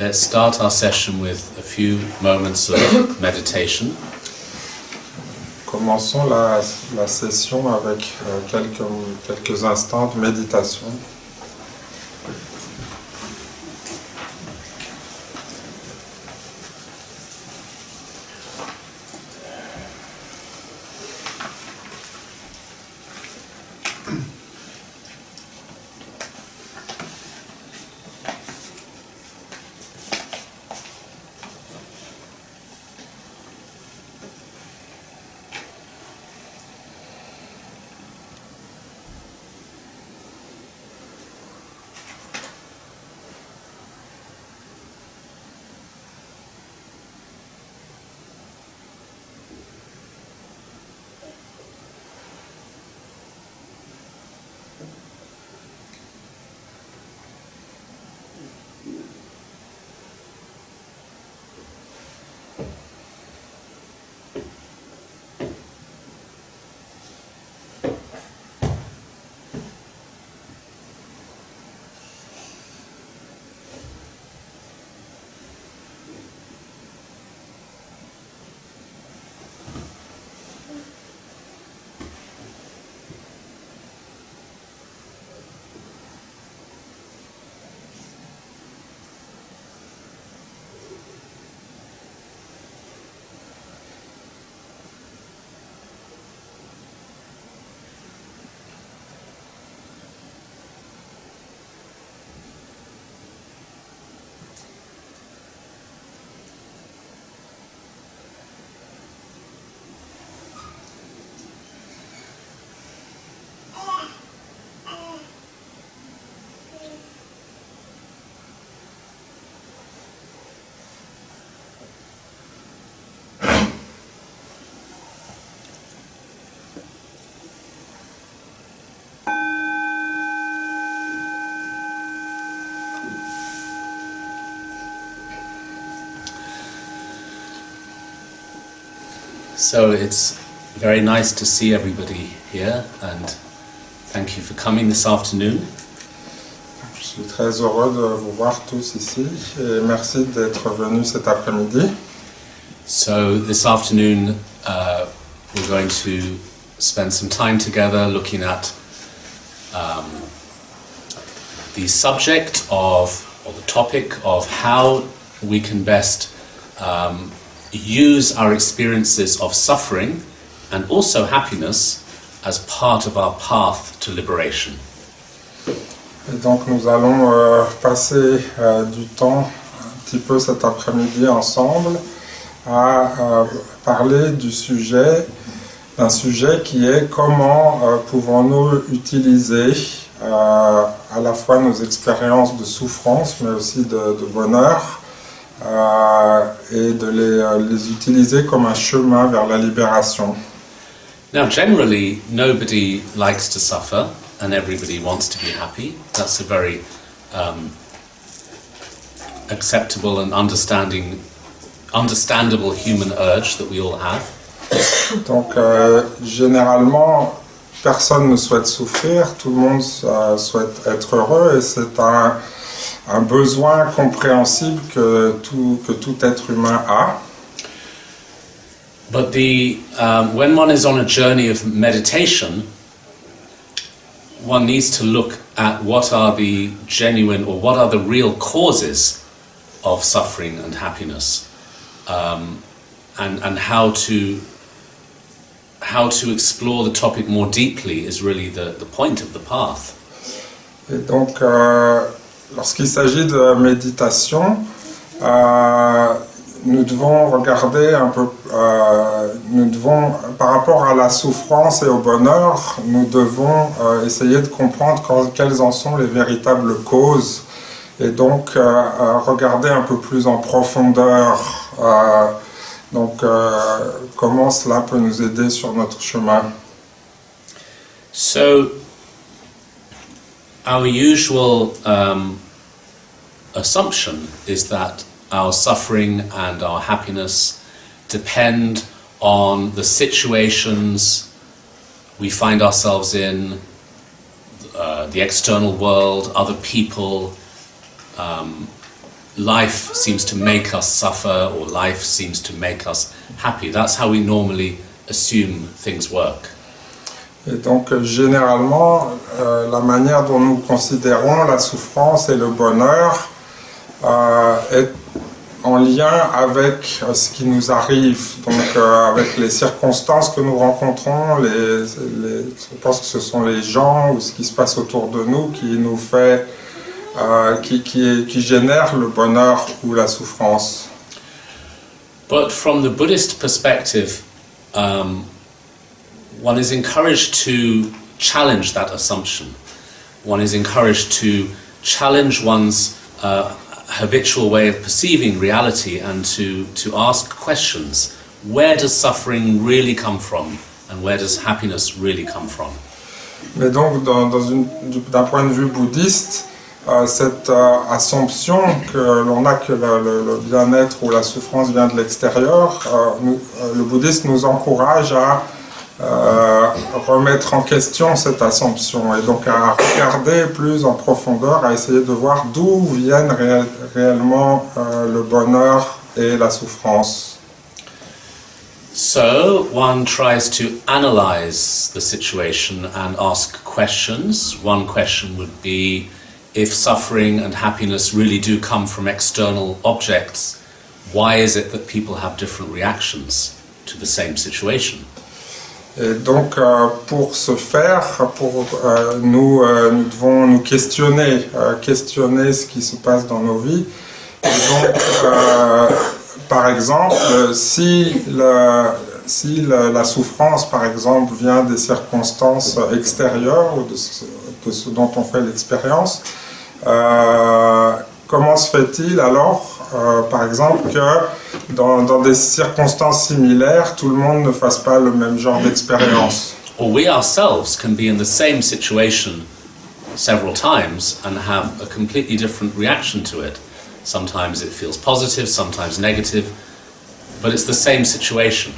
Let's start our session with a few moments of meditation. Commençons la session avec quelques instants de méditation. So it's very nice to see everybody here, and thank you for coming this afternoon. Je suis très heureux de vous voir tous ici et merci d'être venus cet après-midi. So this afternoon we're going to spend some time together looking at the subject of, or the topic of, how we can best use our experiences of suffering and also happiness as part of our path to liberation. Et donc nous allons passer du temps un petit peu cet après-midi ensemble à parler d'un sujet qui est comment pouvons-nous utiliser à la fois nos expériences de souffrance mais aussi de bonheur et de les utiliser comme un chemin vers la libération. Now, generally, nobody likes to suffer and everybody wants to be happy. That's a very acceptable and understandable human urge that we all have. Donc, généralement, personne ne souhaite souffrir, tout le monde souhaite être heureux et c'est un besoin compréhensible que tout être humain a. But when one is on a journey of meditation, one needs to look at what are the genuine or what are the real causes of suffering and happiness, and how to explore the topic more deeply is really the point of the path. Et donc, lorsqu'il s'agit de méditation, nous devons regarder un peu, par rapport à la souffrance et au bonheur, nous devons essayer de comprendre quelles en sont les véritables causes et donc regarder un peu plus en profondeur comment cela peut nous aider sur notre chemin. So, our usual assumption is that our suffering and our happiness depend on the situations we find ourselves in, the external world, other people, life seems to make us suffer or life seems to make us happy. That's how we normally assume things work. Et donc généralement, la manière dont nous considérons la souffrance et le bonheur est en lien avec ce qui nous arrive, donc avec les circonstances que nous rencontrons, je pense que ce sont les gens ou ce qui se passe autour de nous qui nous fait, qui génère le bonheur ou la souffrance. But from the Buddhist perspective, one is encouraged to challenge that assumption. One is encouraged to challenge one's habitual way of perceiving reality and to ask questions. Where does suffering really come from and where does happiness really come from? Mais donc d'un point de vue bouddhiste, cette assumption que l'on a que le bien-être ou la souffrance vient de l'extérieur, le bouddhisme nous encourage à remettre en question cette assumption et donc à regarder plus en profondeur, à essayer de voir d'où viennent réellement le bonheur et la souffrance. So one tries to analyze the situation and ask questions. One question would be, if suffering and happiness really do come from external objects, why is it that people have different reactions to the same situation? Et donc, pour ce faire, nous devons nous questionner ce qui se passe dans nos vies. Et donc, par exemple, si la souffrance, par exemple, vient des circonstances extérieures ou de ce dont on fait l'expérience, comment se fait-il alors, par exemple, que dans des circonstances similaires, tout le monde ne fasse pas le même genre d'expérience? Or we ourselves can be in the same situation several times and have a completely different reaction to it. Sometimes it feels positive, sometimes negative, but it's the same situation.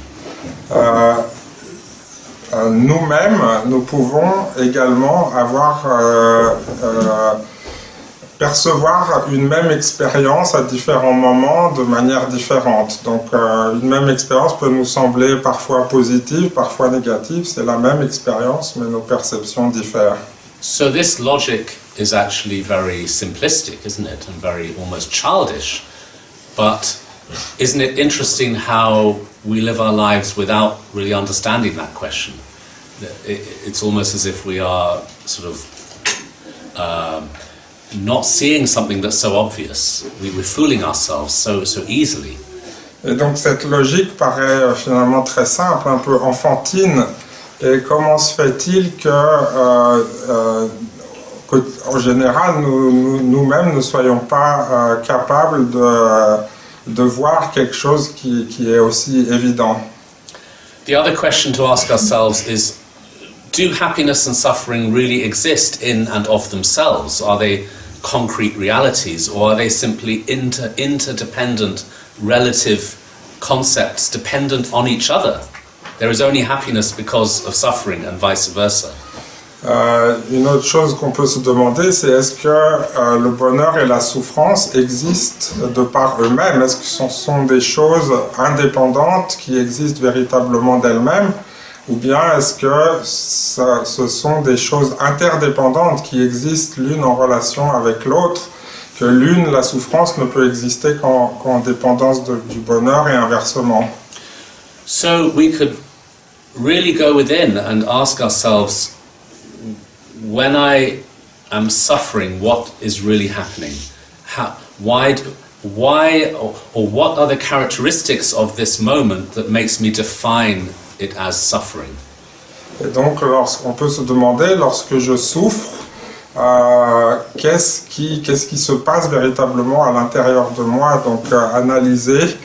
Nous-mêmes, nous pouvons également percevoir une même expérience à différents moments de manière différente. Donc une même expérience peut nous sembler parfois positive, parfois négative. C'est la même expérience, mais nos perceptions diffèrent. So this logic is actually very simplistic, isn't it? And very almost childish. But isn't it interesting how we live our lives without really understanding that question? It's almost as if we are sort of not seeing something that's so obvious. We're fooling ourselves so easily. Et donc cette logique paraît finalement très simple, un peu enfantine. Et comment se fait-il que, en général, nous-mêmes ne soyons pas capables de voir quelque chose qui est aussi évident? The other question to ask ourselves is, do happiness and suffering really exist in and of themselves? Are they concrete realities, or are they simply interdependent, relative concepts dependent on each other? There is only happiness because of suffering and vice versa. Une autre chose qu'on peut se demander, c'est est-ce que le bonheur et la souffrance existent de par eux-mêmes? Est-ce que ce sont des choses indépendantes qui existent véritablement d'elles-mêmes? Ou bien est-ce que ce sont des choses interdépendantes qui existent l'une en relation avec l'autre, que l'une, la souffrance, ne peut exister qu'en dépendance du bonheur et inversement? So we could really go within and ask ourselves, when I am suffering, what is really happening? Why, or what are the characteristics of this moment that makes me define it as suffering? Et donc, on peut se demander, lorsque je souffre, qu'est-ce qui se passe véritablement à l'intérieur de moi? Donc, analyser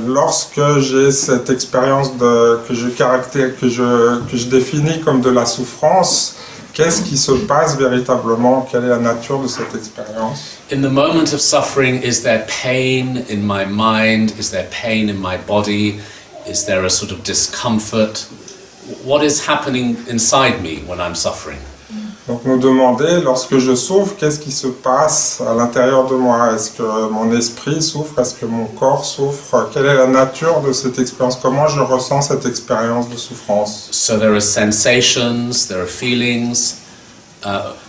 lorsque j'ai cette expérience que je définis comme de la souffrance, qu'est-ce qui se passe véritablement? Quelle est la nature de cette expérience? In the moment of suffering, is there pain in my mind? Is there pain in my body? Is there a sort of discomfort? What is happening inside me when I'm suffering? Donc nous demander, lorsque je souffre, qu'est-ce qui se passe à l'intérieur de moi? Est-ce que mon esprit souffre? Est-ce que mon corps souffre? Quelle est la nature de cette expérience? Comment je ressens cette expérience de souffrance? So there are sensations, there are feelings.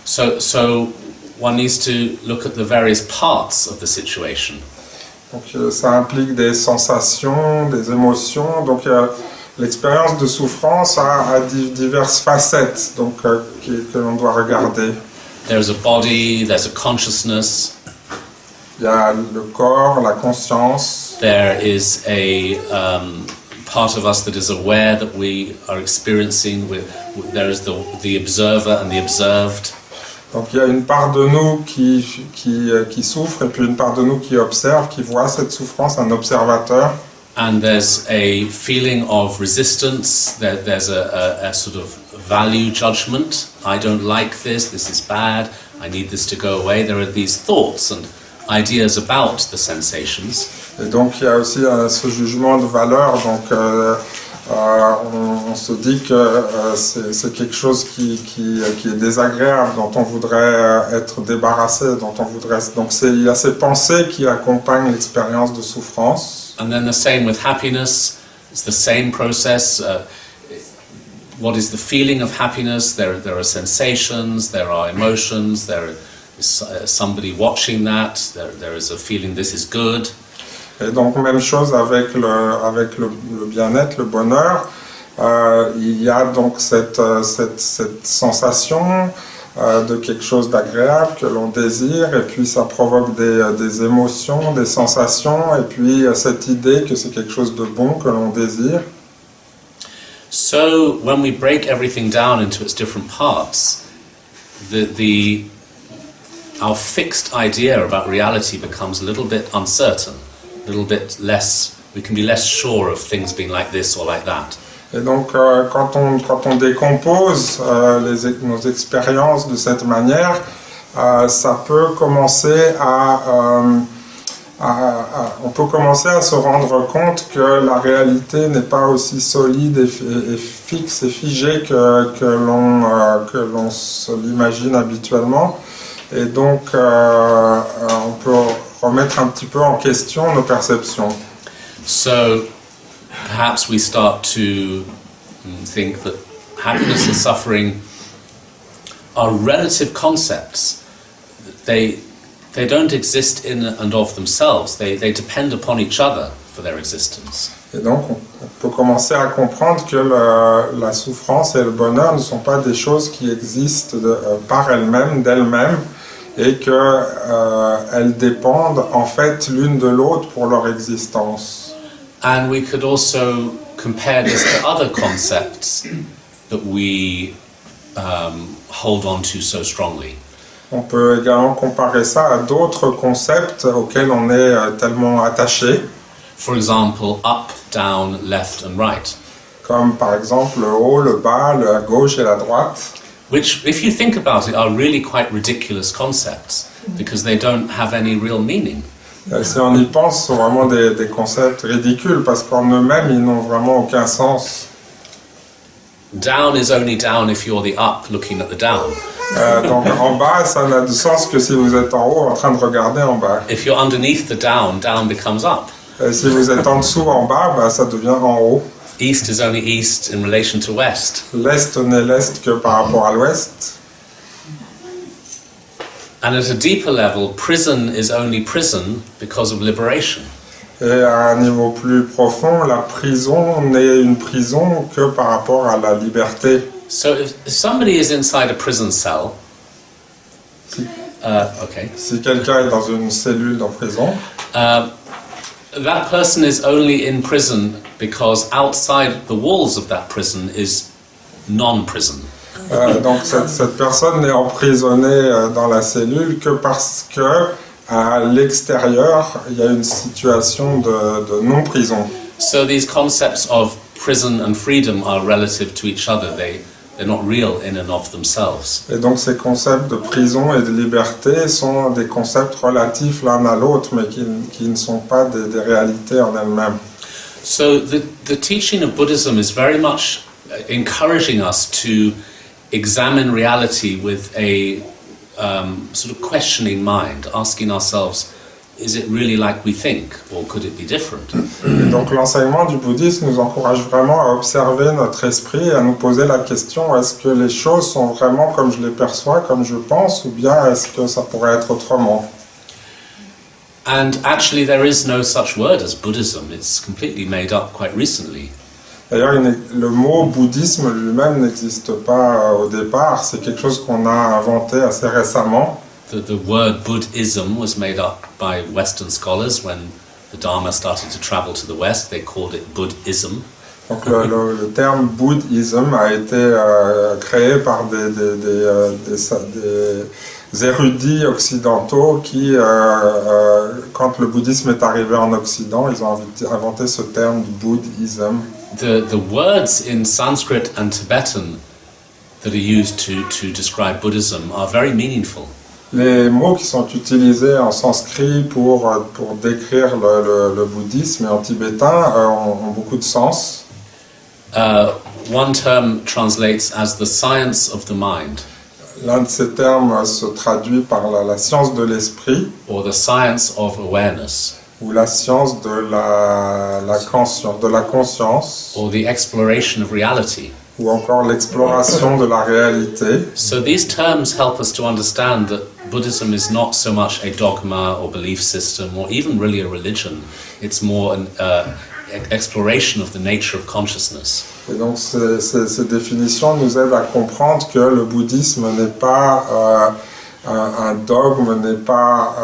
So one needs to look at the various parts of the situation. Donc ça implique des sensations, des émotions. Donc l'expérience de souffrance a diverses facettes donc, que l'on doit regarder. There's a body, there's a consciousness. Il y a le corps, la conscience. There is a part of us that is aware that we are experiencing. There is the observer and the observed. Donc il y a une part de nous qui souffre et puis une part de nous qui observe, qui voit cette souffrance, un observateur. And there's a feeling of resistance. There's a sort of value judgment. I don't like this is bad, I need this to go away. There are these thoughts and ideas about the sensations. Et donc il y a aussi ce jugement de valeur. Donc on se dit que c'est quelque chose qui est désagréable, dont on voudrait être débarrassé, dont on voudrait. Donc il y a ces pensées qui accompagnent l'expérience de souffrance. And then the same with happiness. It's the same process. What is the feeling of happiness? There are sensations, there are emotions, there is somebody watching that, there is a feeling this is good. Et donc même chose avec le bien-être, le bonheur. Il y a donc cette sensation de quelque chose d'agréable que l'on désire, et puis ça provoque des émotions, des sensations, et puis cette idée que c'est quelque chose de bon que l'on désire. So when we break everything down into its different parts, our fixed idea about reality becomes a little bit uncertain, a little bit less, we can be less sure of things being like this or like that. Et donc, quand on décompose nos expériences de cette manière, ça peut commencer on peut commencer à se rendre compte que la réalité n'est pas aussi solide et fixe et figée que l'on se l'imagine habituellement. Et donc, on peut remettre un petit peu en question nos perceptions. So, perhaps we start to think that happiness and suffering are relative concepts. They don't exist in and of themselves. They depend upon each other for their existence. Et donc, on peut commencer à comprendre que la souffrance et le bonheur ne sont pas des choses qui existent par elles-mêmes, d'elles-mêmes, et qu'elles dépendent en fait l'une de l'autre pour leur existence. And we could also compare this to other concepts that we hold on to so strongly. On peut également comparer ça à d'autres concepts auxquels on est tellement attaché. For example, up, down, left and right. Comme par exemple le haut, le bas, la gauche et la droite. Which, if you think about it, are really quite ridiculous concepts because they don't have any real meaning. Si on y pense, ce sont vraiment des concepts ridicules parce qu'en eux-mêmes, ils n'ont vraiment aucun sens. Down is only down if you're the up looking at the down. Donc en bas, ça n'a de sens que si vous êtes en haut en train de regarder en bas. If you're underneath the down, down becomes up. Si vous êtes en dessous en bas, ça devient en haut. East is only east in relation to west. L'est n'est l'est que par rapport à l'ouest. And at a deeper level, prison is only prison because of liberation. Et à un niveau plus profond, la prison n'est une prison que par rapport à la liberté. So if somebody is inside a prison cell, Si quelqu'un est dans une cellule en prison, that person is only in prison because outside the walls of that prison is non-prison. donc cette personne n'est emprisonnée dans la cellule que parce que à l'extérieur il y a une situation de non-prison. So these concepts of prison and freedom are relative to each other. They're not real in and of themselves. Et donc ces concepts de prison et de liberté sont des concepts relatifs l'un à l'autre, mais qui ne sont pas des réalités en elles-mêmes. So the teaching of Buddhism is very much encouraging us to examine reality with a sort of questioning mind, asking ourselves, is it really like we think, or could it be different? Et donc l'enseignement du bouddhisme nous encourage vraiment à observer notre esprit et à nous poser la question, est-ce que les choses sont vraiment comme je les perçois, comme je pense, ou bien est-ce que ça pourrait être autrement? And actually there is no such word as Buddhism. It's completely made up quite recently. D'ailleurs, le mot bouddhisme lui-même n'existe pas au départ, c'est quelque chose qu'on a inventé assez récemment. The word Buddhism was made up by Western scholars when the Dharma started to travel to the West. They called it Buddhism. Donc le terme bouddhisme a été créé par des érudits occidentaux qui, quand le bouddhisme est arrivé en Occident, ils ont inventé ce terme de bouddhisme. The words in Sanskrit and Tibetan that are used to describe Buddhism are very meaningful. Les mots qui sont utilisés en sanskrit pour décrire le bouddhisme et en tibétain ont beaucoup de sens. One term translates as the science of the mind. L'un de ces termes se traduit par la science de l'esprit. Or the science of awareness. Ou la science de la conscience. Or the exploration of reality. Ou encore l'exploration de la réalité. So these terms help us to understand that Buddhism is not so much a dogma or belief system or even really a religion. It's more an exploration of the nature of consciousness. Et donc ces définitions nous aident à comprendre que le bouddhisme n'est pas un dogme, n'est pas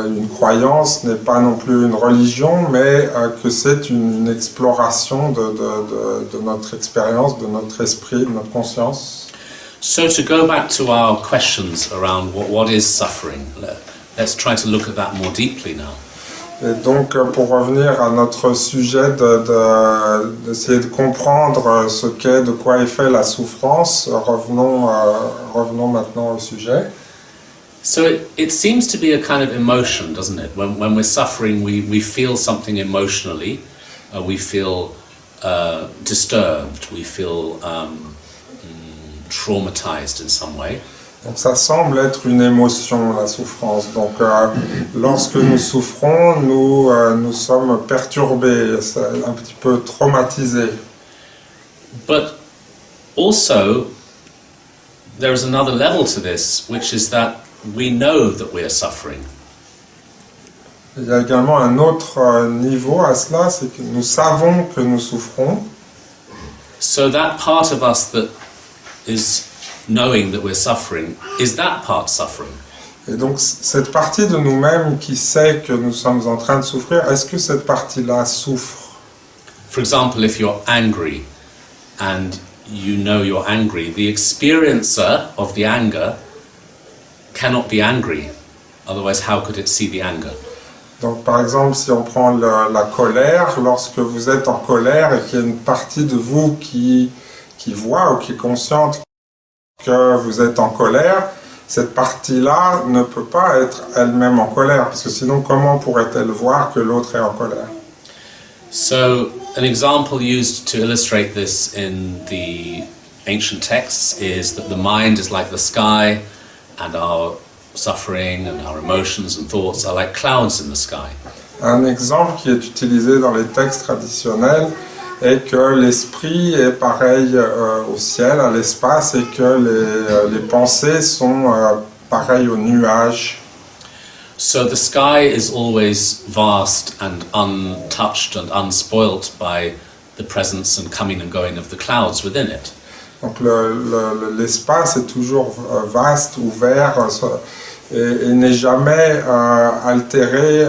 une croyance, n'est pas non plus une religion, mais que c'est une exploration de notre expérience, de notre esprit, de notre conscience. So to go back to our questions around what is suffering, let's try to look at that more deeply now. Et donc pour revenir à notre sujet d'essayer de comprendre ce qu'est, de quoi est fait la souffrance, revenons maintenant au sujet. So it seems to be a kind of emotion, doesn't it? When we're suffering, we feel something emotionally. We feel disturbed. We feel traumatized in some way. Donc ça semble être une émotion, la souffrance. Donc lorsque nous souffrons, nous sommes perturbés, un petit peu traumatisés. But also, there is another level to this, which is that we know that we are suffering. Il y a également un autre niveau à cela, c'est que nous savons que nous souffrons. So that part of us that is knowing that we're suffering, is that part suffering? Et donc cette partie de nous-mêmes qui sait que nous sommes en train de souffrir, est-ce que cette partie-là souffre? For example, if you're angry and you know you're angry, the experiencer of the anger cannot be angry. Otherwise, how could it see the anger? Donc par exemple, si on prend la colère, lorsque vous êtes en colère et qu'il y a une partie de vous qui voit ou qui est consciente que vous êtes en colère, cette partie-là ne peut pas être elle-même en colère, parce que sinon comment pourrait-elle voir que l'autre est en colère? So, an example used to illustrate this in the ancient texts is that the mind is like the sky, and our suffering and our emotions and thoughts are like clouds in the sky. Un exemple qui est utilisé dans les textes traditionnels est que l'esprit est pareil au ciel, à l'espace, et que les pensées sont pareilles aux nuages. So the sky is always vast and untouched and unspoilt by the presence and coming and going of the clouds within it. Donc l'espace est toujours vaste, ouvert, et n'est jamais altéré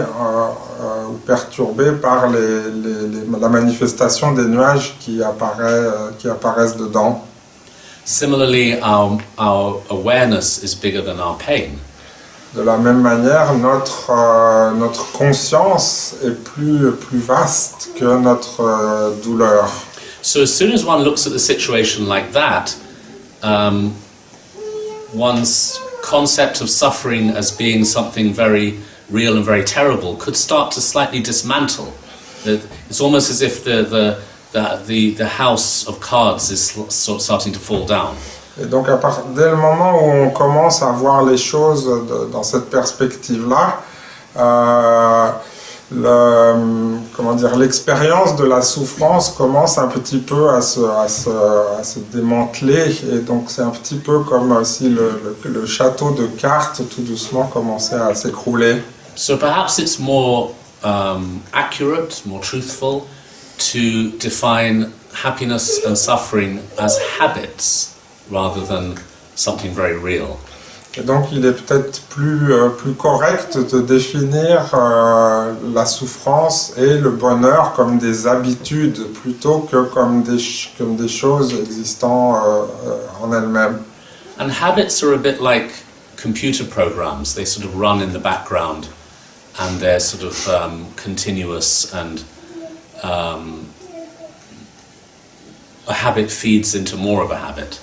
ou perturbé par la manifestation des nuages qui apparaissent dedans. Similarly, our awareness is bigger than our pain. De la même manière, notre conscience est plus vaste que notre douleur. So as soon as one looks at the situation like that, one's concept of suffering as being something very real and very terrible could start to slightly dismantle. It's almost as if the house of cards is sort of starting to fall down. Et donc dès le moment où on commence à voir les choses dans cette perspective-là, l'expérience de la souffrance commence un petit peu à se démanteler, et donc c'est un petit peu comme si le château de cartes tout doucement commençait à s'écrouler. So perhaps it's more accurate, more truthful to define happiness and suffering as habits rather than something very real. Et donc il est peut-être plus correct de définir la souffrance et le bonheur comme des habitudes plutôt que comme des choses existant en elles-mêmes. And habits are a bit like computer programs. They sort of run in the background and they're sort of continuous, and a habit feeds into more of a habit.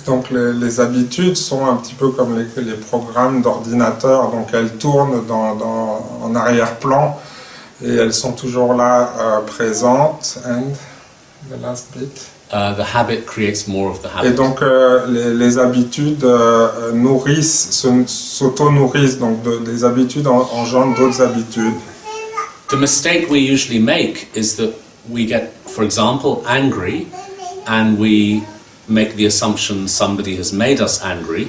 Donc les habitudes sont un petit peu comme les programmes d'ordinateur, donc elles tournent en arrière-plan et elles sont toujours là présentes. And the last bit. The habit creates more of the habit. Et donc les habitudes s'auto-nourrissent, donc les habitudes engendrent d'autres habitudes. The mistake we usually make is that we get, for example, angry, and we make the assumption somebody has made us angry.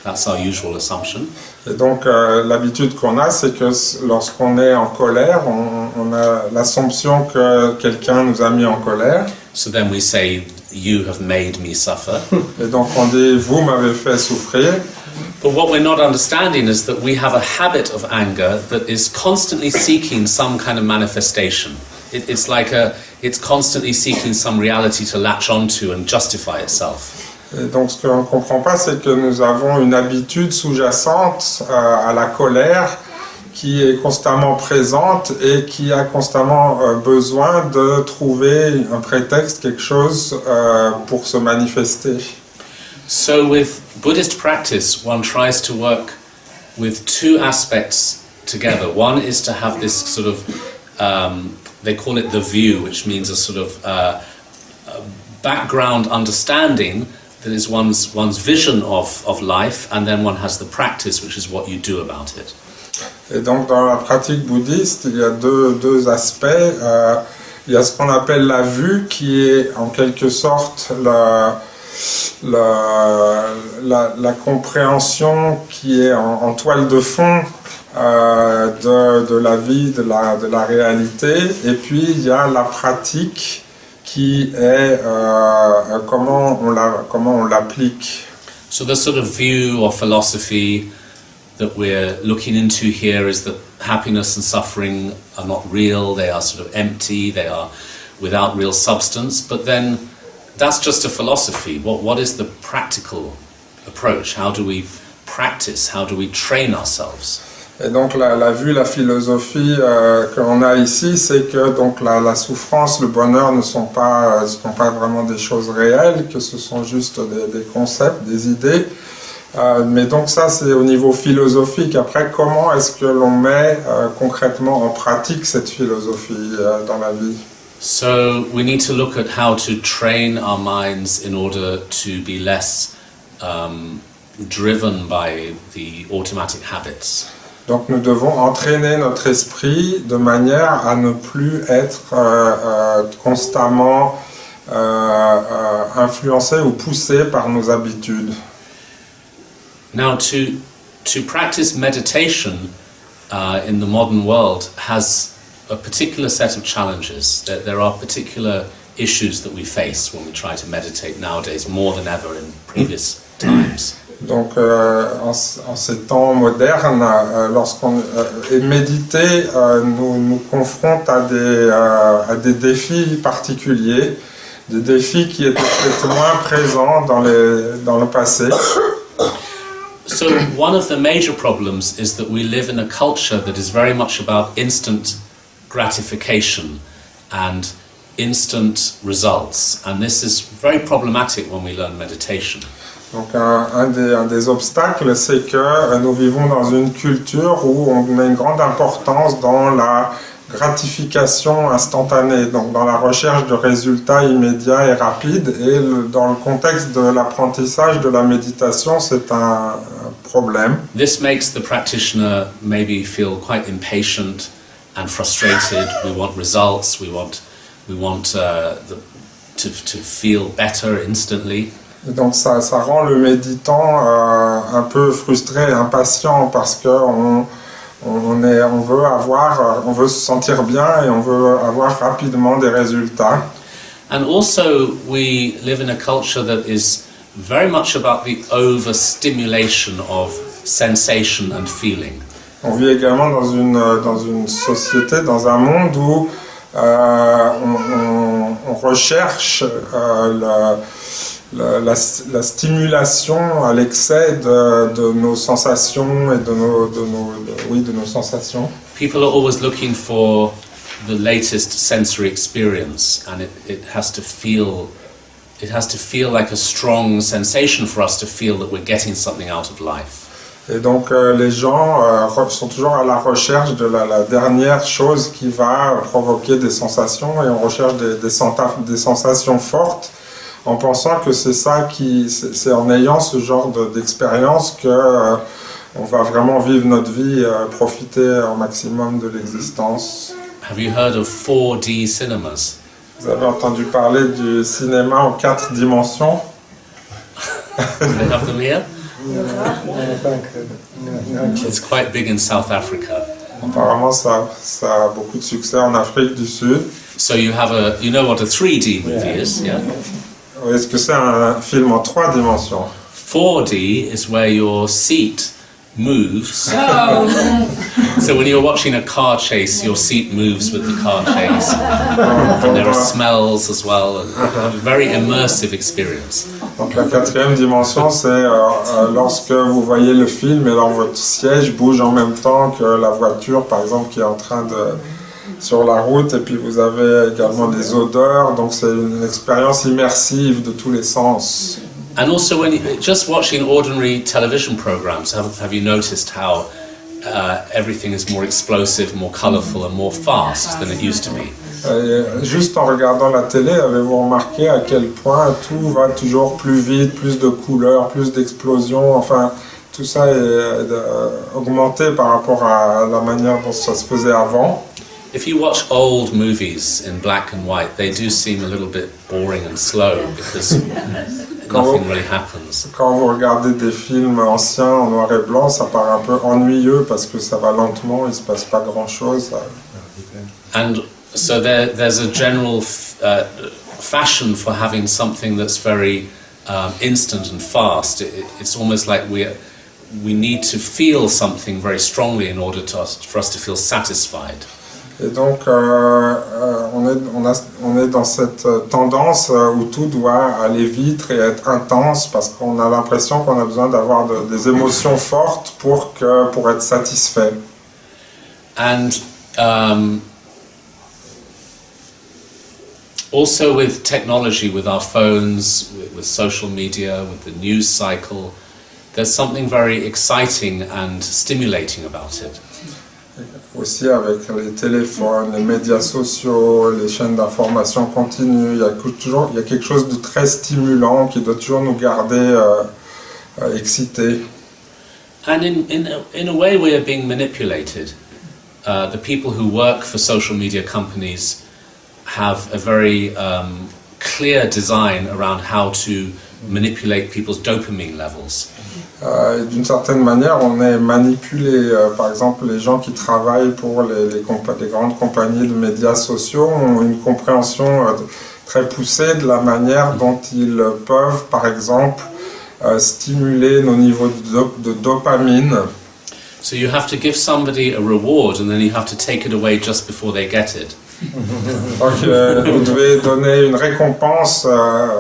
That's our usual assumption. Et donc l'habitude qu'on a, c'est que lorsqu'on est en colère, on a l'assumption que quelqu'un nous a mis en colère. So then we say, you have made me suffer. Et donc on dit, vous m'avez fait souffrir. But what we're not understanding is that we have a habit of anger that is constantly seeking some kind of manifestation. It's constantly seeking some reality to latch onto and justify itself. Et donc ce qu'on ne comprend pas, c'est que nous avons une habitude sous-jacente à la colère qui est constamment présente et qui a constamment besoin de trouver un prétexte, quelque chose pour se manifester. So with Buddhist practice, one tries to work with two aspects together. One is to have this sort of, they call it the view, which means a sort of background understanding that is one's vision of life, and then one has the practice, which is what you do about it. Et donc dans la pratique bouddhiste, il y a deux aspects. Il y a ce qu'on appelle la vue, qui est en quelque sorte la compréhension qui est en toile de fond de la vie, de la réalité. Et puis il y a la pratique qui est comment on l'applique. So the sort of view or philosophy that we're looking into here is that happiness and suffering are not real, they are sort of empty, they are without real substance. But then that's just a philosophy. What is the practical approach? How do we practice? How do we train ourselves? Et donc la vue, la philosophie que l'on a ici, c'est que donc la souffrance, le bonheur ne sont pas vraiment des choses réelles, que ce sont juste des concepts, des idées. Mais donc ça, c'est au niveau philosophique. Après, comment est-ce que l'on met concrètement en pratique cette philosophie dans la vie? So we need to look at how to train our minds in order to be less driven by the automatic habits. Donc nous devons entraîner notre esprit de manière à ne plus être constamment influencé ou poussé par nos habitudes. Now, to practice meditation in the modern world has a particular set of challenges. There are particular issues that we face when we try to meditate nowadays, more than ever in previous times. Donc, en ces temps modernes, lorsqu'on méditer nous confronte à des défis particuliers, des défis qui étaient peut-être moins présents dans le passé. So one of the major problems is that we live in a culture that is very much about instant gratification and instant results, and this is very problematic when we learn meditation. Donc un des obstacles, c'est que nous vivons dans une culture où on met une grande importance dans gratification instantanée, donc dans la recherche de résultats immédiats et rapides, et dans le contexte de l'apprentissage de la méditation, c'est un problème. This makes the practitioner maybe feel quite impatient and frustrated. We want results, we want to feel better instantly. Et donc ça rend le méditant un peu frustré, impatient, parce que on veut se sentir bien et on veut avoir rapidement des résultats. And also we live in a culture that is very much about the overstimulation of sensation and feeling. On vit également dans une société, dans un monde où on recherche la stimulation à l'excès de nos sensations et de nos sensations. People are always looking for the latest sensory experience, and it has to feel like a strong sensation for us to feel that we're getting something out of life. Et donc les gens sont toujours à la recherche de la dernière chose qui va provoquer des sensations, et on recherche des sensations fortes, en pensant que c'est en ayant ce genre d'expérience que on va vraiment vivre notre vie, profiter au maximum de l'existence. Have you heard of 4D cinemas? Vous avez entendu parler du cinéma en 4 dimensions? Do they have them here? It's quite big in South Africa. Apparemment, ça a beaucoup de succès en Afrique du Sud. So you know what a 3D movie is, yeah? Est-ce que c'est un film en 3 dimensions? 4D is where your seat moves. So when you're watching a car chase, your seat moves with the car chase. And there are smells as well. A very immersive experience. Donc la 4e dimension, c'est lorsque vous voyez le film et alors votre siège bouge en même temps que la voiture, par exemple, qui est en train sur la route, et puis vous avez également des odeurs, donc c'est une expérience immersive de tous les sens. And also, when just watching ordinary television programs, have you noticed how everything is more explosive, more colourful, and more fast than it used to be? Juste en regardant la télé, avez-vous remarqué à quel point tout va toujours plus vite, plus de couleurs, plus d'explosions, enfin tout ça est augmenté par rapport à la manière dont ça se faisait avant. If you watch old movies in black and white, they do seem a little bit boring and slow because nothing really happens. Quand vous regardez des films anciens en noir et blanc, ça paraît un peu ennuyeux parce que ça va lentement, il ne se passe pas grand-chose. And so there's a general fashion for having something that's very instant and fast. It's almost like we need to feel something very strongly in order for us to feel satisfied. Et donc, on est dans cette tendance où tout doit aller vite et être intense parce qu'on a l'impression qu'on a besoin d'avoir des émotions fortes pour être satisfait. And also with technology, with our phones, with social media, with the news cycle, there's something very exciting and stimulating about it. Aussi avec les téléphones, les médias sociaux, les chaînes d'information continues, il y a quelque chose de très stimulant qui doit toujours nous garder excités. And in a way we are being manipulated. The people who work for social media companies have a very clear design around how to manipulate people's dopamine levels. D'une certaine manière, on est manipulé. Par exemple, les gens qui travaillent pour les grandes compagnies de médias sociaux ont une compréhension très poussée de la manière dont ils peuvent, par exemple, stimuler nos niveaux de dopamine. So you have to give somebody a reward and then you have to take it away just before they get it. Donc vous devez donner une récompense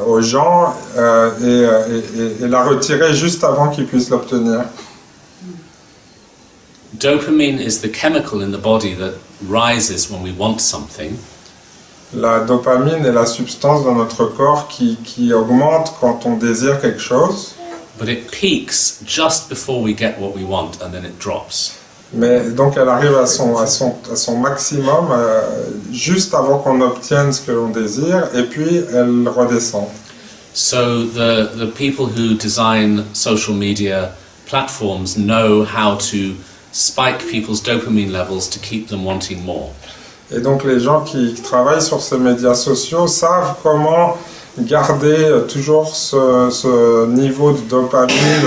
aux gens et la retirer juste avant qu'ils puissent l'obtenir. Dopamine is the chemical in the body that rises when we want something. La dopamine est la substance dans notre corps qui augmente quand on désire quelque chose. But it peaks just before we get what we want and then it drops. Mais donc elle arrive à son maximum juste avant qu'on obtienne ce que l'on désire, et puis elle redescend. So the people who design social media platforms know how to spike people's dopamine levels to keep them wanting more. Et donc les gens qui travaillent sur ces médias sociaux savent comment garder toujours ce niveau de dopamine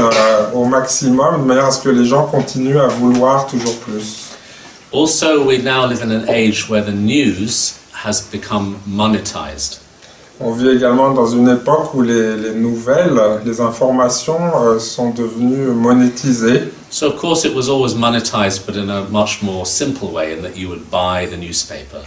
au maximum, de manière à ce que les gens continuent à vouloir toujours plus. Also, we now live in an age where the news has become monetized. On vit également dans une époque où les nouvelles, les informations sont devenues monétisées. So of course it was always monetized, but in a much more simple way, in that you would buy the newspaper.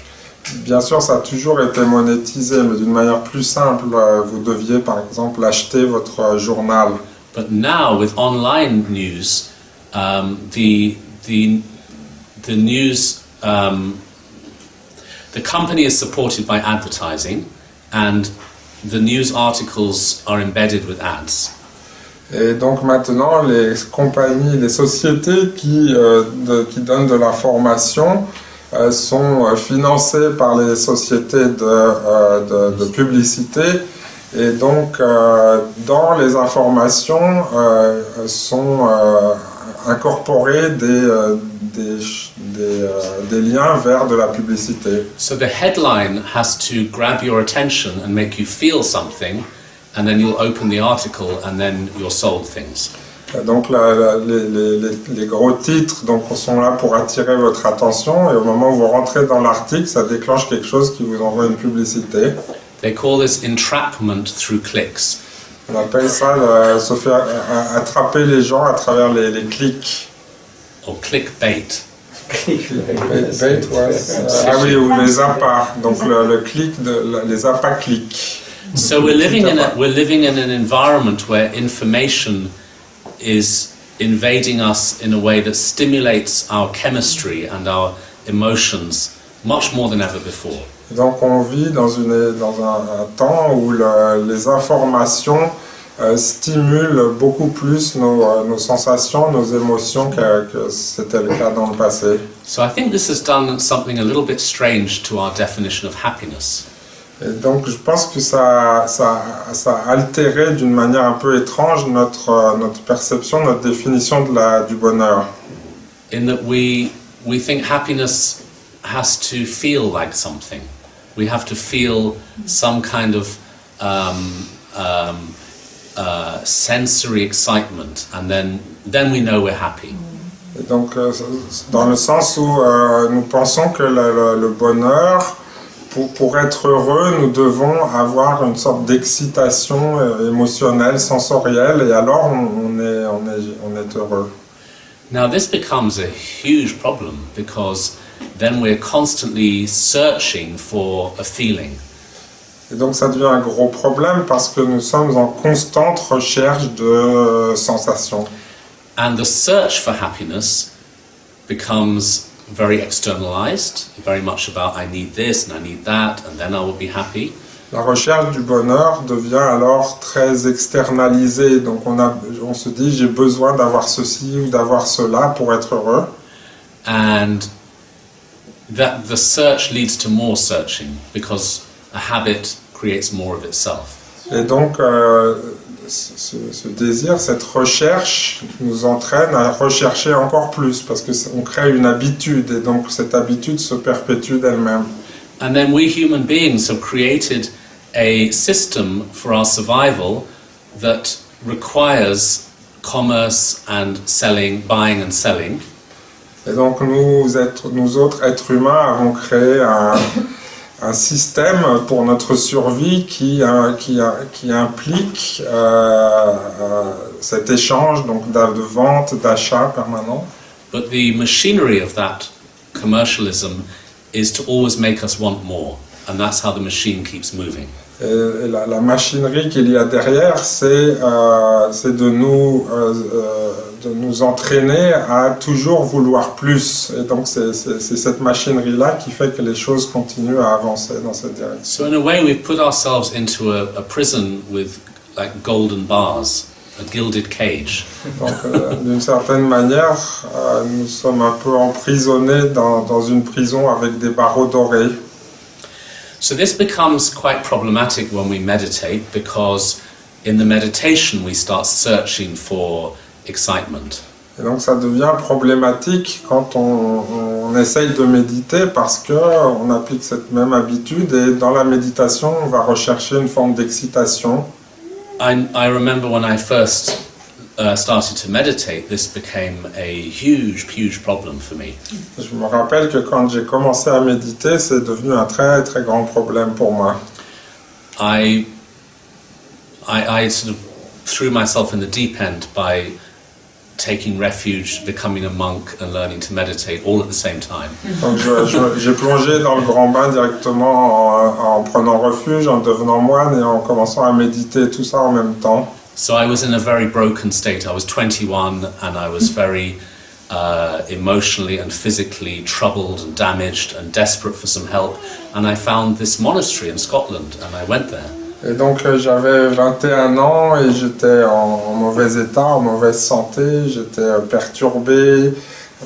Bien sûr, ça a toujours été monétisé, mais d'une manière plus simple. Vous deviez, par exemple, acheter votre journal. But now, with online news, the news, the company is supported by advertising, and the news articles are embedded with ads. Et donc maintenant, les compagnies, les sociétés qui donnent de l'information sont financées par les sociétés de publicité, et donc dans les informations sont incorporés des liens vers de la publicité. So the headline has to grab your attention and make you feel something, and then you'll open the article and then you're sold things. Donc les gros titres sont là pour attirer votre attention, et au moment où vous rentrez dans l'article, ça déclenche quelque chose qui vous envoie une publicité. They call this entrapment through clicks. On appelle ça se faire attraper les gens à travers les clics. Or clickbait. Bait ah oui, ou les appâts. Donc le clic, les appâts clics. So we're living in an environment where information is invading us in a way that stimulates our chemistry and our emotions much more than ever before. Donc on vit dans un temps où les informations stimulent beaucoup plus nos sensations, nos émotions que c'était le cas dans le passé. So I think this has done something a little bit strange to our definition of happiness. Et donc je pense que ça a altéré d'une manière un peu étrange notre perception, notre définition du bonheur. In that we think happiness has to feel like something. We have to feel some kind of sensory excitement, and then we know we're happy. Et donc dans le sens où nous pensons que le bonheur, pour être heureux, nous devons avoir une sorte d'excitation émotionnelle, sensorielle, et alors on est heureux. Now this becomes a huge problem, because then we're constantly searching for a feeling. Et donc ça devient un gros problème parce que nous sommes en constante recherche de sensations. And the search for happiness becomes very externalized, very much about I need this and I need that and then I will be happy. La recherche du bonheur devient alors très externalisée. Donc on se dit j'ai besoin d'avoir ceci ou d'avoir cela pour être heureux. And that the search leads to more searching, because a habit creates more of itself. Et donc ce désir, cette recherche nous entraîne à rechercher encore plus, parce qu'on crée une habitude, et donc cette habitude se perpétue d'elle-même. And then we human beings have created a system for our survival that requires commerce and selling, buying and selling. Et donc nous autres êtres humains avons créé un système pour notre survie qui implique cet échange donc de vente, d'achat permanent. But the machinery of that commercialism is to always make us want more, and that's how the machine keeps moving. Et la machinerie qu'il y a derrière, c'est de nous entraîner à toujours vouloir plus. Et donc c'est cette machinerie-là qui fait que les choses continuent à avancer dans cette direction. So in a way we've put ourselves into a prison with like golden bars gilded cage. Donc, d'une certaine manière, nous sommes un peu emprisonnés dans une prison avec des barreaux dorés. So this becomes quite problematic when we meditate, because in the meditation we start searching for excitement. Et donc ça devient problématique quand on essaye de méditer, parce qu'on applique cette même habitude et dans la méditation on va rechercher une forme d'excitation. I remember when I first started to meditate, this became a huge problem for me. Je me rappelle que quand j'ai commencé à méditer, c'est devenu un très très grand problème pour moi. I sort of threw myself in the deep end by taking refuge, becoming a monk and learning to meditate all at the same time. Donc j'ai plongé dans le grand bain directement en prenant refuge, en devenant moine et en commençant à méditer tout ça en même temps. So I was in a very broken state. I was 21 and I was very emotionally and physically troubled and damaged and desperate for some help. And I found this monastery in Scotland and I went there. Et donc j'avais 21 ans et j'étais en mauvais état, en mauvaise santé, j'étais perturbé,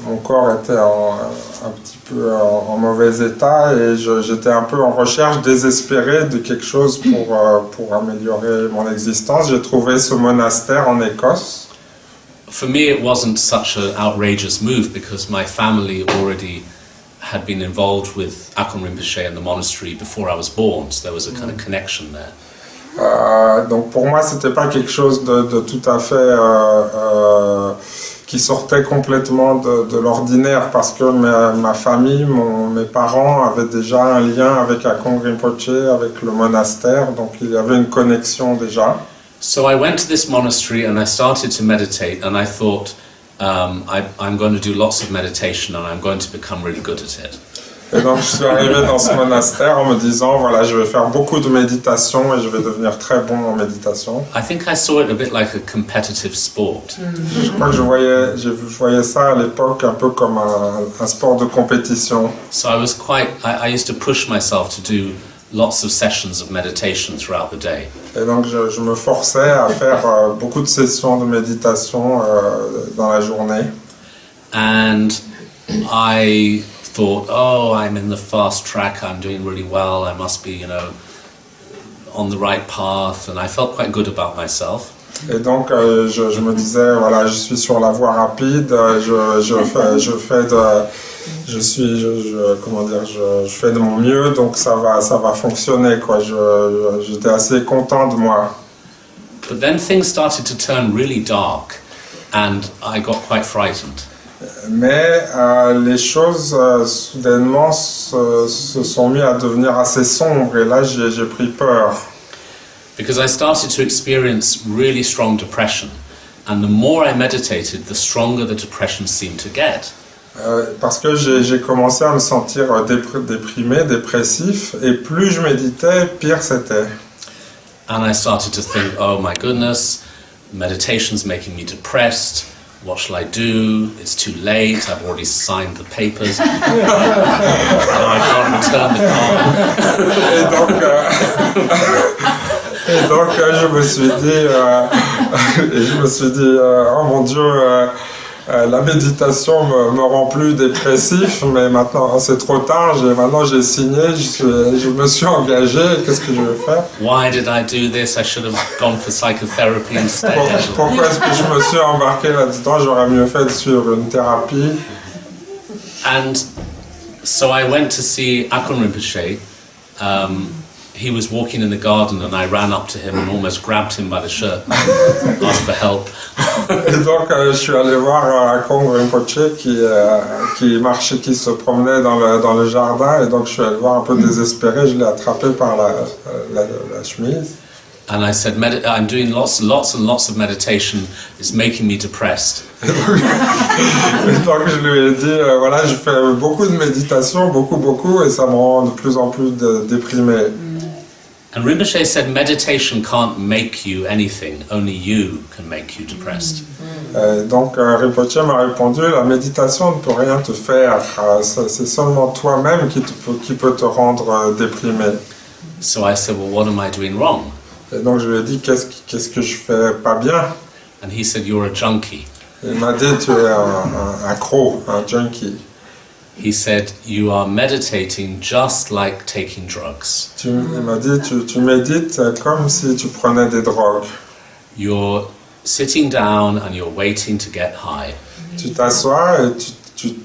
mon corps était un petit peu en mauvais état et j'étais un peu en recherche désespérée de quelque chose pour améliorer mon existence. J'ai trouvé ce monastère en Écosse. For me it wasn't such an outrageous move because my family already had been involved with Akon Rinpoche and the monastery before I was born, so there was a kind of connection there. Donc pour moi c'était pas quelque chose de tout à fait qui sortait complètement de l'ordinaire, parce que ma famille, mes parents avaient déjà un lien avec Akon Rinpoche, avec le monastère, donc il y avait une connexion déjà. So I went to this monastery and I started to meditate and I thought I'm going to do lots of meditation and I'm going to become really good at it. Et donc je suis arrivé dans ce monastère en me disant voilà, je vais faire beaucoup de méditation et je vais devenir très bon en méditation. I think I saw it a bit like a competitive sport. Je crois que je voyais ça à l'époque un peu comme un sport de compétition. So I used to push myself to do lots of sessions of meditation throughout the day. Et donc je me forçais à faire beaucoup de sessions de méditation dans la journée. And I thought, oh, I'm in the fast track, I'm doing really well, I must be, on the right path, and I felt quite good about myself. Et donc je me disais, voilà, je suis sur la voie rapide, je fais de mon mieux, donc ça va fonctionner, quoi. J'étais assez content de moi. But then things started to turn really dark, and I got quite frightened. Mais les choses soudainement se sont mis à devenir assez sombres et là j'ai pris peur. Because I started to experience really strong depression, and the more I meditated, the stronger the depression seemed to get. Parce que j'ai commencé à me sentir déprimé, dépressif, et plus je méditais, pire c'était. And I started to think, oh my goodness, meditation's making me depressed. What shall I do? It's too late. I've already signed the papers. I can't return the car. Et donc je me suis dit, oh mon Dieu, la méditation me rend plus dépressif, mais maintenant c'est trop tard. Maintenant j'ai signé, je me suis engagé. Qu'est-ce que je vais faire? Why did I do this? I should have gone for psychotherapy instead. Pourquoi est-ce que je me suis embarqué là-dedans? J'aurais mieux fait de suivre une thérapie. And so I went to see Akon Rinpoche. He was walking in the garden and I ran up to him and almost grabbed him by the shirt and asked for help. Et donc je suis allé voir Akon Rinpoche qui marchait, qui se promenait dans le jardin, et donc je suis allé voir un peu désespéré, je l'ai attrapé par la chemise. And I said, I'm doing lots and lots of meditation. It's making me depressed. Et donc je lui ai dit, voilà, je fais beaucoup de méditation, beaucoup, et ça me rend de plus en plus déprimé. And Rinpoche said meditation can't make you anything, only you can make you depressed. Donc Rinpoche m'a répondu, la méditation ne peut rien te faire, c'est seulement toi-même qui peut te rendre déprimé. So I said, well, what am I doing wrong? Et donc je lui ai dit, qu'est-ce que je fais pas bien? And he said, "You're a junkie." Il m'a dit, tu es un accro, un junkie. He said, "You are meditating just like taking drugs. Il m'a dit, tu médites comme si tu prenais des drogues. You're sitting down and you're waiting to get high." Tu t'assois et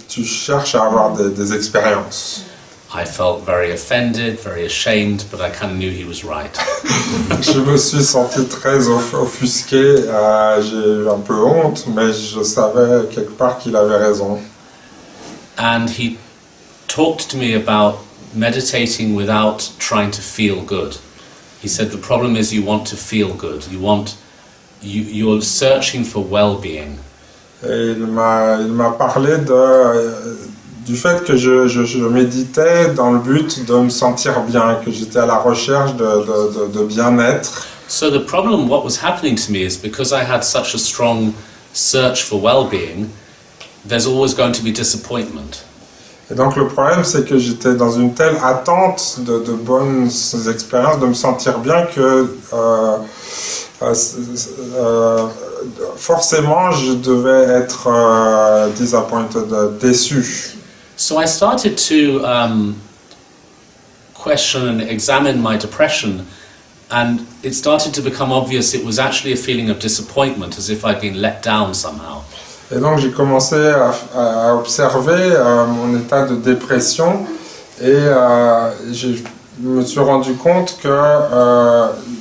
tu cherches à avoir des expériences. I felt very offended, very ashamed, but I kind of knew he was right. Je me suis senti très offusqué, j'ai eu un peu honte, mais je savais quelque part qu'il avait raison. And he talked to me about meditating without trying to feel good. He said the problem is you want to feel good. You're searching for well-being. Et il m'a parlé du fait que je méditais dans le but de me sentir bien, que j'étais à la recherche de bien-être. So the problem, what was happening to me is because I had such a strong search for well-being, there's always going to be disappointment. Et donc le problème, c'est que j'étais dans une telle attente de bonnes expériences, de me sentir bien que forcément je devais être disappointed, déçu. So I started to question and examine my depression, and it started to become obvious it was actually a feeling of disappointment, as if I'd been let down somehow. Et donc j'ai commencé à observer mon état de dépression et je me suis rendu compte que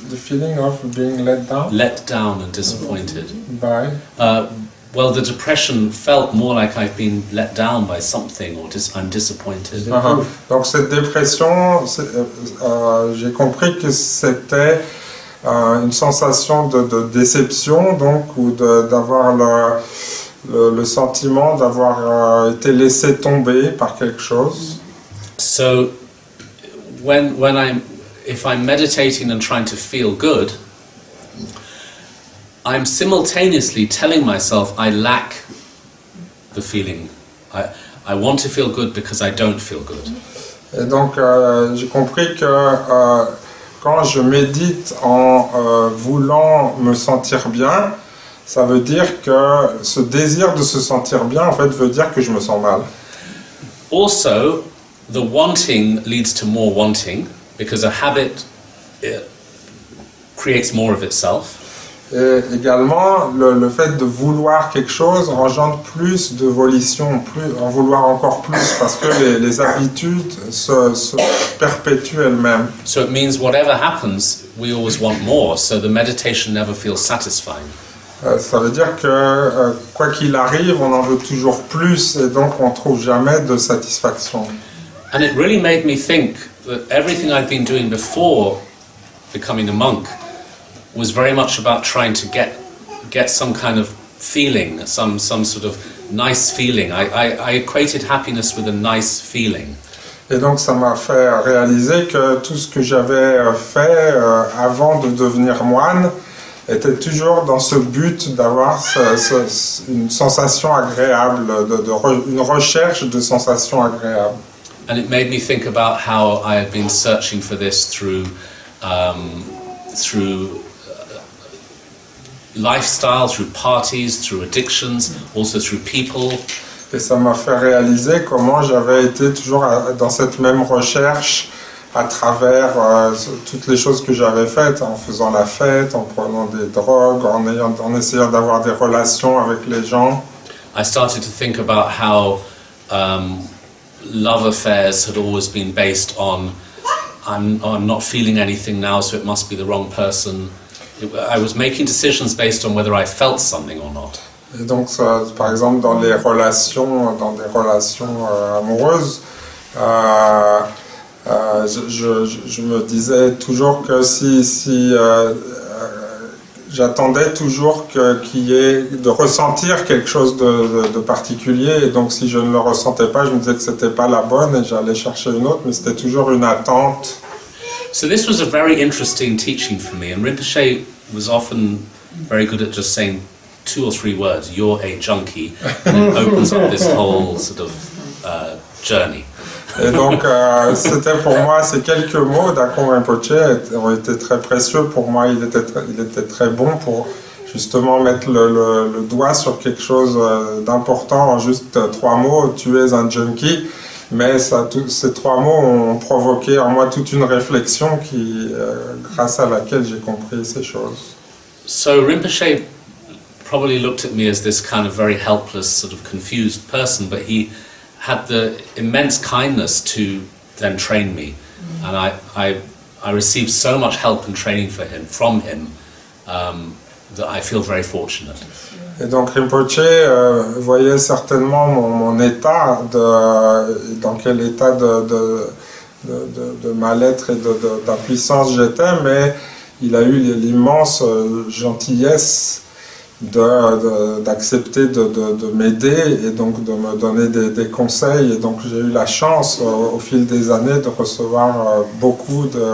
the feeling of being let down And disappointed. by Well, the depression felt more like I've been let down by something, or I'm disappointed. Donc cette dépression, j'ai compris que c'était une sensation de déception, donc, ou d'avoir le sentiment d'avoir été laissé tomber par quelque chose. So, if I'm meditating and trying to feel good, I'm simultaneously telling myself I lack the feeling. I want to feel good because I don't feel good. Et donc j'ai compris que quand je médite en voulant me sentir bien, ça veut dire que ce désir de se sentir bien, en fait, veut dire que je me sens mal. Also, the wanting leads to more wanting, because a habit creates more of itself. Et également, le fait de vouloir quelque chose engendre plus de volition, en vouloir encore plus, parce que les habitudes se perpétuent elles-mêmes. So it means whatever happens, we always want more, so the meditation never feels satisfying. Ça veut dire que quoi qu'il arrive, on en veut toujours plus, et donc on ne trouve jamais de satisfaction. And it really made me think that everything I'd been doing before becoming a monk was very much about trying to get some kind of feeling, some sort of nice feeling. I equated happiness with a nice feeling. Et donc ça m'a fait réaliser que tout ce que j'avais fait avant de devenir moine était toujours dans ce but d'avoir une sensation agréable, une recherche de sensations agréables. And it made me think about how I had been searching for this through lifestyle, through parties, through addictions, also through people. Et ça m'a fait réaliser comment j'avais été toujours dans cette même recherche à travers toutes les choses que j'avais faites, en faisant la fête, en prenant des drogues, en essayant d'avoir des relations avec les gens. I started to think about how love affairs had always been based on I'm not feeling anything now, so it must be the wrong person. I was making decisions based on whether I felt something or not. Et donc, par exemple, dans des relations amoureuses, je me disais toujours que si j'attendais toujours qu'il y ait de ressentir quelque chose de particulier, et donc si je ne le ressentais pas, je me disais que c'était pas la bonne et j'allais chercher une autre, mais c'était toujours une attente. So this was a very interesting teaching for me, and Rinpoche was often very good at just saying 2 or 3 words, "You're a junkie," and it opens up this whole sort of journey. Et donc, c'était pour moi, ces quelques mots d'Akon Rinpoche ont été très précieux pour moi. Il était très bon pour justement mettre le doigt sur quelque chose d'important en juste 3 mots, tu es un junkie. Mais ces 3 mots ont provoqué en moi toute une réflexion grâce à laquelle j'ai compris ces choses. So Rinpoche probably looked at me as this kind of very helpless, sort of confused person, but he had the immense kindness to then train me. And I received so much help and training from him, that I feel very fortunate. Et donc Rinpoche voyait certainement mon état, dans quel état de mal-être et d'impuissance j'étais, mais il a eu l'immense gentillesse d'accepter de m'aider et donc de me donner des conseils. Et donc j'ai eu la chance au fil des années de recevoir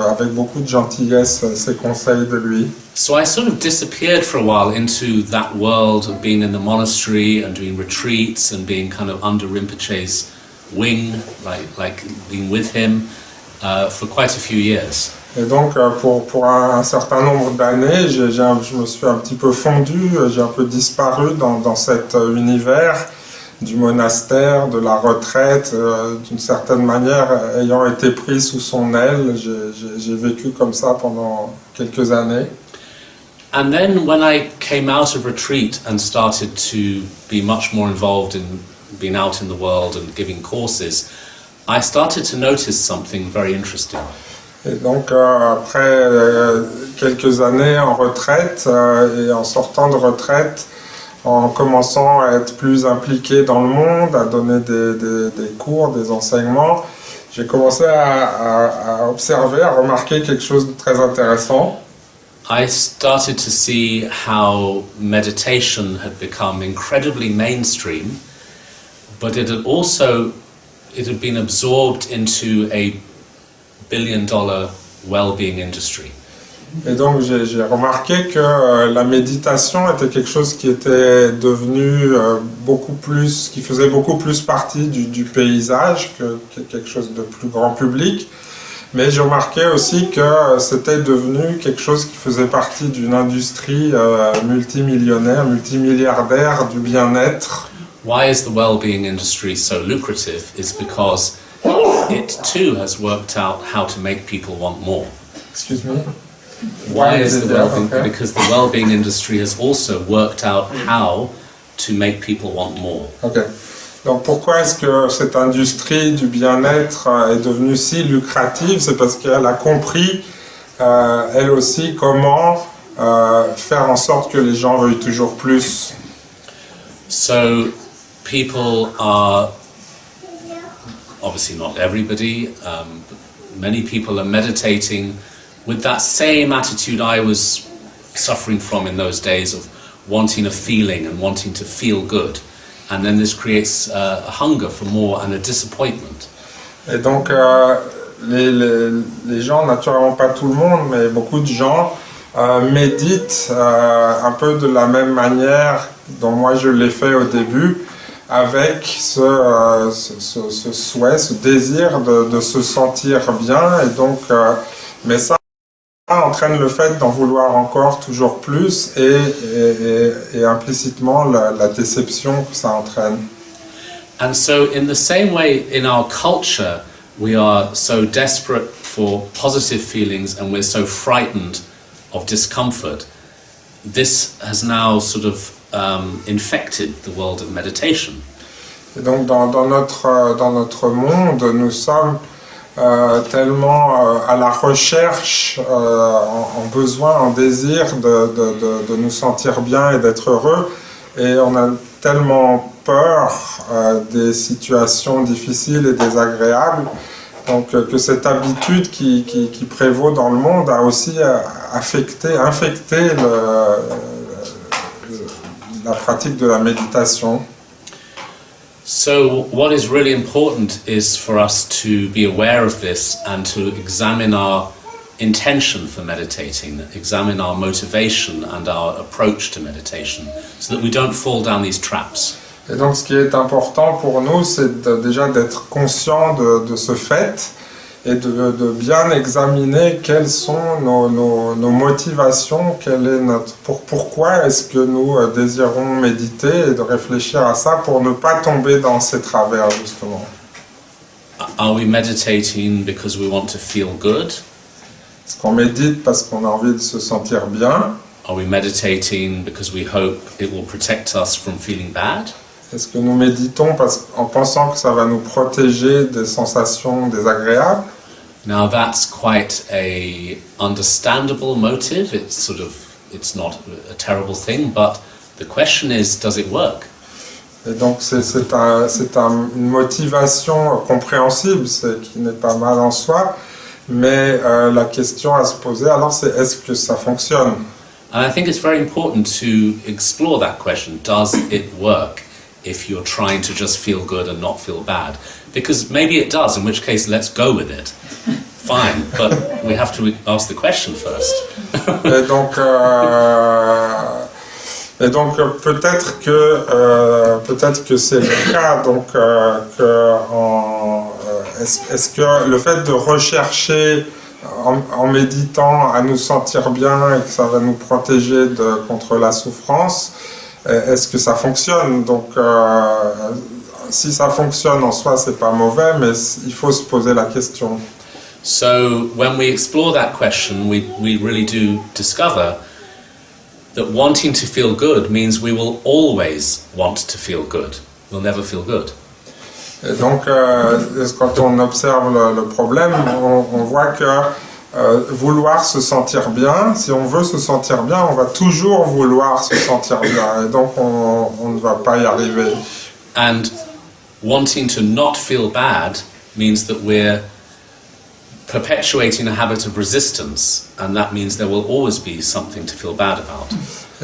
avec beaucoup de gentillesse ces conseils de lui. So I sort of disappeared for a while into that world of being in the monastery and doing retreats and being kind of under Rinpoche's wing, like being with him for quite a few years. Et donc pour un certain nombre d'années, je me suis un petit peu fondu, j'ai un peu disparu dans cet univers du monastère, de la retraite, d'une certaine manière, ayant été pris sous son aile. J'ai vécu comme ça pendant quelques années. And then when I came out of retreat and started to be much more involved in being out in the world and giving courses, I started to notice something very interesting. Et donc après quelques années en retraite et en sortant de retraite, en commençant à être plus impliqué dans le monde, à donner des cours, des enseignements, j'ai commencé à observer, à remarquer quelque chose de très intéressant. I started to see how meditation had become incredibly mainstream, but it had been absorbed into a billion-dollar well-being industry. Et donc j'ai remarqué que la méditation était quelque chose qui était devenu qui faisait beaucoup plus partie du paysage que quelque chose de plus grand public. Mais j'ai remarqué aussi que c'était devenu quelque chose qui faisait partie d'une industrie multimillionnaire, multimilliardaire du bien-être. Why is the well-being industry so lucrative? Is because it too has worked out how to make people want more. Excuse me? Why is the well-being? Okay. Because the well-being industry has also worked out how to make people want more. Okay. Donc pourquoi est-ce que cette industrie du bien-être est devenue si lucrative? C'est parce qu'elle a compris, elle aussi, comment faire en sorte que les gens veuillent toujours plus. So people are, obviously not everybody, but many people are meditating with that same attitude I was suffering from in those days of wanting a feeling and wanting to feel good. And then this creates a hunger for more and a disappointment. Et donc les gens, naturellement pas tout le monde, mais beaucoup de gens méditent un peu de la même manière dont moi je l'ai fait au début, avec ce souhait, ce désir de se sentir bien. Et donc, mais ça entraîne le fait d'en vouloir encore toujours plus et implicitement la déception que ça entraîne. And so in the same way, in our culture, we are so desperate for positive feelings and we're so frightened of discomfort. This has now sort of infected the world of meditation. Et donc dans notre monde, nous sommes tellement à la recherche, en besoin, en désir de nous sentir bien et d'être heureux, et on a tellement peur des situations difficiles et désagréables, donc que cette habitude qui prévaut dans le monde a aussi infecté la pratique de la méditation. So what is really important is for us to be aware of this and to examine our intention for meditating, examine our motivation and our approach to meditation, so that we don't fall down these traps. Et donc ce qui est important pour nous, c'est déjà d'être conscient de ce fait et de bien examiner quelles sont nos motivations, pourquoi est-ce que nous désirons méditer et de réfléchir à ça pour ne pas tomber dans ces travers justement. Are we meditating because we want to feel good? Est-ce qu'on médite parce qu'on a envie de se sentir bien? Are we meditating because we hope it will protect us from feeling bad? Est-ce que nous méditons en pensant que ça va nous protéger des sensations désagréables? Now that's quite a understandable motive. It's not a terrible thing, but the question is, does it work? Et donc une motivation compréhensible, qui n'est pas mal en soi, mais la question à se poser alors c'est est-ce que ça fonctionne? And I think it's very important to explore that question. Does it work if you're trying to just feel good and not feel bad? Because maybe it does, in which case let's go with it. Fine, but we have to ask the question first. Et donc peut-être que c'est le cas. Donc est-ce que le fait de rechercher en méditant à nous sentir bien et que ça va nous protéger contre la souffrance, est-ce que ça fonctionne? Donc si ça fonctionne en soi, c'est pas mauvais, mais il faut se poser la question. So when we explore that question, we really do discover that wanting to feel good means we will always want to feel good. We'll never feel good. Et donc, quand on observe le problème, on voit que vouloir se sentir bien, si on veut se sentir bien, on va toujours vouloir se sentir bien. Et donc, on ne va pas y arriver. And wanting to not feel bad means that we're perpetuating a habit of resistance, and that means there will always be something to feel bad about.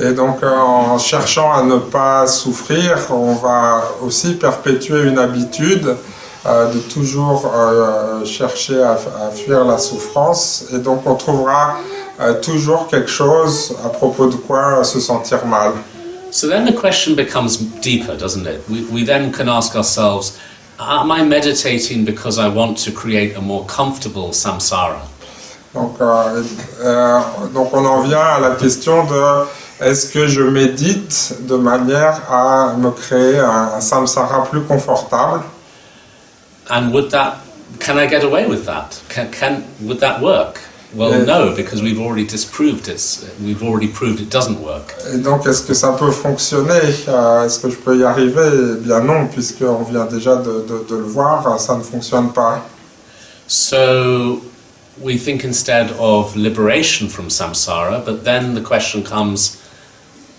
Et donc, en cherchant à ne pas souffrir, on va aussi perpétuer une habitude de toujours chercher à fuir la souffrance. Et donc, on trouvera toujours quelque chose à propos de quoi se sentir mal. So then the question becomes deeper, doesn't it? We then can ask ourselves, am I meditating because I want to create a more comfortable samsara? Donc on en vient à la question de est-ce que je médite de manière à me créer un samsara plus confortable? And can I get away with that? Would that work? Well, no, because we've already disproved it. We've already proved it doesn't work. Et donc, est-ce que ça peut fonctionner? Est-ce que je peux y arriver? Eh bien non, puisqu'on vient déjà de le voir, ça ne fonctionne pas. So, we think instead of liberation from samsara, but then the question comes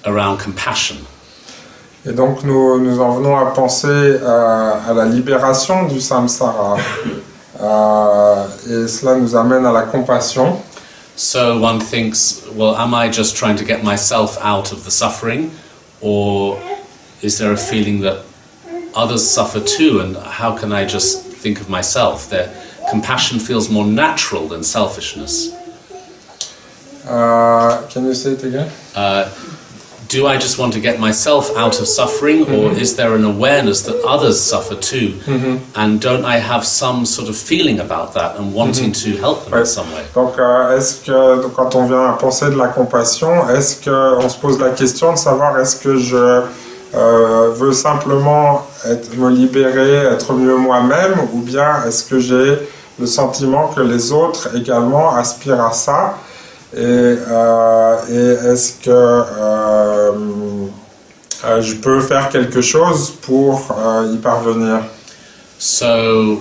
around compassion. Et donc, nous en venons à penser à la libération du samsara. Et cela nous amène à la compassion. So one thinks, well, am I just trying to get myself out of the suffering, or is there a feeling that others suffer too, and how can I just think of myself? That compassion feels more natural than selfishness. Can you say it again? Do I just want to get myself out of suffering, or is there an awareness that others suffer too? And don't I have some sort of feeling about that and wanting to help them in some way? Donc, est-ce que quand on vient à penser de la compassion, est-ce qu'on se pose la question de savoir est-ce que je veux simplement me libérer, être mieux moi-même, ou bien est-ce que j'ai le sentiment que les autres également aspirent à ça? Et est-ce que je peux faire quelque chose pour y parvenir? So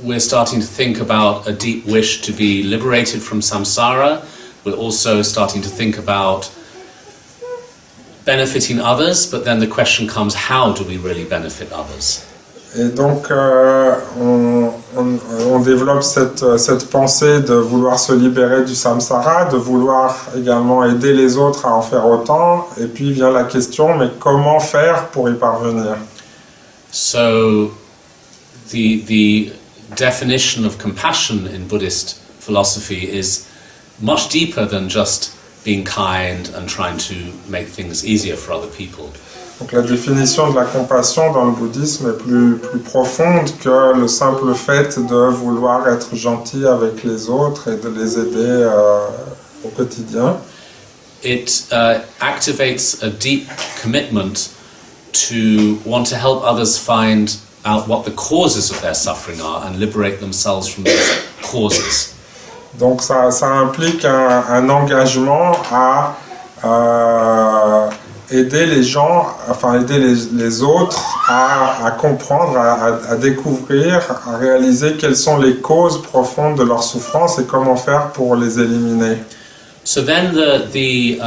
we're starting to think about a deep wish to be liberated from samsara. We're also starting to think about benefiting others, but then the question comes, how do we really benefit others? Et donc, on développe cette pensée de vouloir se libérer du samsara, de vouloir également aider les autres à en faire autant. Et puis vient la question, mais comment faire pour y parvenir? So, the definition of compassion in Buddhist philosophy is much deeper than just being kind and trying to make things easier for other people. Donc la définition de la compassion dans le bouddhisme est plus profonde que le simple fait de vouloir être gentil avec les autres et de les aider au quotidien. It activates a deep commitment to want to help others find out what the causes of their suffering are and liberate themselves from those causes. Donc ça implique un engagement à aider les gens, enfin aider les autres à comprendre, à découvrir, à réaliser quelles sont les causes profondes de leur souffrance et comment faire pour les éliminer. So then the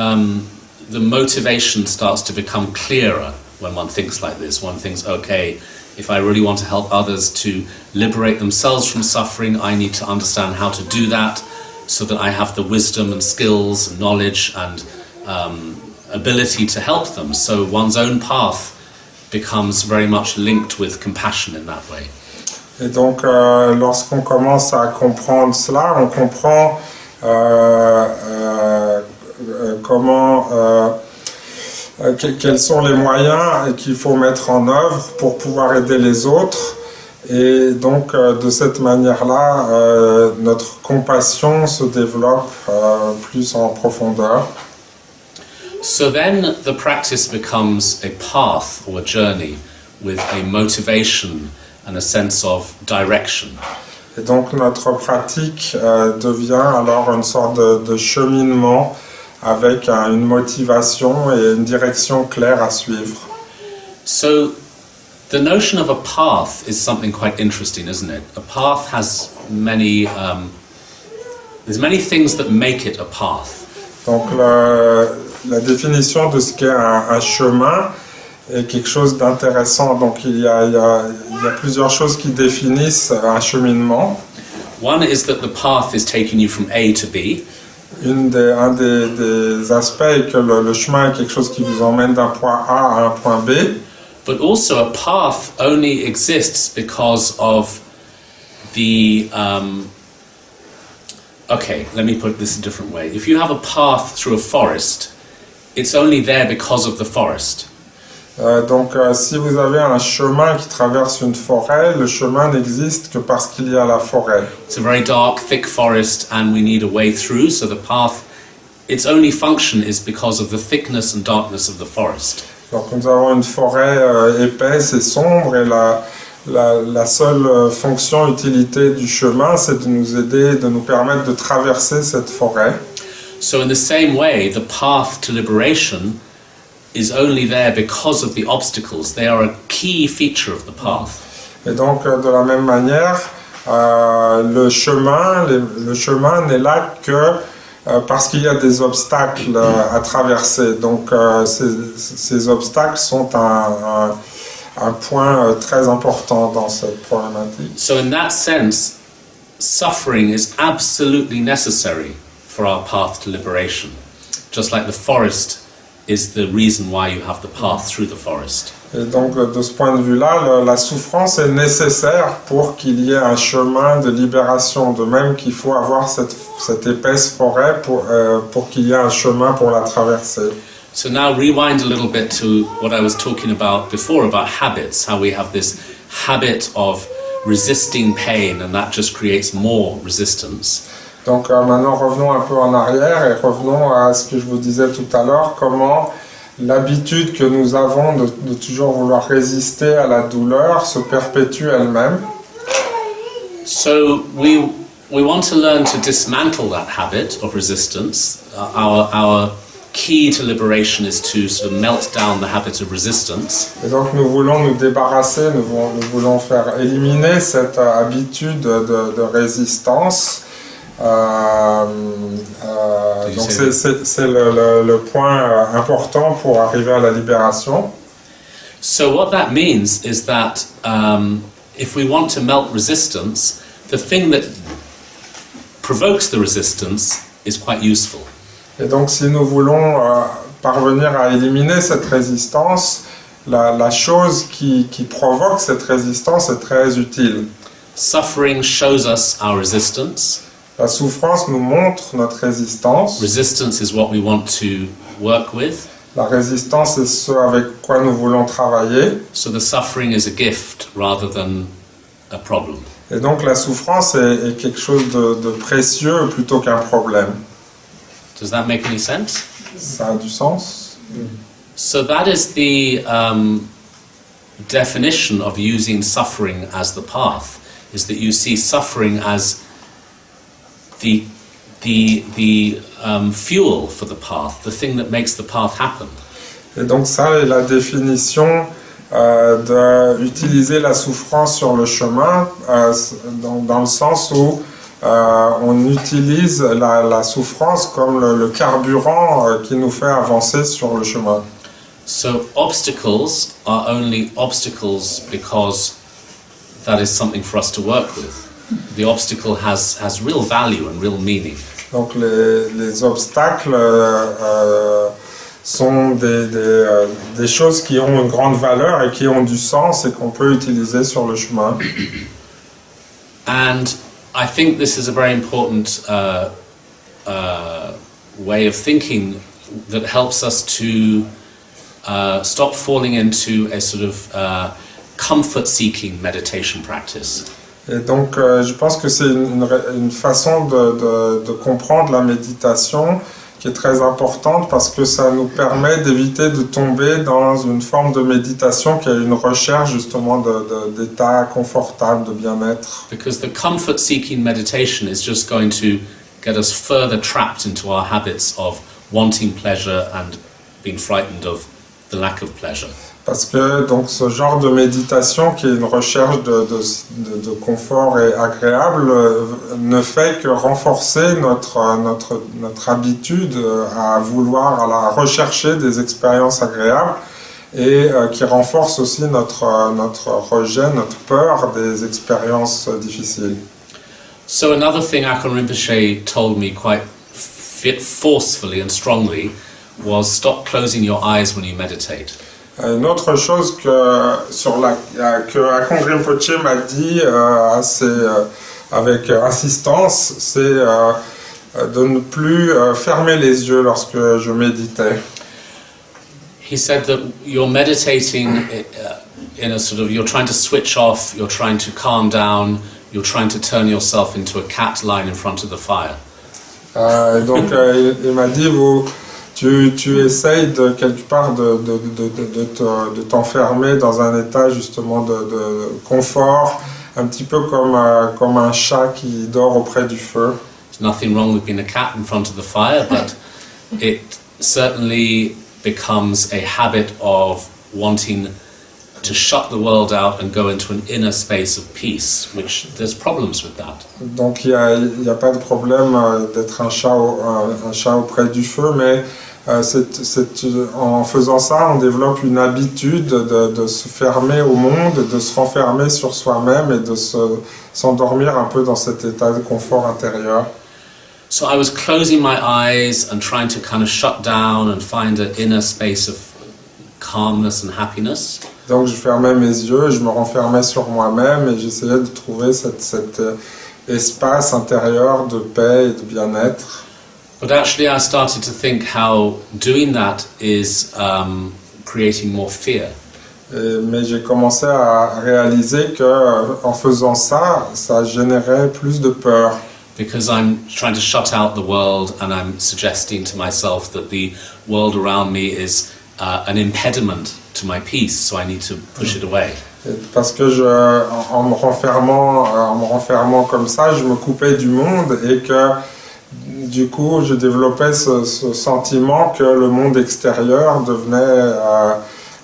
motivation starts to become clearer when one thinks like this. One thinks, okay, if I really want to help others to liberate themselves from suffering, I need to understand how to do that so that I have the wisdom and skills and knowledge and ability to help them. So one's own path becomes very much linked with compassion in that way. Et donc, lorsqu'on commence à comprendre cela, on comprend quels sont les moyens qu'il faut mettre en œuvre pour pouvoir aider les autres. Et donc, de cette manière-là, notre compassion se développe plus en profondeur. So then the practice becomes a path or a journey with a motivation and a sense of direction. Et donc notre pratique devient alors une sorte de cheminement avec une motivation et une direction claire à suivre. So the notion of a path is something quite interesting, isn't it? A path has many, there's many things that make it a path. Donc la définition de ce qu'est un chemin est quelque chose d'intéressant. Donc il y a plusieurs choses qui définissent un cheminement. One is that the path is taking you from A to B. Un des aspects est que le chemin est quelque chose qui vous emmène d'un point A à un point B. But also a path only exists because of the... okay, let me put this a different way. If you have a path through a forest, it's only there because of the forest. Donc si vous avez un chemin qui traverse une forêt, le chemin n'existe que parce qu'il y a la forêt. It's a very dark, thick forest and we need a way through, so the path, its only function is because of the thickness and darkness of the forest. Donc nous avons une forêt épaisse et sombre et la seule fonction, utilité du chemin, c'est de nous aider, de nous permettre de traverser cette forêt. So in the same way, the path to liberation is only there because of the obstacles. They are a key feature of the path. Et donc de la même manière, le chemin n'est là que parce qu'il y a des obstacles à traverser. Donc ces obstacles sont un point très important dans cette problématique. So in that sense, suffering is absolutely necessary for our path to liberation. Just like the forest is the reason why you have the path through the forest. Et donc de ce point de vue-là, la souffrance est nécessaire pour qu'il y ait un chemin de libération, de même qu'il faut avoir cette épaisse forêt pour qu'il y ait un chemin pour la traverser. So now rewind a little bit to what I was talking about before, about habits, how we have this habit of resisting pain and that just creates more resistance. Donc maintenant revenons un peu en arrière et revenons à ce que je vous disais tout à l'heure, comment l'habitude que nous avons de toujours vouloir résister à la douleur se perpétue elle-même. So we want to learn to dismantle that habit of resistance. Our key to liberation is to sort of melt down the habit of resistance. Et donc nous voulons nous débarrasser, nous voulons faire éliminer cette habitude de résistance. Donc c'est le point important pour arriver à la libération. So what that means is that if we want to melt resistance, the thing that provokes the resistance is quite useful. Et donc si nous voulons parvenir à éliminer cette résistance, la chose qui provoque cette résistance est très utile. Suffering shows us our resistance. La souffrance nous montre notre résistance. Resistance is what we want to work with. La résistance est ce avec quoi nous voulons travailler. So the suffering is a gift rather than a problem. Et donc la souffrance est quelque chose de précieux plutôt qu'un problème. Does that make any sense? Ça a du sens? So that is the definition of using suffering as the path, is that you see suffering as the fuel for the path, the thing that makes the path happen. Et donc ça est la définition d'utiliser la souffrance sur le chemin, dans le sens où on utilise la souffrance comme le carburant qui nous fait avancer sur le chemin. So obstacles are only obstacles because that is something for us to work with. The obstacle has real value and real meaning. Donc les obstacles sont des choses qui ont une grande valeur et qui ont du sens et qu'on peut utiliser sur le chemin. And I think this is a very important way of thinking that helps us to stop falling into a sort of comfort-seeking meditation practice. Et donc je pense que c'est une façon de comprendre la méditation qui est très importante parce que ça nous permet d'éviter de tomber dans une forme de méditation qui est une recherche justement d'état confortable, de bien-être. Because the comfort-seeking meditation is just going to get us further trapped into our habits of wanting pleasure and being frightened of the lack of pleasure. Parce que donc ce genre de méditation qui est une recherche de confort et agréable ne fait que renforcer notre habitude à vouloir à rechercher des expériences agréables et qui renforce aussi notre rejet, notre peur des expériences difficiles. So another thing Akon Rinpoche told me quite forcefully and strongly was stop closing your eyes when you meditate. Une autre chose que Akon Rinpoche m'a dit avec insistance, c'est de ne plus fermer les yeux lorsque je méditais. He said that you're meditating in a sort of, you're trying to switch off, you're trying to calm down, you're trying to turn yourself into a cat lying in front of the fire. Donc il m'a dit, tu essayes quelque part de t'enfermer dans un état justement de confort, un petit peu comme un chat qui dort auprès du feu. There's nothing wrong with being a cat in front of the fire, but it certainly becomes a habit of wanting to shut the world out and go into an inner space of peace, which there's problems with that. Donc il y a pas de problème d'être un chat auprès du feu, mais en faisant ça, on développe une habitude de se fermer au monde, de se renfermer sur soi-même et de s'endormir un peu dans cet état de confort intérieur. So I was closing my eyes and trying to kind of shut down and find an inner space of calmness and happiness. Donc je fermais mes yeux, je me renfermais sur moi-même et j'essayais de trouver cet espace intérieur de paix et de bien-être. But actually I started to think how doing that is creating more fear. Mais j'ai commencé à réaliser que en faisant ça, ça générait plus de peur. Because I'm trying to shut out the world and I'm suggesting to myself that the world around me is an impediment to my peace, so I need to push it away. Parce que en me renfermant comme ça, je me coupais du monde et que du coup, je développais ce sentiment que le monde extérieur devenait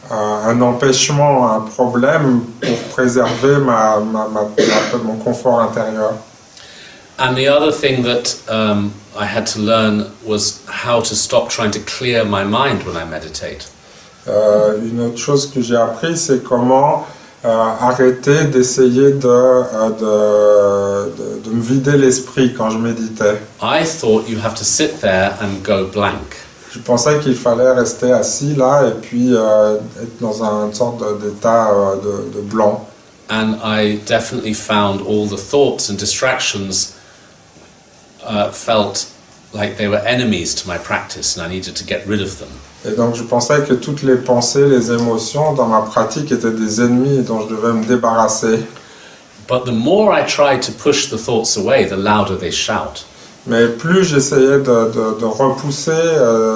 un empêchement, un problème pour préserver mon confort intérieur. And the other thing that I had to learn was how to stop trying to clear my mind when I meditate. Une autre chose que j'ai appris, c'est comment arrêter d'essayer de me vider l'esprit quand je méditais. I thought you have to sit there and go blank. Je pensais qu'il fallait rester assis là et puis être dans une sorte d'état de blanc. And I definitely found all the thoughts and distractions felt like they were enemies to my practice and I needed to get rid of them. Et donc je pensais que toutes les pensées, les émotions dans ma pratique étaient des ennemis dont je devais me débarrasser. But the more I tried to push the thoughts away, the louder they shout. Mais plus j'essayais de repousser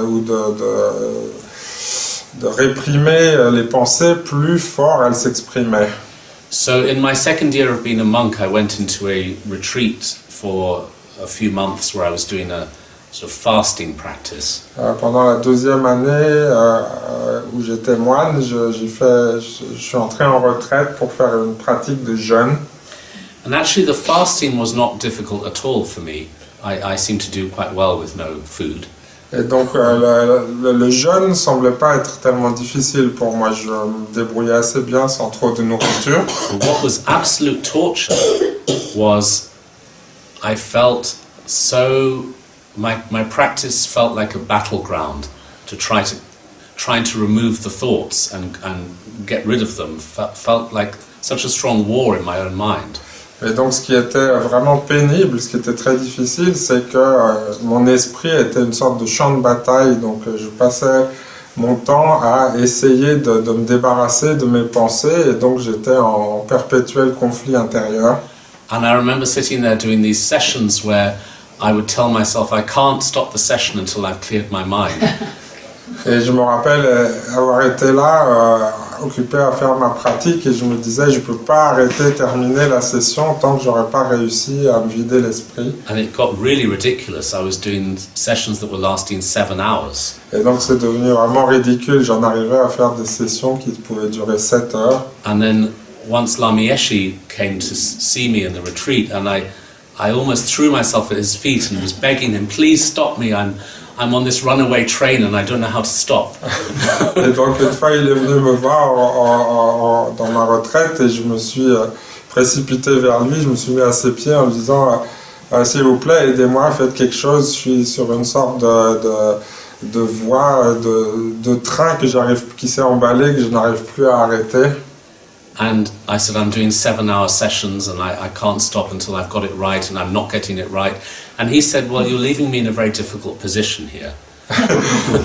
ou de réprimer les pensées, plus fort elles s'exprimaient. So in my second year of being a monk, I went into a retreat for a few months where I was doing a sort of fasting practice. Pendant la deuxième année où j'étais moine, je suis entré en retraite pour faire une pratique de jeûne. And actually the fasting was not difficult at all for me. I seemed to do quite well with no food. Et donc le jeûne ne semblait pas être tellement difficile pour moi, je me débrouillais assez bien sans trop de nourriture. But what was absolute torture was I felt so, my practice felt like a battleground to trying to remove the thoughts and get rid of them, felt like such a strong war in my own mind. Et donc ce qui était vraiment pénible, ce qui était très difficile, c'est que mon esprit était une sorte de champ de bataille, donc je passais mon temps à essayer de me débarrasser de mes pensées, et donc j'étais en perpétuel conflit intérieur. And I remember sitting there doing these sessions where I would tell myself I can't stop the session until I've cleared my mind. Et je me rappelle avoir été là, occupé à faire ma pratique, et je me disais je peux pas arrêter, terminer la session tant que j'aurais pas réussi à me vider l'esprit. And it got really ridiculous. I was doing sessions that were lasting 7 hours. Et donc c'est devenu vraiment ridicule, j'en arrivais à faire des sessions qui pouvaient durer 7 heures. And then once Lama Yeshe came to see me in the retreat, and I almost threw myself at his feet and was begging him, please stop me, I'm on this runaway train and I don't know how to stop. Et donc une fois il est venu me voir dans ma retraite et je me suis précipité vers lui, je me suis mis à ses pieds en lui disant s'il vous plaît aidez-moi, faites quelque chose, je suis sur une sorte de voie, de train qui s'est emballé, que je n'arrive plus à arrêter. And I said, I'm doing 7-hour sessions and I can't stop until I've got it right and I'm not getting it right. And he said, well, you're leaving me in a very difficult position here.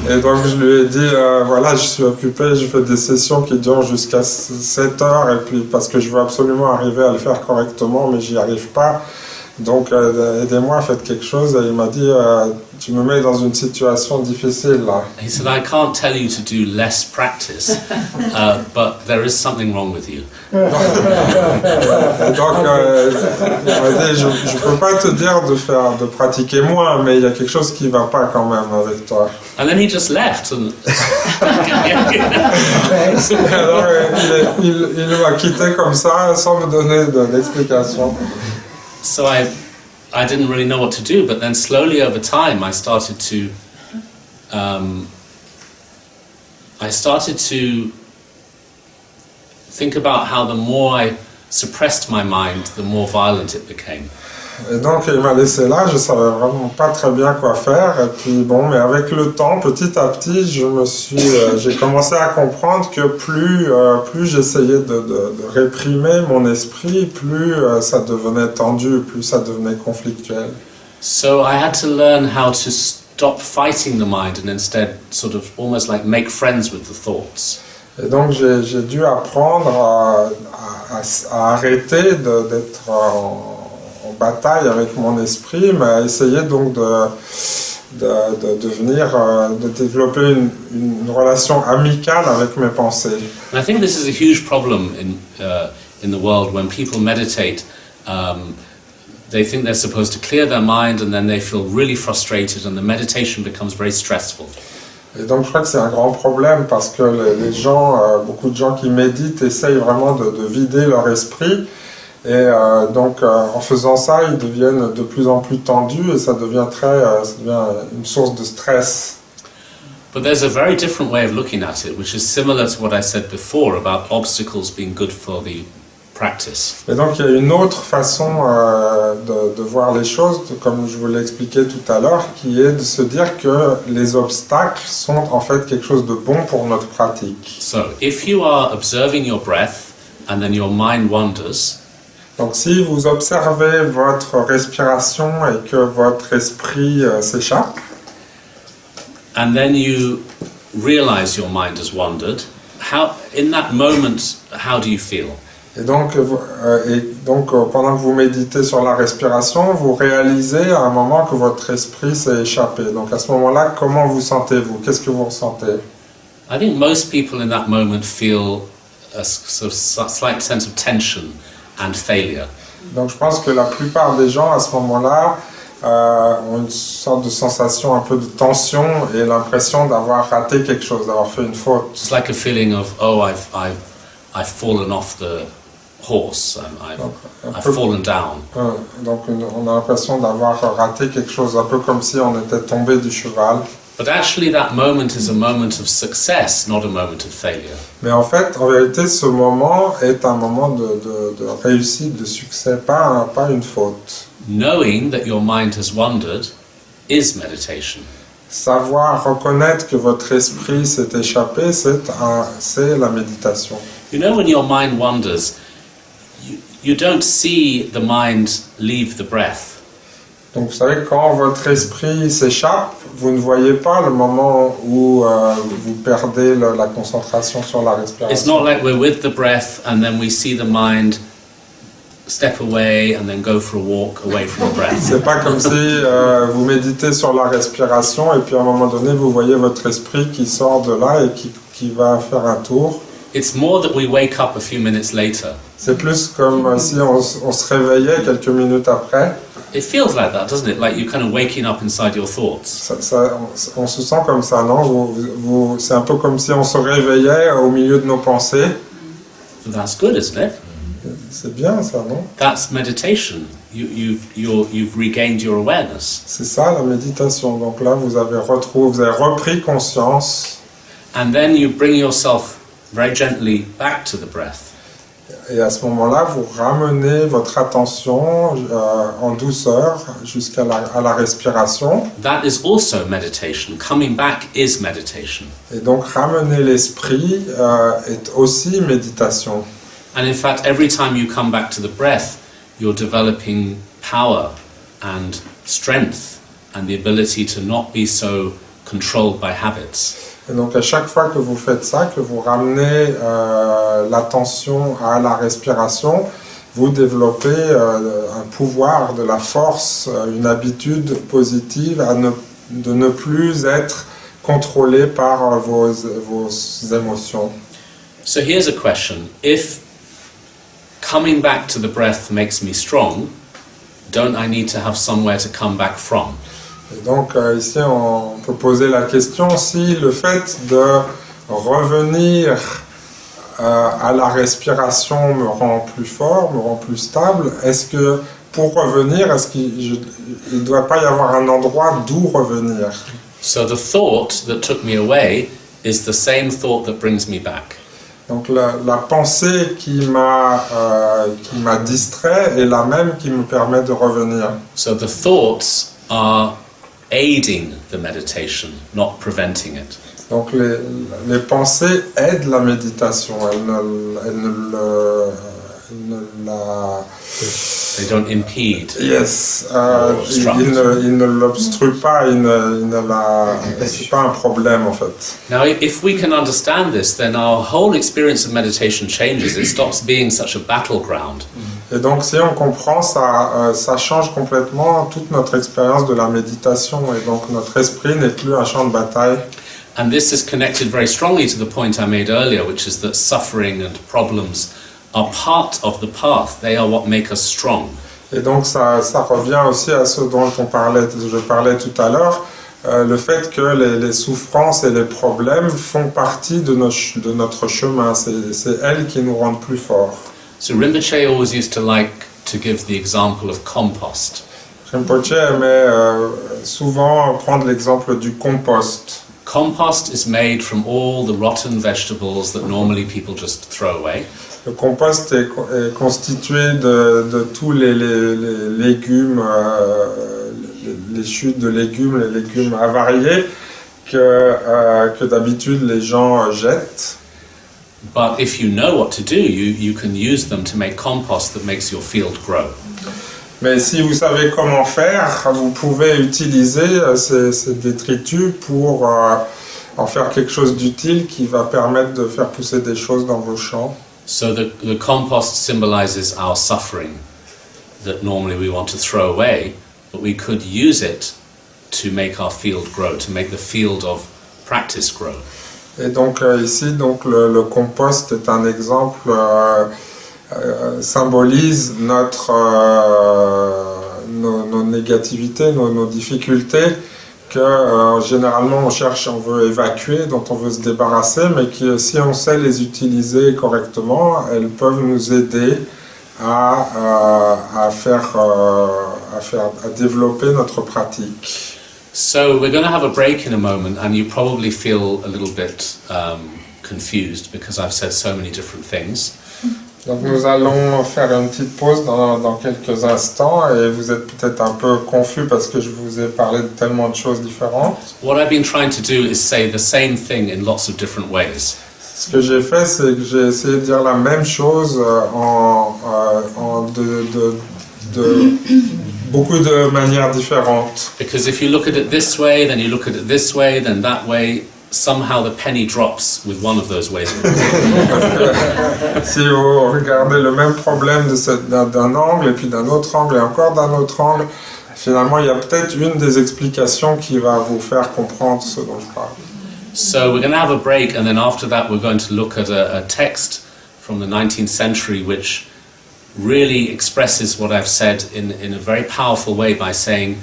Et donc je lui ai dit, voilà, je suis occupé, je fais des sessions qui durent jusqu'à 7 heures, et puis parce que je veux absolument arriver à le faire correctement, mais j'y arrive pas. Donc aidez-moi, faites quelque chose. Et il m'a dit, tu me mets dans une situation difficile là. He said, I can't tell you to do less practice, but there is something wrong with you. Et donc il m'a dit, je peux pas te dire de pratiquer moins, mais il y a quelque chose qui va pas quand même avec toi. And then he just left. And Alors il m'a quitté comme ça, sans me donner d'explication. So I didn't really know what to do, but then slowly over time I started to think about how the more I suppressed my mind, the more violent it became. Et donc il m'a laissé là, je savais vraiment pas très bien quoi faire, et puis bon, mais avec le temps, petit à petit, j'ai commencé à comprendre que plus j'essayais de réprimer mon esprit, plus ça devenait tendu, plus ça devenait conflictuel. So I had to learn how to stop fighting the mind and instead sort of almost like make friends with the thoughts. Et donc j'ai dû apprendre à arrêter d'être en bataille avec mon esprit, mais à essayer donc de développer une relation amicale avec mes pensées. And I think this is a huge problem in the world when people meditate. They think they're supposed to clear their mind and then they feel really frustrated and the meditation becomes very stressful. Et donc je crois que c'est un grand problème parce que les gens, beaucoup de gens qui méditent essayent vraiment de vider leur esprit. Et donc en faisant ça, ils deviennent de plus en plus tendus et ça devient une source de stress. But there's a very different way of looking at it, which is similar to what I said before about obstacles being good for the practice. Et donc il y a une autre façon de voir les choses, comme je vous l'ai expliqué tout à l'heure, qui est de se dire que les obstacles sont en fait quelque chose de bon pour notre pratique. So if you are observing your breath and then your mind wanders, Donc si vous observez votre respiration et que votre esprit s'échappe, and then you realize your mind has wandered, in that moment, how do you feel? et donc pendant que vous méditez sur la respiration, vous réalisez à un moment que votre esprit s'est échappé. Donc à ce moment-là, comment vous sentez-vous? Qu'est-ce que vous ressentez? I think most people in that moment feel a sort of slight sense of tension and failure. Donc je pense que la plupart des gens à ce moment-là ont une sorte de sensation un peu de tension et l'impression d'avoir raté quelque chose, d'avoir fait une faute. It's like a feeling of, oh, I've fallen off the horse, and I've fallen down. Donc on a l'impression d'avoir raté quelque chose, un peu comme si on était tombé du cheval. But actually that moment is a moment of success, not a moment of failure. Mais en fait, en vérité, ce moment est un moment de réussite, de succès, pas une faute. Knowing that your mind has wandered is meditation. Savoir reconnaître que votre esprit s'est échappé, c'est la méditation. You know, when your mind wanders, you don't see the mind leave the breath. Donc vous savez, quand votre esprit s'échappe, vous ne voyez pas le moment où vous perdez la concentration sur la respiration. It's not like we're with the breath and then we see the mind step away and then go for a walk away from the breath. C'est pas comme si vous méditez sur la respiration et puis à un moment donné vous voyez votre esprit qui sort de là et qui va faire un tour. It's more that we wake up a few minutes later. C'est plus comme si on se réveillait quelques minutes après. It feels like that, doesn't it? Like you're kind of waking up inside your thoughts. On se sent comme ça, non? C'est un peu comme si on se réveillait au milieu de nos pensées. That's good, isn't it? C'est bien ça, non? That's meditation. You've regained your awareness. C'est ça la méditation. Donc là, vous avez repris conscience. And then you bring yourself very gently back to the breath. Et à ce moment-là, vous ramenez votre attention en douceur jusqu'à la respiration. That is also meditation. Coming back is meditation. Et donc ramener l'esprit est aussi méditation. And in fact, every time you come back to the breath, you're developing power and strength and the ability to not be so controlled by habits. Et donc à chaque fois que vous faites ça, que vous ramenez l'attention à la respiration, vous développez un pouvoir, de la force, une habitude positive de ne plus être contrôlé par vos émotions. So here's a question. If coming back to the breath makes me strong, don't I need to have somewhere to come back from? Et donc ici on peut poser la question si le fait de revenir à la respiration me rend plus fort, me rend plus stable, est-ce que pour revenir, est-ce qu'il ne doit pas y avoir un endroit d'où revenir? So the thought that took me away is the same thought that brings me back. Donc la pensée qui m'a distrait est la même qui me permet de revenir. So the thoughts are aiding the meditation, not preventing it. Donc les pensées aident la méditation, elles ne la... They don't impede. Yes, ils ne l'obstruent pas, c'est pas un problème en fait. Now, if we can understand this, then our whole experience of meditation changes. It stops being such a battleground. Et donc si on comprend ça, ça change complètement toute notre expérience de la méditation et donc notre esprit n'est plus un champ de bataille. And this is connected very strongly to the point I made earlier, which is that suffering and problems are part of the path. They are what make us strong. Et donc ça revient aussi à ce dont je parlais tout à l'heure, le fait que les souffrances et les problèmes font partie de notre chemin. C'est elles qui nous rendent plus forts. So Rinpoche always used to like to give the example of compost. Rinpoche aimait souvent prendre l'exemple du compost. Compost is made from all the rotten vegetables that normally people just throw away. Le compost est constitué de tous les légumes, les chutes de légumes, les légumes avariés que d'habitude les gens jettent. But if you know what to do, you can use them to make compost that makes your field grow. Mais si vous savez comment faire, vous pouvez utiliser ces détritus pour en faire quelque chose d'utile qui va permettre de faire pousser des choses dans vos champs. So the compost symbolizes our suffering that normally we want to throw away, but we could use it to make our field grow, to make the field of practice grow. Et donc ici, donc le compost est un exemple, symbolise nos négativités, nos difficultés que généralement on veut évacuer, dont on veut se débarrasser, mais que si on sait les utiliser correctement, elles peuvent nous aider à développer notre pratique. So we're going to have a break in a moment, and you probably feel a little bit confused because I've said so many different things. Donc nous allons faire une petite pause dans quelques instants et vous êtes peut-être un peu confus parce que je vous ai parlé de tellement de choses différentes. What I've been trying to do is say the same thing in lots of different ways. Ce que j'ai fait, c'est que j'ai essayé de dire la même chose de beaucoup de manières différentes. Because if you look at it this way, then you look at it this way, then that way, somehow the penny drops with one of those ways. Si vous regardez le même problème d'un angle et puis d'un autre angle et encore d'un autre angle, finalement il y a peut-être une des explications qui va vous faire comprendre ce dont je parle. So we're going to have a break, and then after that we're going to look at a text from the 19th century which really expresses what I've said in a very powerful way by saying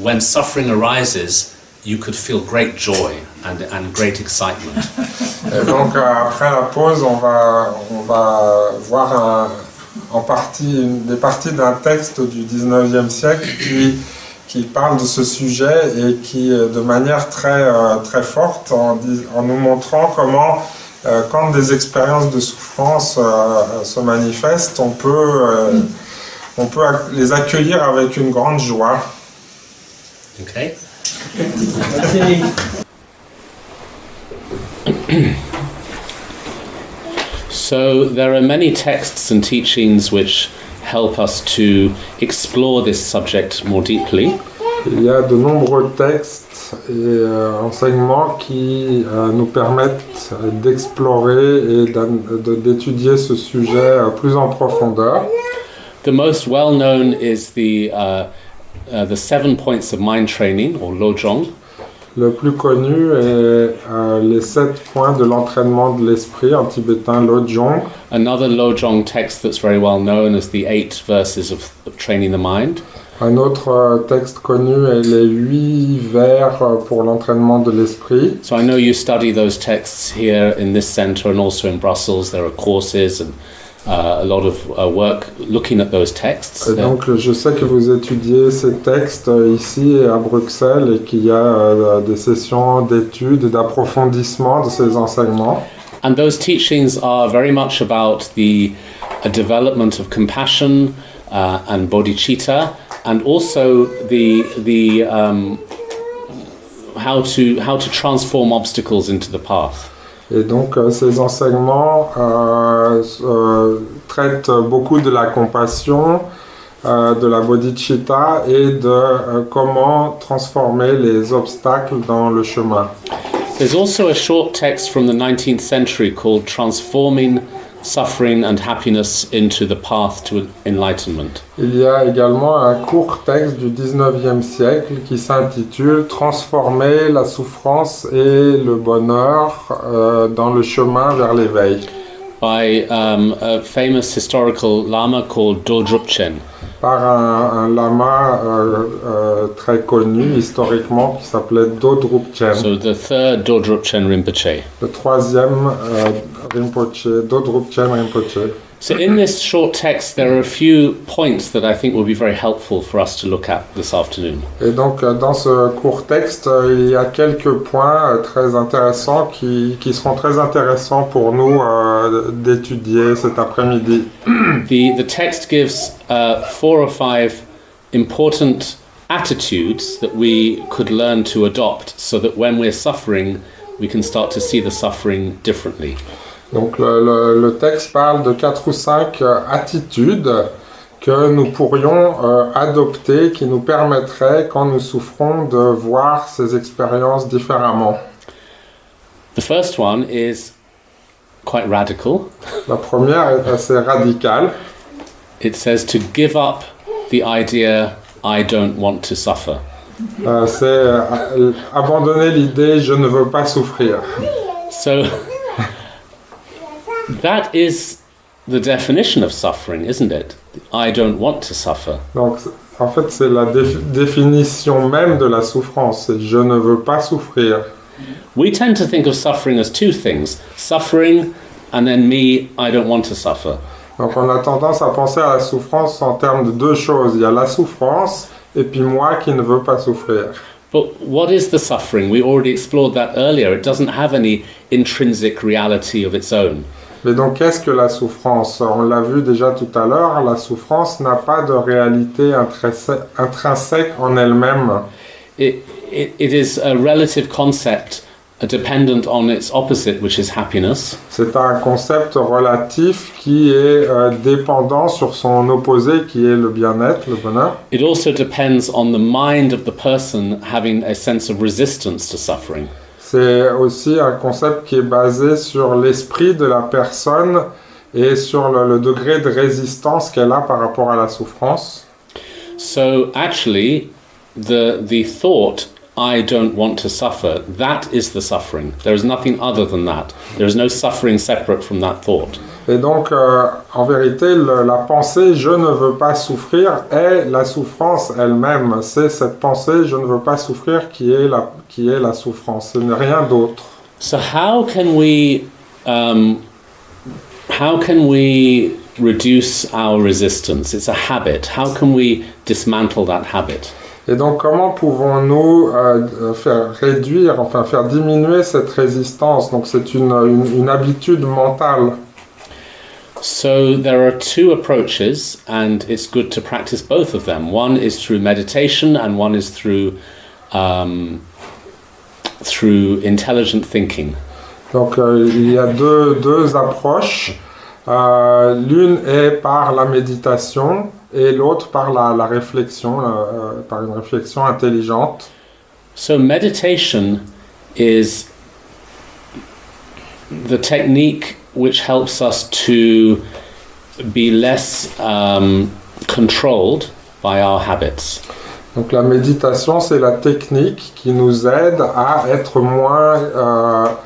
when suffering arises, you could feel great joy and great excitement. Et donc après la pause, on va voir des parties d'un texte du 19e siècle qui parle de ce sujet et qui de manière très forte en nous montrant comment quand des expériences de souffrance se manifestent, on peut les accueillir avec une grande joie. Okay. So there are many texts and teachings which help us to explore this subject more deeply. Il y a de nombreux textes et enseignements qui nous permettent d'explorer et d'étudier ce sujet plus en profondeur. The most well-known is the 7 points of mind training, or lojong. Le plus connu est les 7 points de l'entraînement de l'esprit en tibétain lojong. Another lojong text that's very well known is the 8 verses of training the mind. Un autre texte connu est les 8 vers pour l'entraînement de l'esprit. So I know you study those texts here in this center and also in Brussels. There are courses and a lot of work looking at those texts. Et donc je sais que vous étudiez ces textes ici à Bruxelles et qu'il y a des sessions d'études et d'approfondissement de ces enseignements. And those teachings are very much about the development of compassion and bodhicitta, and also the how to transform obstacles into the path. Et donc ces enseignements traitent beaucoup de la compassion, de la bodhicitta et de comment transformer les obstacles dans le chemin. There's also a short text from the 19th century called Transforming Suffering and Happiness into the Path to Enlightenment. Il y a également un court texte du 19e siècle qui s'intitule « Transformer la souffrance et le bonheur dans le chemin vers l'éveil » by a famous historical lama called Dodrupchen. Par un lama très connu historiquement qui s'appelait Dodrupchen. So the third Dodrupchen Rinpoche. Le troisième Rinpoche, Dodrupchen Rinpoche. So in this short text, there are a few points that I think will be very helpful for us to look at this afternoon. Et donc dans ce court texte, il y a quelques points très intéressants qui seront très intéressants pour nous d'étudier cet après-midi. The text gives 4 or 5 important attitudes that we could learn to adopt so that when we're suffering, we can start to see the suffering differently. Donc le texte parle de 4 ou 5 attitudes que nous pourrions adopter qui nous permettraient, quand nous souffrons, de voir ces expériences différemment. The first one is quite radical. La première est assez radicale. It says to give up the idea I don't want to suffer. C'est abandonner l'idée je ne veux pas souffrir. So that is the definition of suffering, isn't it? I don't want to suffer. Donc en fait c'est la définition même de la souffrance, c'est je ne veux pas souffrir. We tend to think of suffering as two things: suffering and then me, I don't want to suffer. Donc on a tendance à penser à la souffrance en termes de deux choses. Il y a la souffrance et puis moi qui ne veux pas souffrir. But what is the suffering? We already explored that earlier. It doesn't have any intrinsic reality of its own. Mais donc qu'est-ce que la souffrance? On l'a vu déjà tout à l'heure, la souffrance n'a pas de réalité intrinsèque en elle-même. It is a relative concept dependent on its opposite, which is happiness. C'est un concept relatif qui est dépendant sur son opposé qui est le bien-être, le bonheur. It also depends on the mind of the person having a sense of resistance to suffering. C'est aussi un concept qui est basé sur l'esprit de la personne et sur le degré de résistance qu'elle a par rapport à la souffrance. So actually, the thought, I don't want to suffer, that is the suffering. There is nothing other than that. There is no suffering separate from that thought. Et donc, en vérité, la pensée « je ne veux pas souffrir » est la souffrance elle-même. C'est cette pensée « je ne veux pas souffrir » qui est la souffrance. Ce n'est rien d'autre. So how can we reduce our resistance? It's a habit. How can we dismantle that habit? Et donc, comment pouvons-nous faire diminuer cette résistance? Donc, c'est une habitude mentale. So there are two approaches, and it's good to practice both of them. One is through meditation, and one is through intelligent thinking. Donc, il y a deux approches. L'une est par la méditation et l'autre par la réflexion, par une réflexion intelligente. So meditation is the technique which helps us to be less controlled by our habits. Donc la méditation, c'est la technique qui nous aide à être moins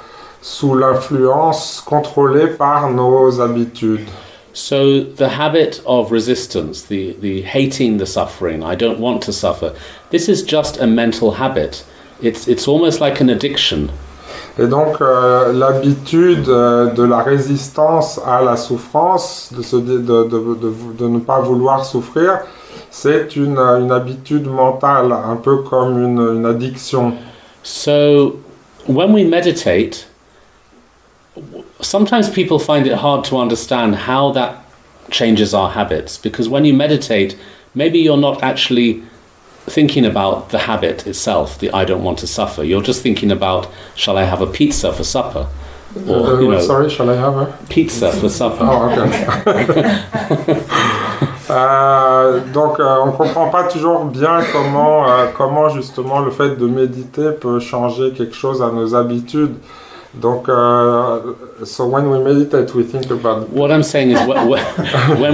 sous l'influence contrôlée par nos habitudes. So the habit of resistance, the hating the suffering, I don't want to suffer, this is just a mental habit. It's almost like an addiction. Et donc l'habitude de la résistance à la souffrance, de ne pas vouloir souffrir, c'est une habitude mentale, un peu comme une addiction. So when we meditate, sometimes people find it hard to understand how that changes our habits, because when you meditate, maybe you're not actually thinking about the habit itself, the I don't want to suffer. You're just thinking about, shall I have a pizza for supper? Or, sorry, shall I have a pizza for supper? Oh, okay. Donc on ne comprend pas toujours bien comment justement le fait de méditer peut changer quelque chose à nos habitudes. Donc, so when we meditate, we think about... What I'm saying is when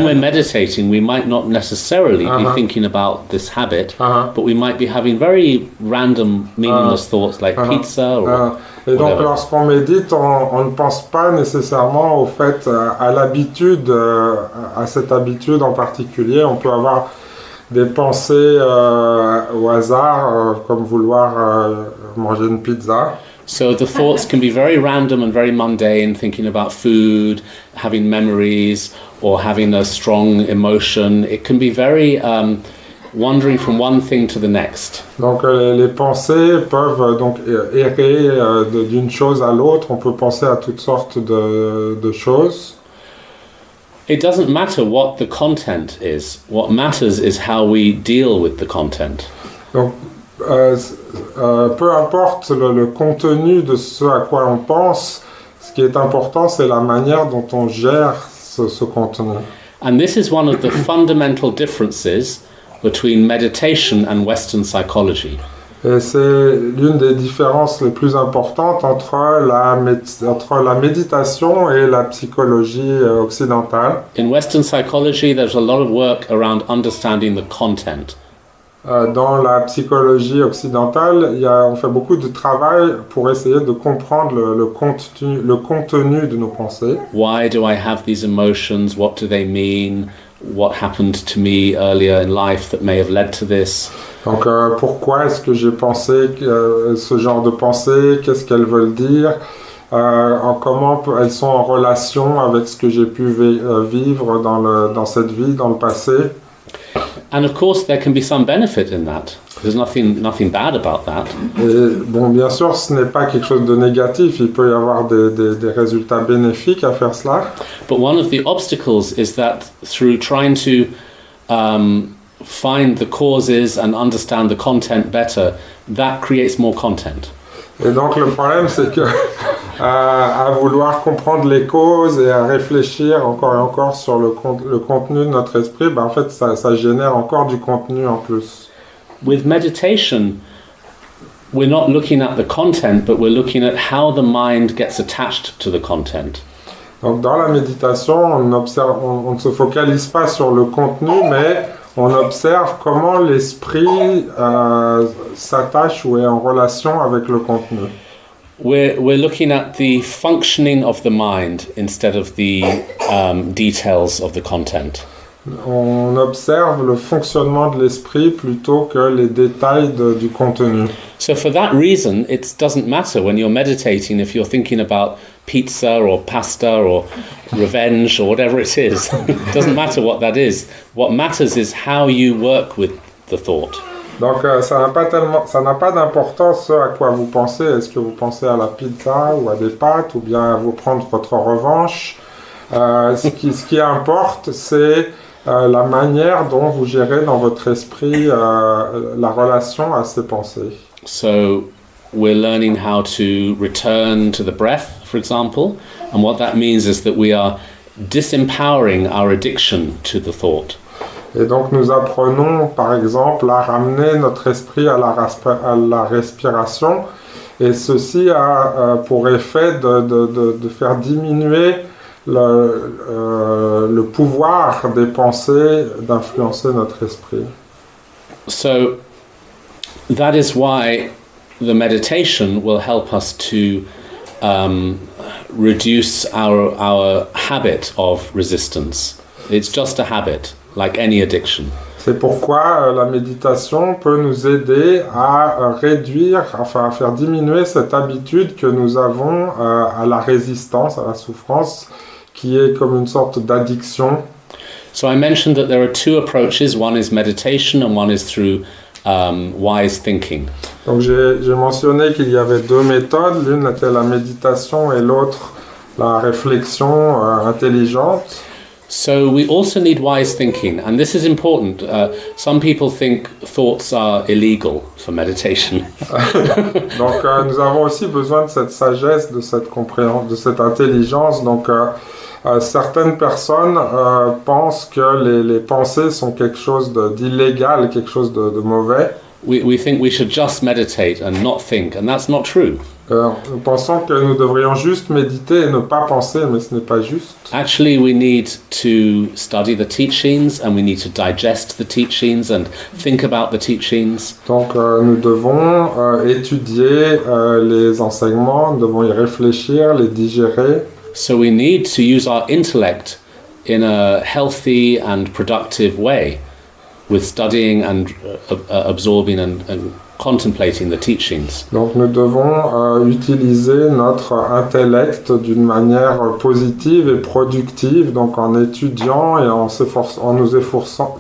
we're meditating, we might not necessarily be thinking about this habit, but we might be having very random, meaningless thoughts like pizza or Et donc, whatever. lorsqu'on médite, on ne pense pas nécessairement au fait, à l'habitude, à cette habitude en particulier. On peut avoir des pensées au hasard, comme vouloir manger une pizza. So the thoughts can be very random and very mundane, thinking about food, having memories, or having a strong emotion. It can be very wandering from one thing to the next. Donc les pensées peuvent donc errer d'une chose à l'autre. On peut penser à toutes sortes de choses. It doesn't matter what the content is. What matters is how we deal with the content. Donc peu importe le contenu de ce à quoi on pense, Ce qui est important, c'est la manière dont on gère ce contenu. And this is one of the fundamental differences between meditation and Western psychology. Et c'est l'une des différences les plus importantes entre la méditation et la psychologie occidentale. In Western psychology, there's a lot of work around understanding the content. Dans la psychologie occidentale, on fait beaucoup de travail pour essayer de comprendre le contenu de nos pensées. Why do I have these emotions? What do they mean? What happened to me earlier in life that may have led to this? Donc pourquoi est-ce que j'ai pensé ce genre de pensées? Qu'est-ce qu'elles veulent dire? Comment elles sont en relation avec ce que j'ai pu vivre dans cette vie, dans le passé? And of course, there can be some benefit in that. There's nothing bad about that. Et bon, bien sûr, ce n'est pas quelque chose de négatif. Il peut y avoir des résultats bénéfiques à faire cela. But one of the obstacles is that through trying to find the causes and understand the content better, that creates more content. Et donc le problème, c'est que à vouloir comprendre les causes et à réfléchir encore et encore sur le contenu de notre esprit, en fait, ça génère encore du contenu en plus. With meditation, we're not looking at the content, but we're looking at how the mind gets attached to the content. Donc dans la méditation, on ne se focalise pas sur le contenu, mais on observe comment l'esprit s'attache ou est en relation avec le contenu. We're looking at the functioning of the mind instead of the details of the content. On observe le fonctionnement de l'esprit plutôt que les détails du contenu. So for that reason, it doesn't matter when you're meditating if you're thinking about pizza or pasta or revenge or whatever it is. It doesn't matter what that is. What matters is how you work with the thought. Donc ça n'a pas d'importance ce à quoi vous pensez. Est-ce que vous pensez à la pizza ou à des pâtes ou bien à vous prendre votre revanche? Ce qui importe, c'est la manière dont vous gérez dans votre esprit la relation à ces pensées. So we're learning how to return to the breath, for example, and what that means is that we are disempowering our addiction to the thought. Et donc nous apprenons par exemple à ramener notre esprit à la respiration, et ceci a pour effet de faire diminuer le pouvoir des pensées d'influencer notre esprit. So that is why the meditation will help us to reduce our habit of resistance. It's just a habit, like any addiction. C'est pourquoi la méditation peut nous aider à réduire, à faire diminuer cette habitude que nous avons à la résistance, à la souffrance, qui est comme une sorte d'addiction. So I mentioned that there are two approaches. One is meditation and one is through wise thinking. Donc j'ai mentionné qu'il y avait deux méthodes. L'une était la méditation et l'autre la réflexion intelligente. So we also need wise thinking, and this is important. Some people think thoughts are illegal for meditation. Donc nous avons aussi besoin de cette sagesse, de cette compréhension, de cette intelligence. Donc certaines personnes pensent que les pensées sont quelque chose d'illégal, quelque chose de mauvais. We think we should just meditate and not think, and that's not true. Nous pensons que nous devrions juste méditer et ne pas penser, mais ce n'est pas juste. Actually, we need to study the teachings and we need to digest the teachings and think about the teachings. Donc nous devons étudier les enseignements, nous devons y réfléchir, les digérer. So we need to use our intellect in a healthy and productive way with studying and absorbing and contemplating the teachings. Donc nous devons utiliser notre intellect d'une manière positive et productive, donc en étudiant et en nous efforçant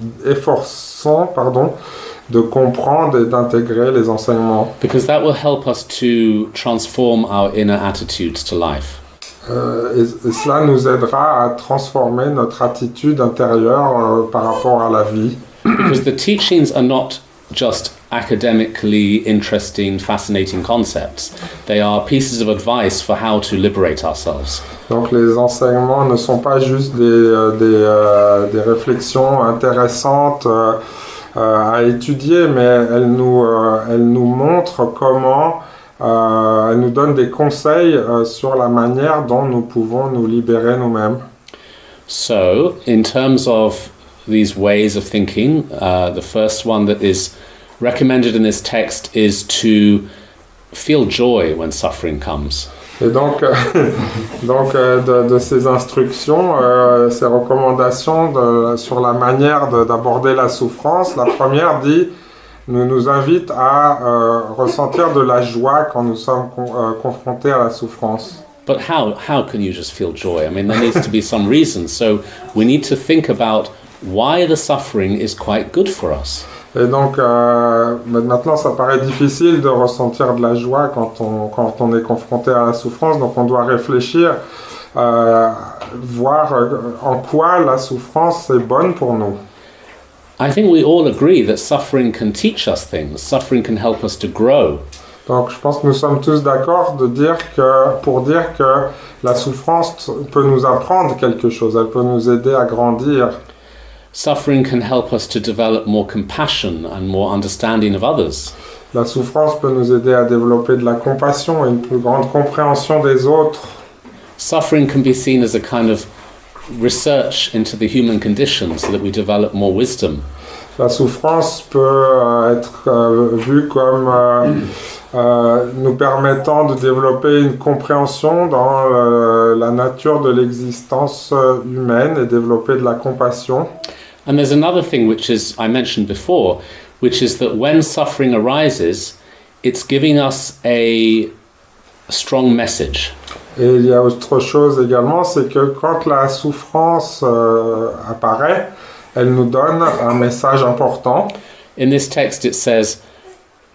de comprendre et d'intégrer les enseignements. Because that will help us to transform our inner attitudes to life. Et cela nous aidera à transformer notre attitude intérieure par rapport à la vie. Because the teachings are not just academically interesting, fascinating concepts. They are pieces of advice for how to liberate ourselves. Donc les enseignements ne sont pas juste des réflexions intéressantes à étudier, mais elles nous montrent comment, elles nous donnent des conseils sur la manière dont nous pouvons nous libérer nous-mêmes. So, in terms of these ways of thinking, the first one that is recommended in this text is to feel joy when suffering comes. Et donc, de ces instructions, ces recommandations sur la manière d'aborder la souffrance, la première nous invite à ressentir de la joie quand nous sommes confrontés à la souffrance. But how can you just feel joy? I mean, there needs to be some reason. So we need to think about why the suffering is quite good for us. Et donc, maintenant, ça paraît difficile de ressentir de la joie quand on est confronté à la souffrance. Donc, on doit réfléchir, voir en quoi la souffrance est bonne pour nous. I think we all agree that suffering can teach us things. Suffering can help us to grow. Donc, je pense que nous sommes tous d'accord pour dire que la souffrance peut nous apprendre quelque chose. Elle peut nous aider à grandir. Suffering can help us to develop more compassion and more understanding of others. La souffrance peut nous aider à développer de la compassion et une plus grande compréhension des autres. Suffering can be seen as a kind of research into the human condition so that we develop more wisdom. La souffrance peut être vue comme nous permettant de développer une compréhension dans la nature de l'existence humaine et développer de la compassion. And there's another thing which is, I mentioned before, which is that when suffering arises, it's giving us a strong message. Et il y a autre chose également, c'est que quand la souffrance apparaît, elle nous donne un message important. In this text it says,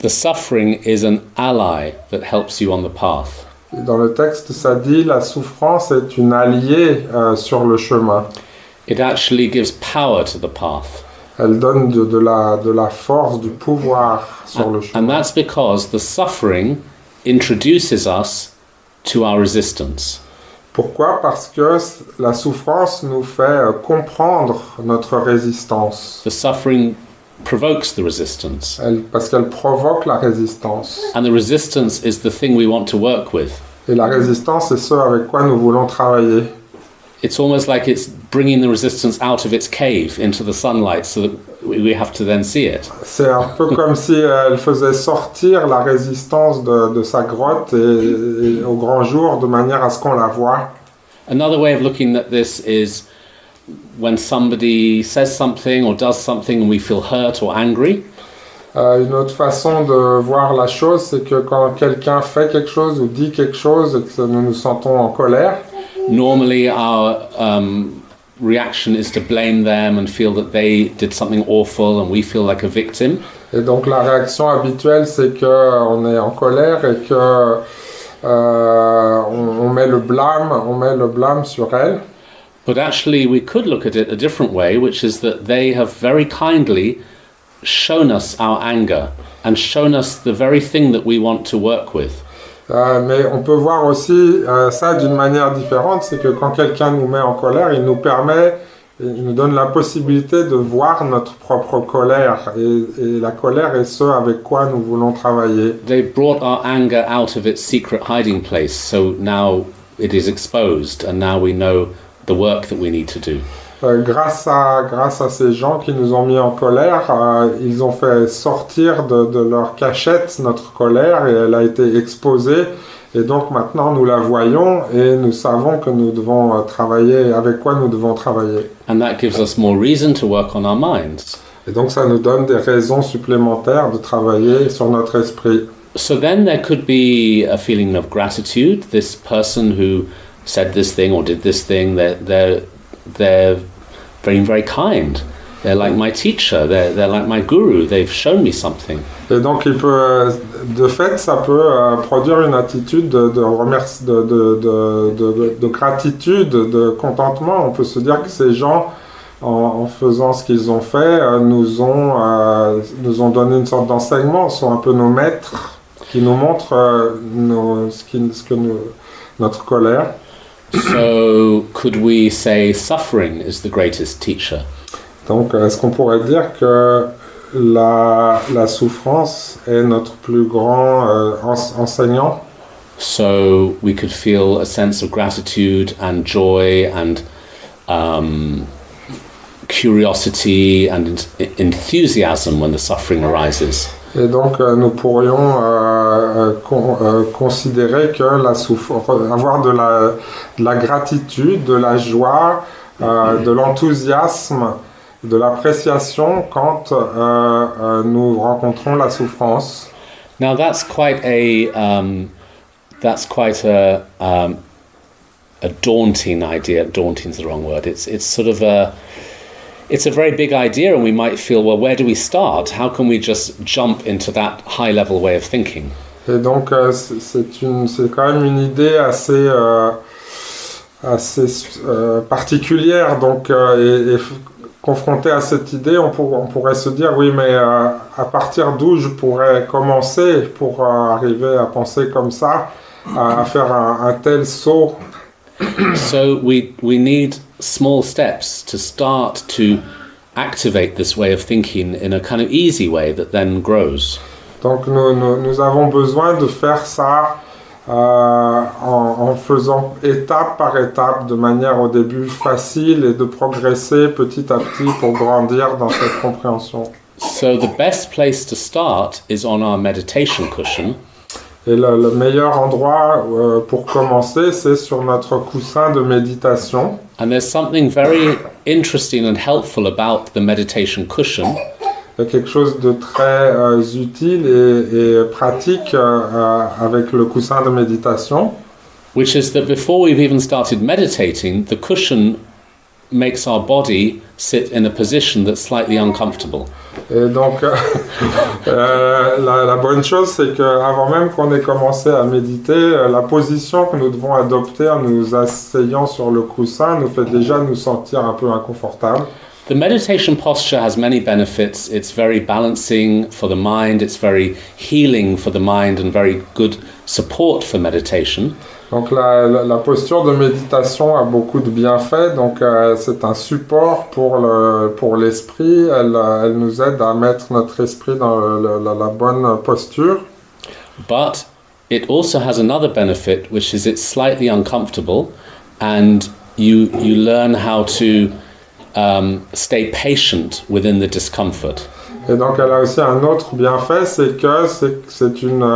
the suffering is an ally that helps you on the path. Dans le texte, ça dit la souffrance est une alliée sur le chemin. It actually gives power to the path. Elle donne de la force, du pouvoir sur le chemin. And that's because the suffering introduces us to our resistance. Pourquoi? Parce que la souffrance nous fait comprendre notre résistance. The suffering provokes the resistance. Parce qu'elle provoque la résistance. And the resistance is the thing we want to work with. Et la résistance, c'est ce avec quoi nous voulons travailler. It's almost like it's bringing the resistance out of its cave into the sunlight so that we have to then see it. C'est un peu comme si elle faisait sortir la résistance de sa grotte et au grand jour de manière à ce qu'on la voie. Another way of looking at this is when somebody says something or does something and we feel hurt or angry. Une autre façon de voir la chose, c'est que quand quelqu'un fait quelque chose ou dit quelque chose et que nous nous sentons en colère, normally our reaction is to blame them and feel that they did something awful and we feel like a victim. Et donc la réaction habituelle, c'est qu'on est en colère et que on met le blâme sur elle. But actually we could look at it a different way, which is that they have very kindly shown us our anger and shown us the very thing that we want to work with. Mais on peut voir aussi ça d'une manière différente, c'est que quand quelqu'un nous met en colère, il nous donne la possibilité de voir notre propre colère, et la colère est ce avec quoi nous voulons travailler. They brought our anger out of its secret hiding place, so now it is exposed and now we know the work that we need to do. Grâce à ces gens qui nous ont mis en colère, ils ont fait sortir de leur cachette notre colère et elle a été exposée. Et donc maintenant nous la voyons et nous savons que nous devons travailler, avec quoi nous devons travailler. And that gives us more reason to work on our minds. Et donc ça nous donne des raisons supplémentaires de travailler sur notre esprit. So then there could be a feeling of gratitude. This person who said this thing or did this thing, they're very, very kind. They're like my teacher, they're like my guru, they've shown me something. Et donc de fait, ça peut produire une attitude de gratitude, de contentement. On peut se dire que ces gens en faisant ce qu'ils ont fait, nous ont donné une sorte d'enseignement, sont un peu nos maîtres, qui nous montrent notre colère. So could we say suffering is the greatest teacher? Donc, est-ce qu'on pourrait dire que la souffrance est notre plus grand enseignant? So we could feel a sense of gratitude and joy and curiosity and enthusiasm when the suffering arises. Et donc, nous pourrions considérer que avoir de la gratitude, de la joie, de l'enthousiasme, de l'appréciation quand nous rencontrons la souffrance. Now that's quite a daunting idea. Daunting's the wrong word. It's sort of it's a very big idea, and we might feel, well, where do we start? How can we just jump into that high-level way of thinking? Et donc, c'est quand même une idée assez particulière. Donc, et confronté à cette idée, on pourrait se dire, oui, mais à partir d'où je pourrais commencer pour arriver à penser comme ça, à faire un tel saut? So we need small steps to start to activate this way of thinking in a kind of easy way that then grows. Donc nous avons besoin de faire ça en faisant étape par étape, de manière au début facile, et de progresser petit à petit pour grandir dans cette compréhension. So the best place to start is on our meditation cushion. Et le meilleur endroit pour commencer, c'est sur notre coussin de méditation. And there's something very interesting and helpful about the meditation cushion. Il y a quelque chose de très utile et pratique avec le coussin de méditation. Which is that before we've even started meditating, the cushion makes our body sit in a position that's slightly uncomfortable. Et donc, la bonne chose, c'est qu'avant même qu'on ait commencé à méditer, la position que nous devons adopter en nous asseyant sur le coussin nous fait déjà nous sentir un peu inconfortables. The meditation posture has many benefits. It's very balancing for the mind, it's very healing for the mind, and very good support for meditation. Donc la posture de méditation a beaucoup de bienfaits, donc c'est un support pour l'esprit, elle nous aide à mettre notre esprit dans la bonne posture. But it also has another benefit, which is it's slightly uncomfortable, and you learn how to stay patient within the discomfort. Et donc elle a aussi un autre bienfait, c'est que c'est une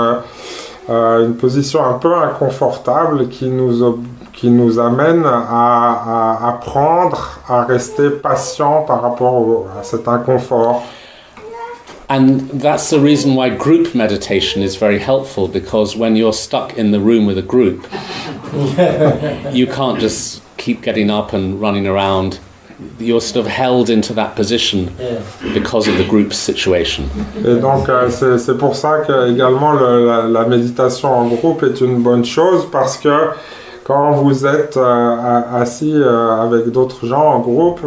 position un peu inconfortable qui nous amène à apprendre à rester patient par rapport à cet inconfort. And that's the reason why group meditation is very helpful, because when you're stuck in the room with a group, you can't just keep getting up and running around. You're sort of held into that position because of the group situation. Et donc c'est pour ça que également la méditation en groupe est une bonne chose, parce que quand vous êtes assis avec d'autres gens en groupe,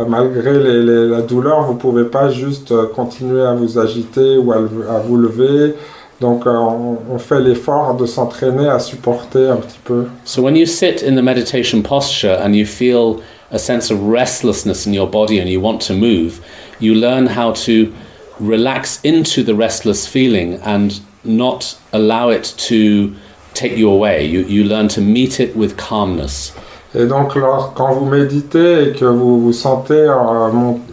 malgré la douleur, vous pouvez pas juste continuer à vous agiter ou à vous lever. Donc on fait l'effort de s'entraîner à supporter un petit peu. So when you sit in the meditation posture and you feel a sense of restlessness in your body and you want to move, you learn how to relax into the restless feeling and not allow it to take you away. You learn to meet it with calmness. Et donc quand vous méditez et que vous sentez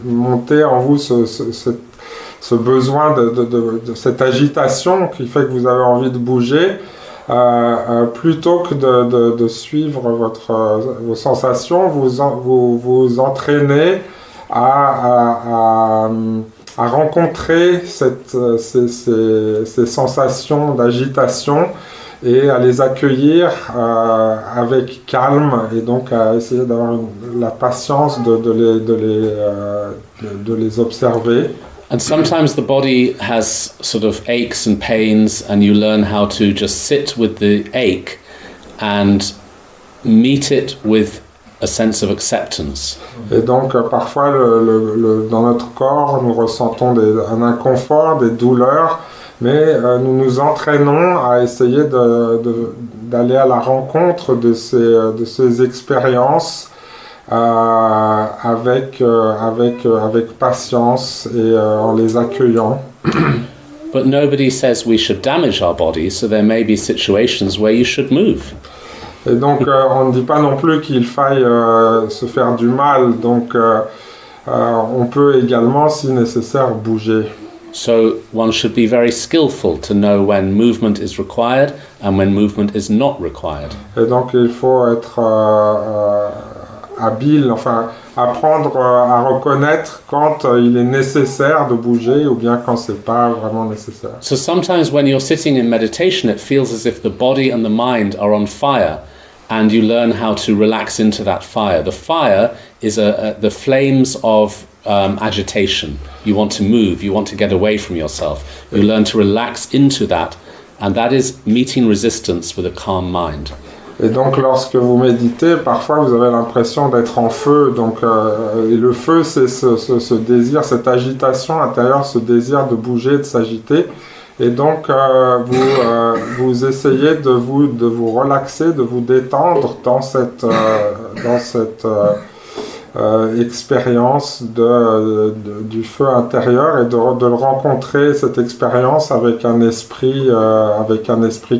monter en vous ce besoin de cette agitation qui fait que vous avez envie de bouger, plutôt que de suivre vos sensations, vous entraînez à rencontrer ces sensations d'agitation et à les accueillir avec calme, et donc à essayer d'avoir la patience de les observer. And sometimes the body has sort of aches and pains, and you learn how to just sit with the ache and meet it with a sense of acceptance. Et donc parfois dans notre corps nous ressentons un inconfort, des douleurs, mais nous nous entraînons à essayer d'aller à la rencontre de ces expériences avec patience et en les accueillant. But nobody says we should damage our bodies, so there may be situations where you should move. Et donc on ne dit pas non plus qu'il faille se faire du mal, donc on peut également, si nécessaire, bouger. So one should be very skillful to know when movement is required and when movement is not required. Et donc il faut être habile, enfin apprendre à reconnaître quand il est nécessaire de bouger ou bien quand c'est pas vraiment nécessaire. So sometimes when you're sitting in meditation, it feels as if the body and the mind are on fire, and you learn how to relax into that fire. The fire is the flames of agitation. You want to move, you want to get away from yourself. You learn to relax into that, and that is meeting resistance with a calm mind. Et donc lorsque vous méditez, parfois vous avez l'impression d'être en feu. Donc, et le feu, c'est ce désir, cette agitation intérieure, ce désir de bouger, de s'agiter. Et donc vous essayez de vous relaxer, de vous détendre dans cette expérience du feu intérieur et de le rencontrer, cette expérience avec un esprit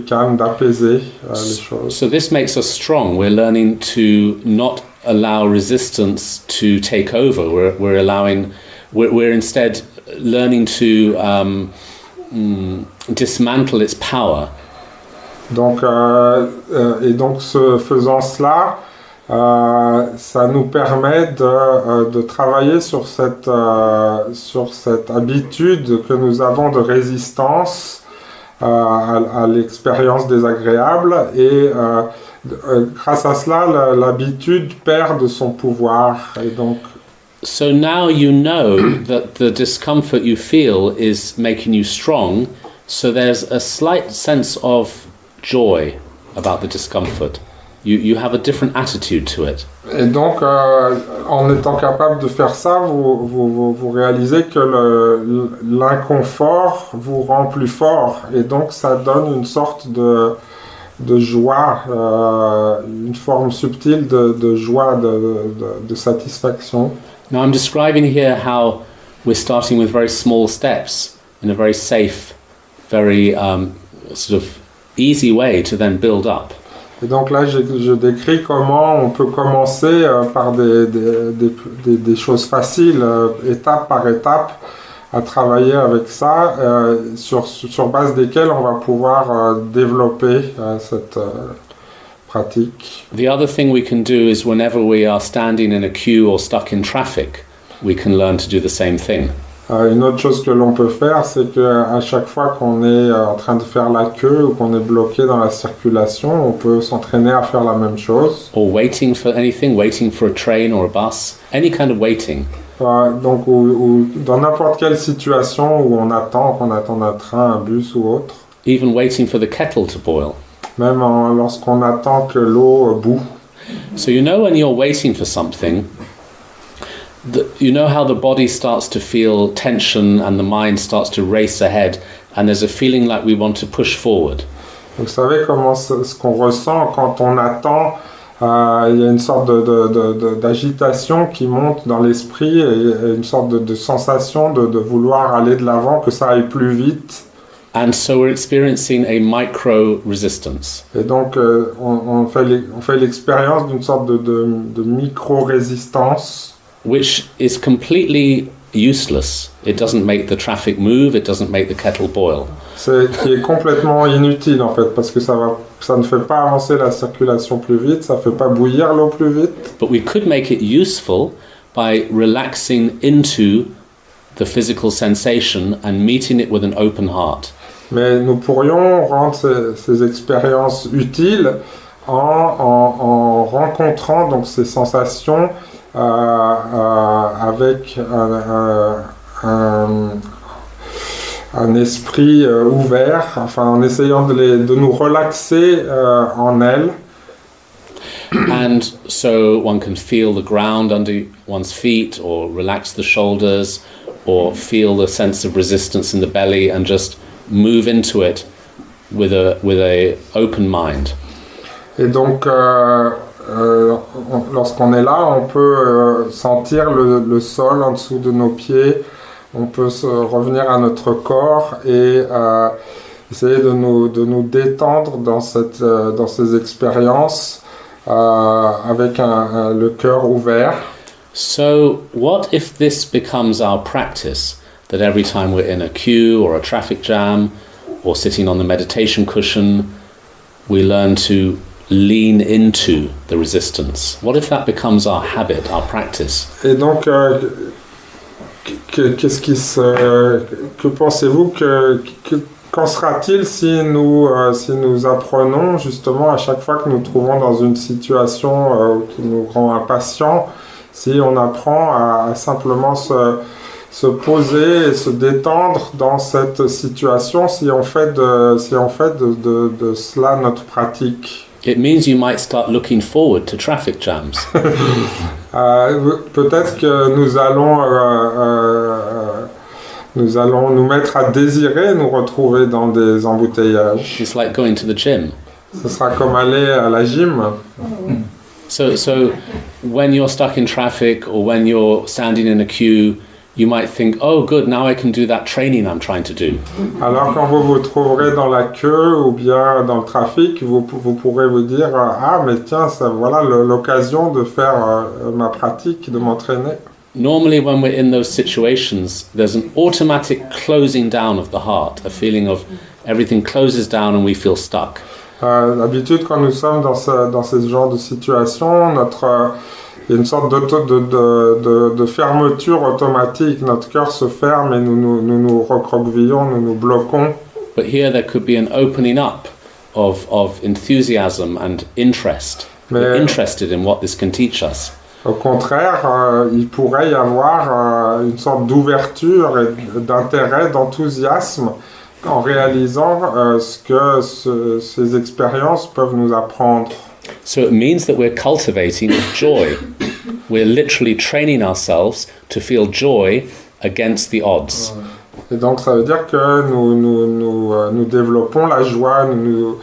calme, d'apaiser les choses. So this makes us strong. We're learning to not allow resistance to take over. We're instead learning to dismantle its power. Donc faisant cela, ça nous permet de travailler sur cette habitude que nous avons de résistance à l'expérience désagréable et grâce à cela, l'habitude perd de son pouvoir. Et donc, so now you know that the discomfort you feel is making you strong, so there's a slight sense of joy about the discomfort. You have a different attitude to it. Et donc, en étant capable de faire ça, vous réalisez que l'inconfort vous rend plus fort. Et donc, ça donne une sorte de joie, une forme subtile de joie, de satisfaction. Now I'm describing here how we're starting with very small steps in a very safe, very sort of easy way to then build up. Et donc là, je décris comment on peut commencer par des choses faciles, étape par étape, à travailler avec ça, sur base desquelles on va pouvoir développer cette pratique. The other thing we can do is whenever we are standing in a queue or stuck in traffic, we can learn to do the same thing. Une autre chose que l'on peut faire, c'est qu'à chaque fois qu'on est en train de faire la queue ou qu'on est bloqué dans la circulation, on peut s'entraîner à faire la même chose. Or waiting for anything, waiting for a train or a bus, any kind of waiting. Donc, ou dans n'importe quelle situation où on attend, qu'on attend un train, un bus ou autre. Even waiting for the kettle to boil. Même lorsqu'on attend que l'eau bout. So you know when you're waiting for something, you know how the body starts to feel tension and the mind starts to race ahead and there's a feeling like we want to push forward. Vous savez ce qu'on ressent quand on attend, il y a une sorte d'agitation qui monte dans l'esprit et une sorte de sensation de vouloir aller de l'avant, que ça aille plus vite. And so we're experiencing a micro-resistance. Et donc on fait l'expérience d'une sorte de micro-résistance. Which is completely useless. It doesn't make the traffic move, it doesn't make the kettle boil. Qui est complètement inutile en fait, parce que ça ne fait pas avancer la circulation plus vite, ça ne fait pas bouillir l'eau plus vite. But we could make it useful by relaxing into the physical sensation and meeting it with an open heart. Mais nous pourrions rendre ces expériences utiles en rencontrant donc ces sensations avec un esprit ouvert, enfin en essayant de nous relaxer en elles. And so one can feel the ground under one's feet, or relax the shoulders, or feel the sense of resistance in the belly, and just move into it with a open mind. Et donc, lorsqu'on est là, on peut sentir le sol en dessous de nos pieds, on peut revenir à notre corps et essayer de nous détendre dans ces expériences avec le cœur ouvert. So what if this becomes our practice, that every time we're in a queue or a traffic jam or sitting on the meditation cushion, we learn to lean into the resistance? What if that becomes our habit, our practice? Et donc, que pensez-vous qu'en sera-t-il si nous apprenons justement à chaque fois que nous trouvons dans une situation qui nous rend impatients, si on apprend à simplement se poser et se détendre dans cette situation, si on fait de cela notre pratique? It means you might start looking forward to traffic jams. Peut-être que nous allons nous mettre à désirer nous retrouver dans des embouteillages. It's like going to the gym. Ce sera comme aller à la gym. So when you're stuck in traffic or when you're standing in a queue, you might think, oh good, now I can do that training I'm trying to do. Alors quand vous vous trouverez dans la queue ou bien dans le trafic, vous pourrez vous dire, ah mais tiens, voilà l'occasion de faire ma pratique, de m'entraîner. Normally when we're in those situations, there's an automatic closing down of the heart, a feeling of everything closes down and we feel stuck. D'habitude, quand nous sommes dans ce genre de situation, il y a une sorte de fermeture automatique. Notre cœur se ferme et nous recroquevillons, nous nous bloquons. But here there could be an opening up of enthusiasm and interest. We're interested in what this can teach us. Au contraire, il pourrait y avoir une sorte d'ouverture et d'intérêt, d'enthousiasme en réalisant ce que ces expériences peuvent nous apprendre. So it means that we're cultivating joy. We're literally training ourselves to feel joy against the odds. Et donc ça veut dire que nous développons la joie, nous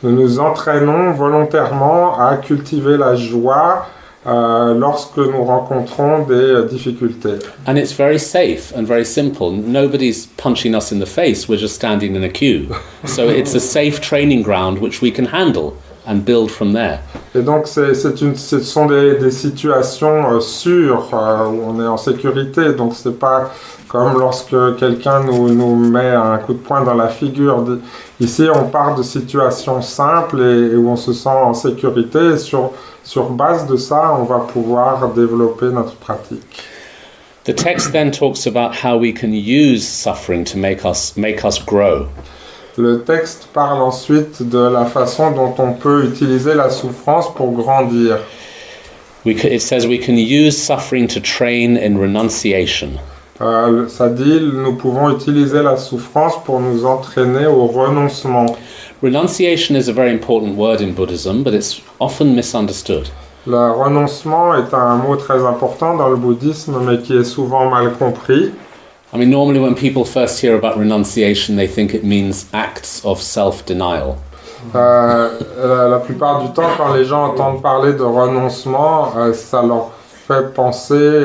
nous entraînons volontairement à cultiver la joie lorsque nous rencontrons des difficultés. And it's very safe and very simple. Nobody's punching us in the face, we're just standing in a queue. So it's a safe training ground which we can handle and build from there. Et donc ce sont des situations sûres où on est en sécurité. Donc c'est pas comme lorsque quelqu'un nous met un coup de poing dans la figure. Ici on part de situations simples et où on se sent en sécurité. Et sur base de ça, on va pouvoir développer notre pratique. The text then talks about how we can use suffering to make us grow. Le texte parle ensuite de la façon dont on peut utiliser la souffrance pour grandir. It says we can use suffering to train in renunciation. Ça dit, nous pouvons utiliser la souffrance pour nous entraîner au renoncement. Renunciation is a very important word in Buddhism, but it's often misunderstood. Le renoncement est un mot très important dans le bouddhisme, mais qui est souvent mal compris. I mean, normally when people first hear about renunciation, they think it means acts of self-denial. La plupart du temps, quand les gens entendent parler de renoncement, ça leur fait penser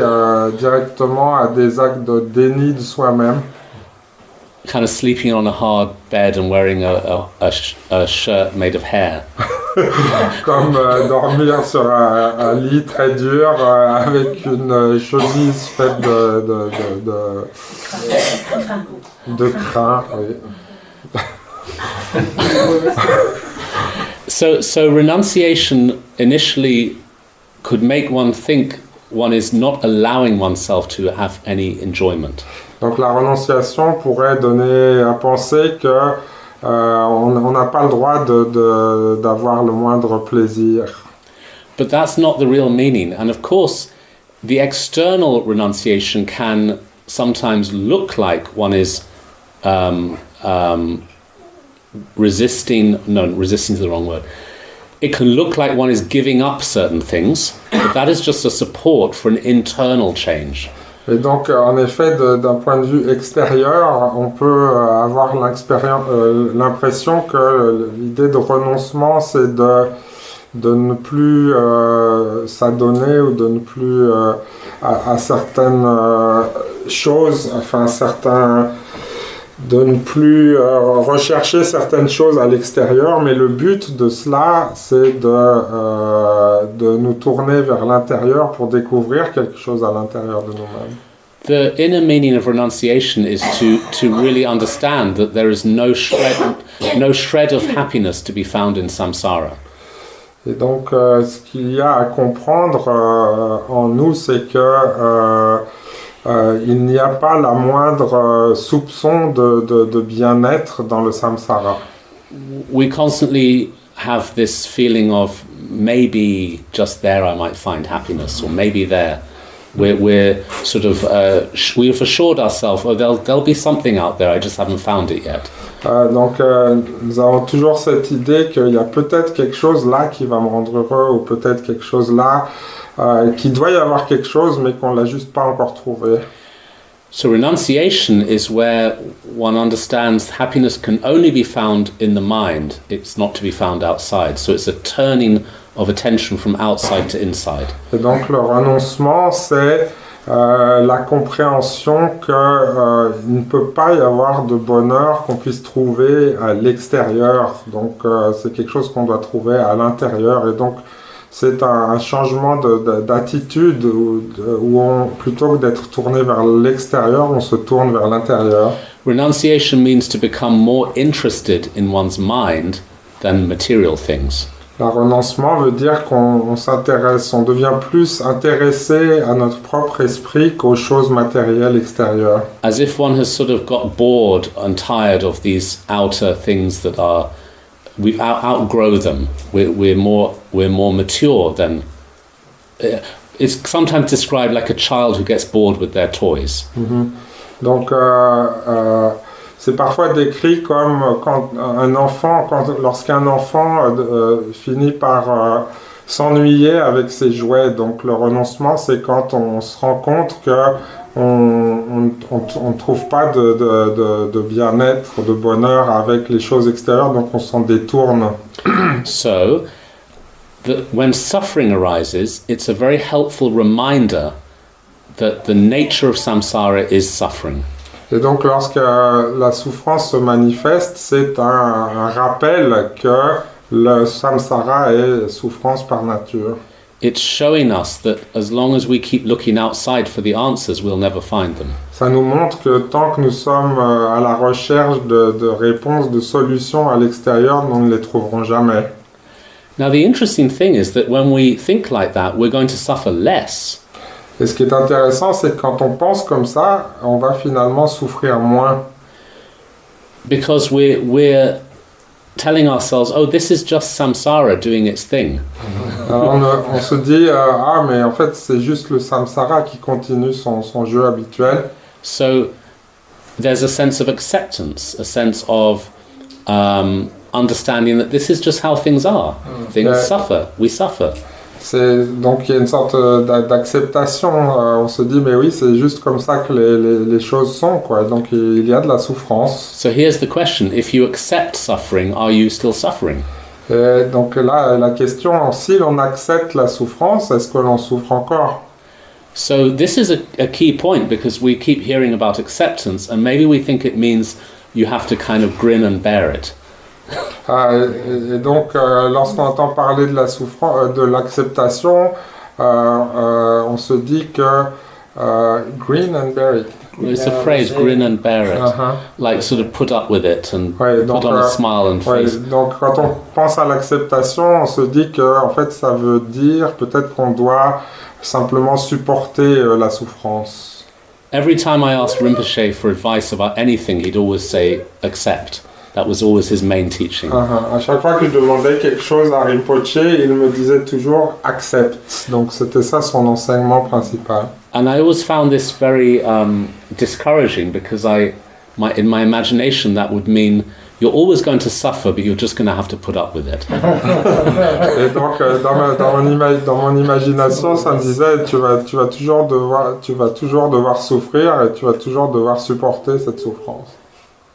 directement à des actes de déni de soi-même. Kind of sleeping on a hard bed and wearing a shirt made of hair. Comme dormir sur un lit très dur avec une chemise faite de crin. Oui. So renunciation initially could make one think one is not allowing oneself to have any enjoyment. Donc la renonciation pourrait donner à penser que on n'a pas le droit d'avoir le moindre plaisir. But that's not the real meaning. And of course, the external renunciation can sometimes look like one is resisting is the wrong word. it can look like one is giving up certain things, but that is just a support for an internal change. Et donc, en effet, d'un point de vue extérieur, on peut avoir l'impression que l'idée de renoncement, c'est de ne plus s'adonner ou de ne plus à certaines choses, enfin de ne plus rechercher certaines choses à l'extérieur, mais le but de cela, c'est de nous tourner vers l'intérieur pour découvrir quelque chose à l'intérieur de nous-mêmes. The inner meaning of renunciation is to really understand that there is no shred of happiness to be found in samsara. Et donc, ce qu'il y a à comprendre en nous, c'est que il n'y a pas la moindre soupçon de bien-être dans le samsara. We constantly have this feeling of maybe just there I might find happiness, or maybe there. We're sort of we've assured ourselves, oh, there'll be something out there, I just haven't found it yet. Donc nous avons toujours cette idée qu'il y a peut-être quelque chose là qui va me rendre heureux, ou peut-être quelque chose là qu'il doit y avoir quelque chose mais qu'on l'a juste pas encore trouvé. So renunciation is where one understands happiness can only be found in the mind. It's not to be found outside. So it's a turning of attention from outside to inside. Et donc le renoncement, c'est la compréhension qu'il ne peut pas y avoir de bonheur qu'on puisse trouver à l'extérieur. Donc c'est quelque chose qu'on doit trouver à l'intérieur. Et donc c'est un changement d'attitude où plutôt que d'être tourné vers l'extérieur, on se tourne vers l'intérieur. Renunciation means to become more interested in one's mind than material things. Le renoncement veut dire qu'on s'intéresse, on devient plus intéressé à notre propre esprit qu'aux choses matérielles extérieures. As if one has sort of got bored and tired of these outer things that are, we outgrow them. We're more mature than. It's sometimes described like a child who gets bored with their toys. Mm-hmm. Donc c'est parfois décrit comme lorsqu'un enfant finit par s'ennuyer avec ses jouets. Donc le renoncement, c'est quand on se rend compte que on trouve pas de bien-être, de bonheur avec les choses extérieures, donc on s'en détourne. So, when suffering arises, it's a very helpful reminder that the nature of samsara is suffering. Et donc lorsque la souffrance se manifeste, c'est un rappel que le samsara est souffrance par nature. It's showing us that as long as we keep looking outside for the answers, we'll never find them. Ça nous montre que tant que nous sommes à la recherche de réponses, de solutions à l'extérieur, nous ne les trouverons jamais. Now the interesting thing is that when we think like that, we're going to suffer less. Et ce qui est intéressant, c'est que quand on pense comme ça, on va finalement souffrir moins. Because we're telling ourselves, oh, this is just samsara doing its thing. Alors on se dit, mais en fait, c'est juste le samsara qui continue son jeu habituel. So there's a sense of acceptance, a sense of understanding that this is just how things are. Things suffer, we suffer. Donc il y a une sorte d'acceptation, on se dit mais oui c'est juste comme ça que les choses sont quoi. Donc il y a de la souffrance. So here's the question, if you accept suffering, are you still suffering? Et donc là la question, si l'on accepte la souffrance, est-ce que l'on souffre encore? So this is a key point because we keep hearing about acceptance and maybe we think it means you have to kind of grin and bear it. Et donc, lorsqu'on entend parler de la souffrance, de l'acceptation, on se dit que grin and bear it. It's a phrase, grin and bear it, like sort of put up with it and donc, put on a smile and face. Donc, quand on pense à l'acceptation, on se dit que en fait, ça veut dire peut-être qu'on doit simplement supporter la souffrance. Every time I asked Rinpoche for advice about anything, he'd always say accept. That was always his main teaching. À chaque fois que je demandais quelque chose à Rinpoche, il me disait toujours accepte. Donc c'était ça son enseignement principal. And I always found this very discouraging because in my imagination that would mean you're always going to suffer, but you're just going to have to put up with it. Et donc, dans mon imagination, ça me disait, tu vas toujours devoir souffrir et tu vas toujours devoir supporter cette souffrance.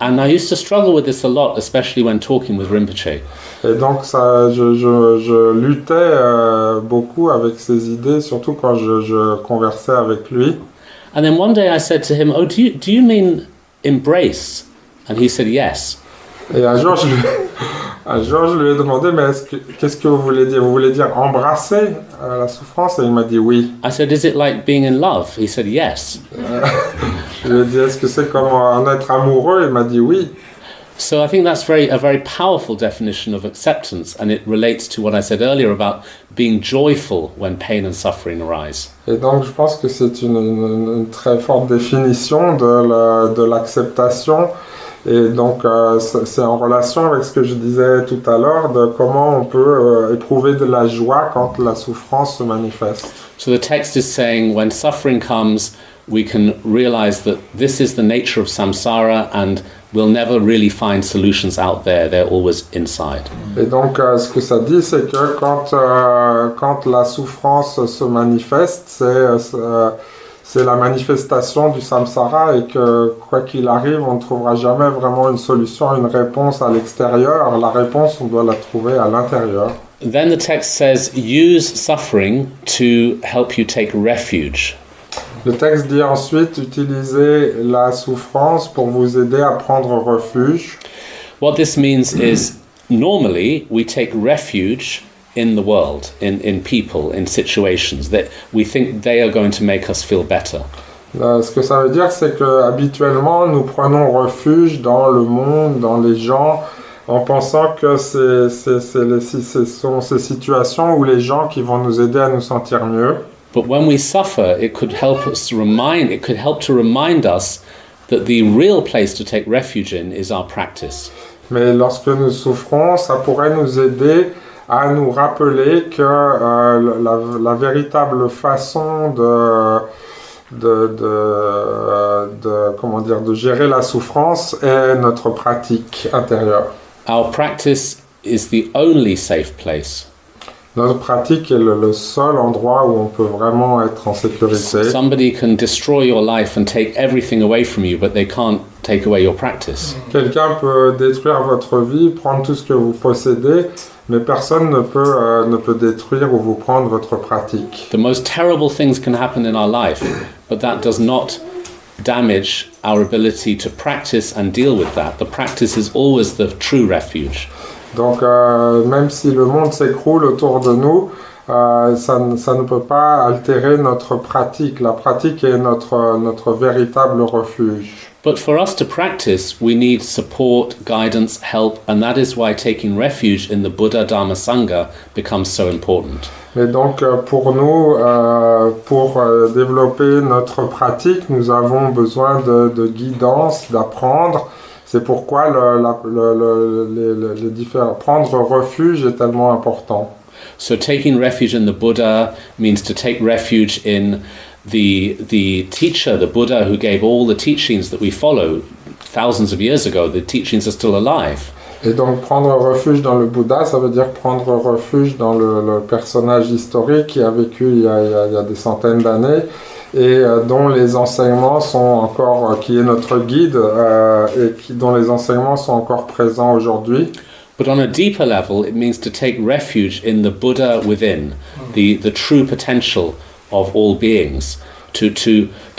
And I used to struggle with this a lot, especially when talking with Rinpoche. Et donc, je luttais beaucoup avec ces idées, surtout quand je conversais avec lui. And then one day I said to him, "Oh, do you mean embrace?" And he said, "Yes." Et un jour, je lui ai demandé, mais qu'est-ce que vous voulez dire? Vous voulez dire embrasser la souffrance? Et il m'a dit oui. I said, "Is it like being in love?" He said, "Yes." Je lui ai dit, est-ce que c'est comme en être amoureux? Il m'a dit oui. So I think that's a very powerful definition of acceptance, and it relates to what I said earlier about being joyful when pain and suffering arise. Et donc, je pense que c'est une très forte définition de l'acceptation. Et donc, c'est en relation avec ce que je disais tout à l'heure, de comment on peut éprouver de la joie quand la souffrance se manifeste. So the text is saying when suffering comes, we can realize that this is the nature of samsara and we'll never really find solutions out there, they're always inside. Et donc, ce que ça dit, c'est que quand la souffrance se manifeste, c'est la manifestation du samsara et que, quoi qu'il arrive, on ne trouvera jamais vraiment une solution, une réponse à l'extérieur. La réponse, on doit la trouver à l'intérieur. Then the text says, use suffering to help you take refuge. Le texte dit ensuite, utilisez la souffrance pour vous aider à prendre refuge. What this means is, normally, we take refuge in the world, in people, in situations that we think they are going to make us feel better. Ce que ça veut dire, c'est que habituellement, nous prenons refuge dans le monde, dans les gens, en pensant que ce sont ces situations où les gens qui vont nous aider à nous sentir mieux. But when we suffer, it could help to remind us that the real place to take refuge in is our practice. Mais lorsque nous souffrons, ça pourrait nous aider à nous rappeler que la véritable façon de gérer la souffrance est notre pratique intérieure. Our practice is the only safe place. Notre pratique est le seul endroit où on peut vraiment être en sécurité. Somebody can destroy your life and take everything away from you, but they can't take away your practice. Quelqu'un peut détruire votre vie, prendre tout ce que vous possédez, mais personne ne peut détruire ou vous prendre votre pratique. The most terrible things can happen in our life, but that does not damage our ability to practice and deal with that. The practice is always the true refuge. Donc, même si le monde s'écroule autour de nous, ça ne peut pas altérer notre pratique. La pratique est notre véritable refuge. But for us to practice, we need support, guidance, help, and that is why taking refuge in the Buddha Dharma Sangha becomes so important. Et donc, pour nous, pour développer notre pratique, nous avons besoin de guidance, d'apprendre. C'est pourquoi prendre refuge est tellement important. So taking refuge in the Buddha means to take refuge in the teacher, the Buddha who gave all the teachings that we follow thousands of years ago. The teachings are still alive. Et donc prendre refuge dans le Bouddha, ça veut dire prendre refuge dans le personnage historique qui a vécu il y a des centaines d'années et dont les enseignements sont encore, qui est notre guide dont les enseignements sont encore présents aujourd'hui. But on a deeper level, it means to take refuge in the Buddha within, the true potential of all beings, to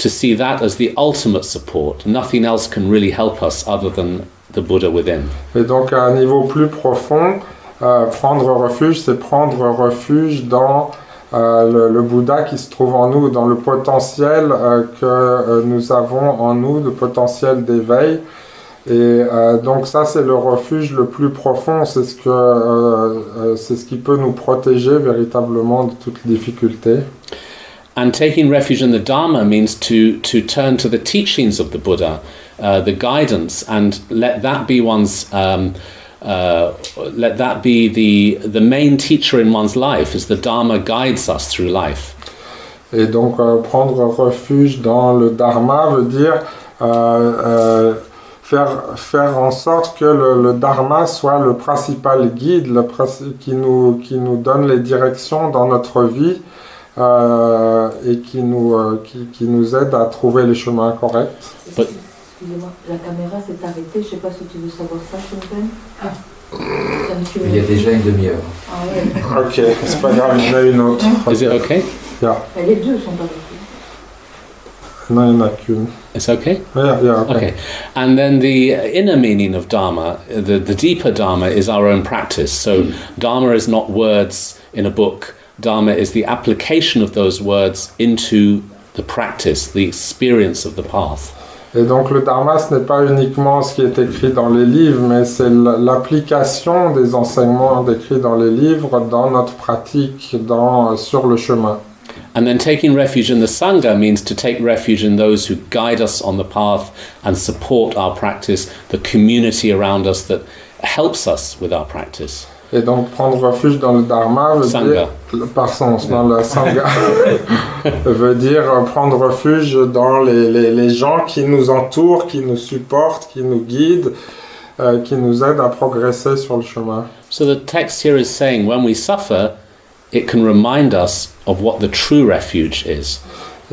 see that as the ultimate support. Nothing else can really help us other than the Buddha within. Et donc à un niveau plus profond, prendre refuge, c'est prendre refuge dans le Bouddha qui se trouve en nous, dans le potentiel que nous avons en nous, le potentiel d'éveil. Et donc ça, c'est le refuge le plus profond, c'est ce qui peut nous protéger véritablement de toute difficulté. And taking refuge in the Dharma means to turn to the teachings of the Buddha, the guidance, and let that be the main teacher in one's life, as the Dharma guides us through life. Et donc prendre refuge dans le Dharma veut dire faire en sorte que le dharma soit le principal guide, qui nous donne les directions dans notre vie et qui nous aide à trouver les chemins corrects. Excusez-moi, la caméra s'est arrêtée, je ne sais pas si tu veux savoir ça, Sylvain. Il y a déjà une demi-heure. Ah ouais. Ok, c'est pas grave, il y en a une autre. Is it okay? Yeah. Les deux sont arrêtés. Non, il n'y en a qu'une. It's okay? Yeah, Okay. And then the inner meaning of Dharma, the deeper Dharma, is our own practice. So Dharma is not words in a book. Dharma is the application of those words into the practice, the experience of the path. Et donc le dharma, ce n'est pas uniquement ce qui est écrit dans les livres, mais c'est l'application des enseignements décrits dans les livres dans notre pratique, sur le chemin. And then taking refuge in the Sangha means to take refuge in those who guide us on the path and support our practice, the community around us that helps us with our practice. Et donc prendre refuge dans le dharma veut Sangha. dire, par sens, dans la sangha, veut dire prendre refuge dans les gens qui nous entourent, qui nous supportent, qui nous guident, qui nous aident à progresser sur le chemin. So the text here is saying when we suffer, it can remind us of what the true refuge is.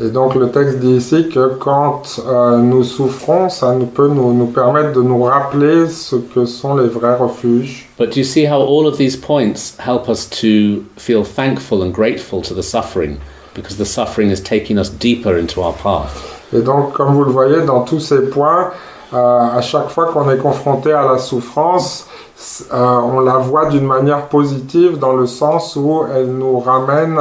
Et donc le texte dit ici que quand nous souffrons, ça peut nous permettre de nous rappeler ce que sont les vrais refuges. But do you see how all of these points help us to feel thankful and grateful to the suffering, because the suffering is taking us deeper into our path. Et donc comme vous le voyez dans tous ces points, à chaque fois qu'on est confronté à la souffrance, on la voit d'une manière positive dans le sens où elle nous ramène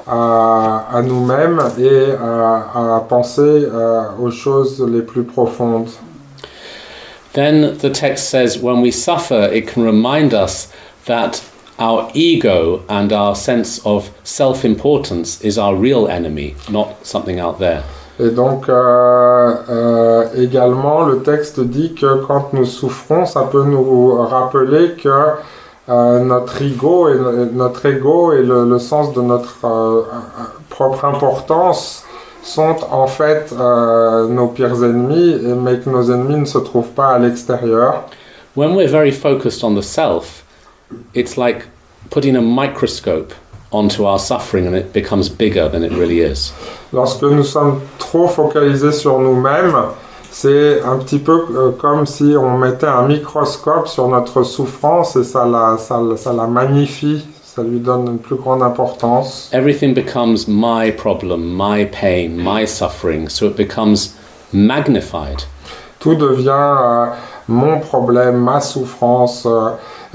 à nous-mêmes et à penser aux choses les plus profondes. Then the text says when we suffer, it can remind us that our ego and our sense of self-importance is our real enemy, not something out there. Et donc également le texte dit que quand nous souffrons, ça peut nous rappeler que notre ego et le sens de notre propre importance sont en fait nos pires ennemis, mais que nos ennemis ne se trouvent pas à l'extérieur. When we're very focused on the self, it's like putting a microscope onto our suffering and it becomes bigger than it really is. Lorsque nous sommes trop focalisés sur nous-mêmes, c'est un petit peu comme si on mettait un microscope sur notre souffrance et ça la magnifie, ça lui donne une plus grande importance. Everything becomes my problem, my pain, my suffering, so it becomes magnified. Tout devient mon problème, ma souffrance,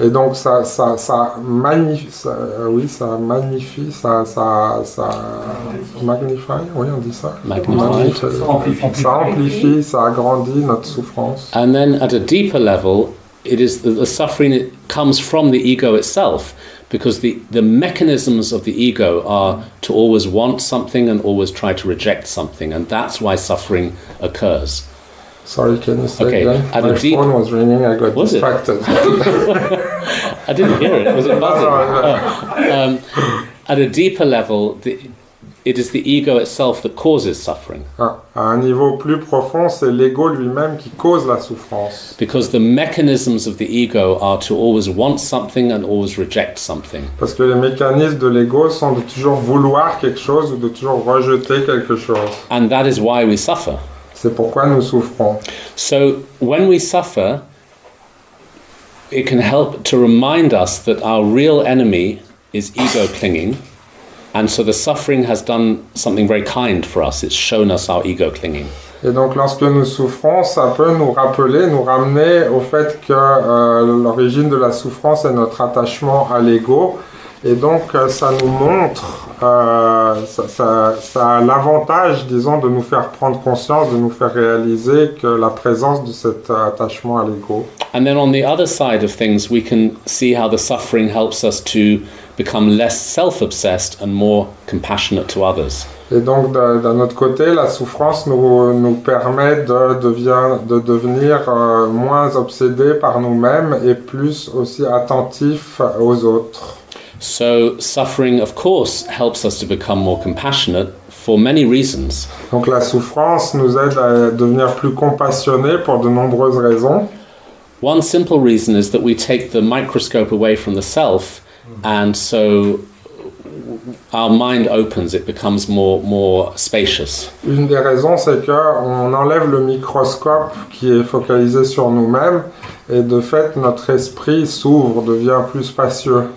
et donc ça magnifie, ça magnifie, oui on dit ça. Ça amplifie, ça agrandit notre souffrance. And then at a deeper level, it is the suffering it comes from the ego itself, because the mechanisms of the ego are to always want something and always try to reject something, and that's why suffering occurs. Sorry, can you say Okay, again? My phone was ringing, I got distracted. I didn't hear it. Was it buzzing? At a deeper level, it is the ego itself that causes suffering. À un niveau plus profond, c'est l'ego lui-même qui cause la souffrance. Because the mechanisms of the ego are to always want something and always reject something. Parce que les mécanismes de l'ego sont de toujours vouloir quelque chose ou de toujours rejeter quelque chose. And that is why we suffer. C'est pourquoi nous souffrons. So when we suffer, it can help to remind us that our real enemy is ego clinging, and so the suffering has done something very kind for us. It's shown us our ego clinging. Et donc lorsque nous souffrons, ça peut nous rappeler, nous ramener au fait que l'origine de la souffrance est notre attachement à l'ego. Et donc ça nous montre, ça a l'avantage, disons, de nous faire prendre conscience, de nous faire réaliser que la présence de cet attachement à l'ego. And then on the other side of things, we can see how the suffering helps us to become less self-obsessed and more compassionate to others. Et donc d'un autre côté, la souffrance nous permet de devenir moins obsédés par nous-mêmes et plus aussi attentifs aux autres. So suffering, of course, helps us to become more compassionate for many reasons. Donc la souffrance nous aide à devenir plus compassionnés pour de nombreuses raisons. One simple reason is that we take the microscope away from the self, and so our mind opens, it becomes more spacious. Une des raisons, c'est qu'on enlève le microscope qui est focalisé sur nous-mêmes, et de fait, notre esprit s'ouvre, devient plus spacieux.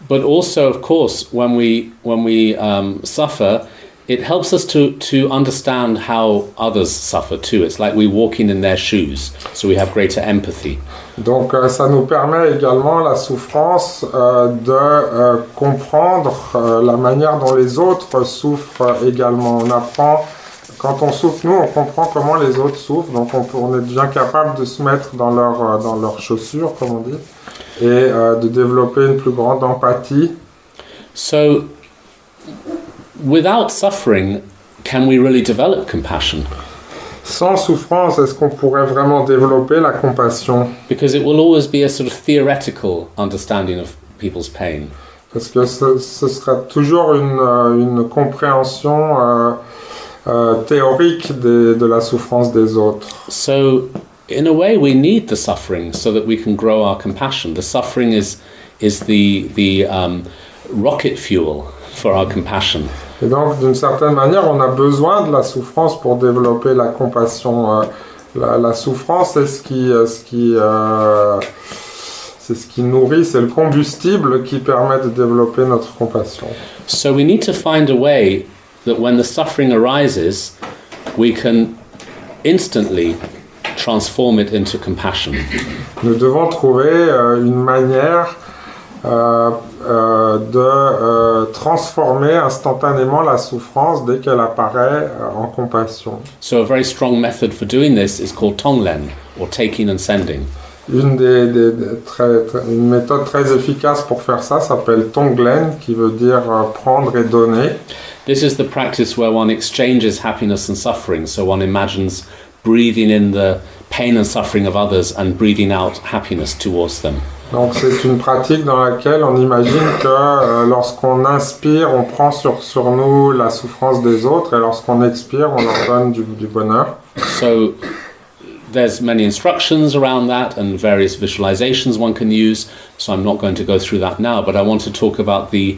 But also, of course, when we suffer, it helps us to understand how others suffer too. It's like we're walking in their shoes, so we have greater empathy. Donc ça nous permet également, la souffrance, de comprendre la manière dont les autres souffrent également. On apprend, quand on souffre, nous, on comprend comment les autres souffrent, donc on devient capable de se mettre dans leurs chaussures, comme on dit, et de développer une plus grande empathie. So, without suffering, can we really develop compassion? Sans souffrance, est-ce qu'on pourrait vraiment développer la compassion? Because it will always be a sort of theoretical understanding of people's pain. Parce que ce sera toujours une compréhension théorique de la souffrance des autres. So, in a way, we need the suffering so that we can grow our compassion. The suffering is the rocket fuel for our compassion. Et donc, d'une certaine manière, on a besoin de la souffrance pour développer la compassion. La souffrance, c'est ce qui nourrit, c'est le combustible qui permet de développer notre compassion. So we need to find a way that when the suffering arises, we can instantly transform it into compassion. Nous devons trouver une manière de transformer instantanément la souffrance dès qu'elle apparaît en compassion. So a very strong method for doing this is called tonglen, or taking and sending. Une méthode très efficace pour faire ça s'appelle tonglen, qui veut dire prendre et donner. This is the practice where one exchanges happiness and suffering, so one imagines breathing in the pain and suffering of others and breathing out happiness towards them. Donc c'est une pratique dans laquelle on imagine que lorsqu'on inspire, on prend sur nous la souffrance des autres, et lorsqu'on expire, on leur donne du bonheur. So there's many instructions around that and various visualizations one can use, so I'm not going to go through that now, but I want to talk about the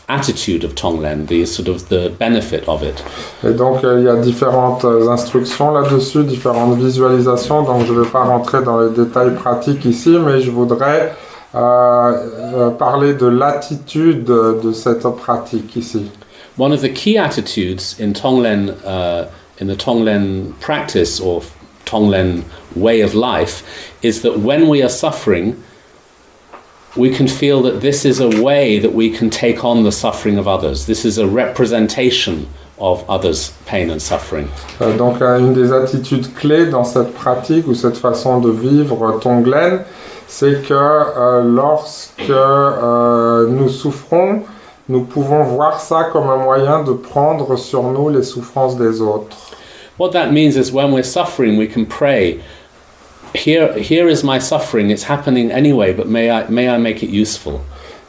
attitude of tonglen, the benefit of it. Et donc il y a différentes instructions là-dessus, différentes visualisations, donc je ne vais pas rentrer dans les détails pratiques ici, mais je voudrais parler de l'attitude de cette pratique ici. One of the key attitudes in tonglen, in the tonglen practice or tonglen way of life, is that when we are suffering, we can feel that this is a way that we can take on the suffering of others. This is a representation of others' pain and suffering. Donc une des attitudes clés dans cette pratique ou cette façon de vivre tonglen, c'est que lorsque nous souffrons, nous pouvons voir ça comme un moyen de prendre sur nous les souffrances des autres. What that means is when we're suffering, we can pray, Here is my suffering, it's happening anyway, but may I make it useful.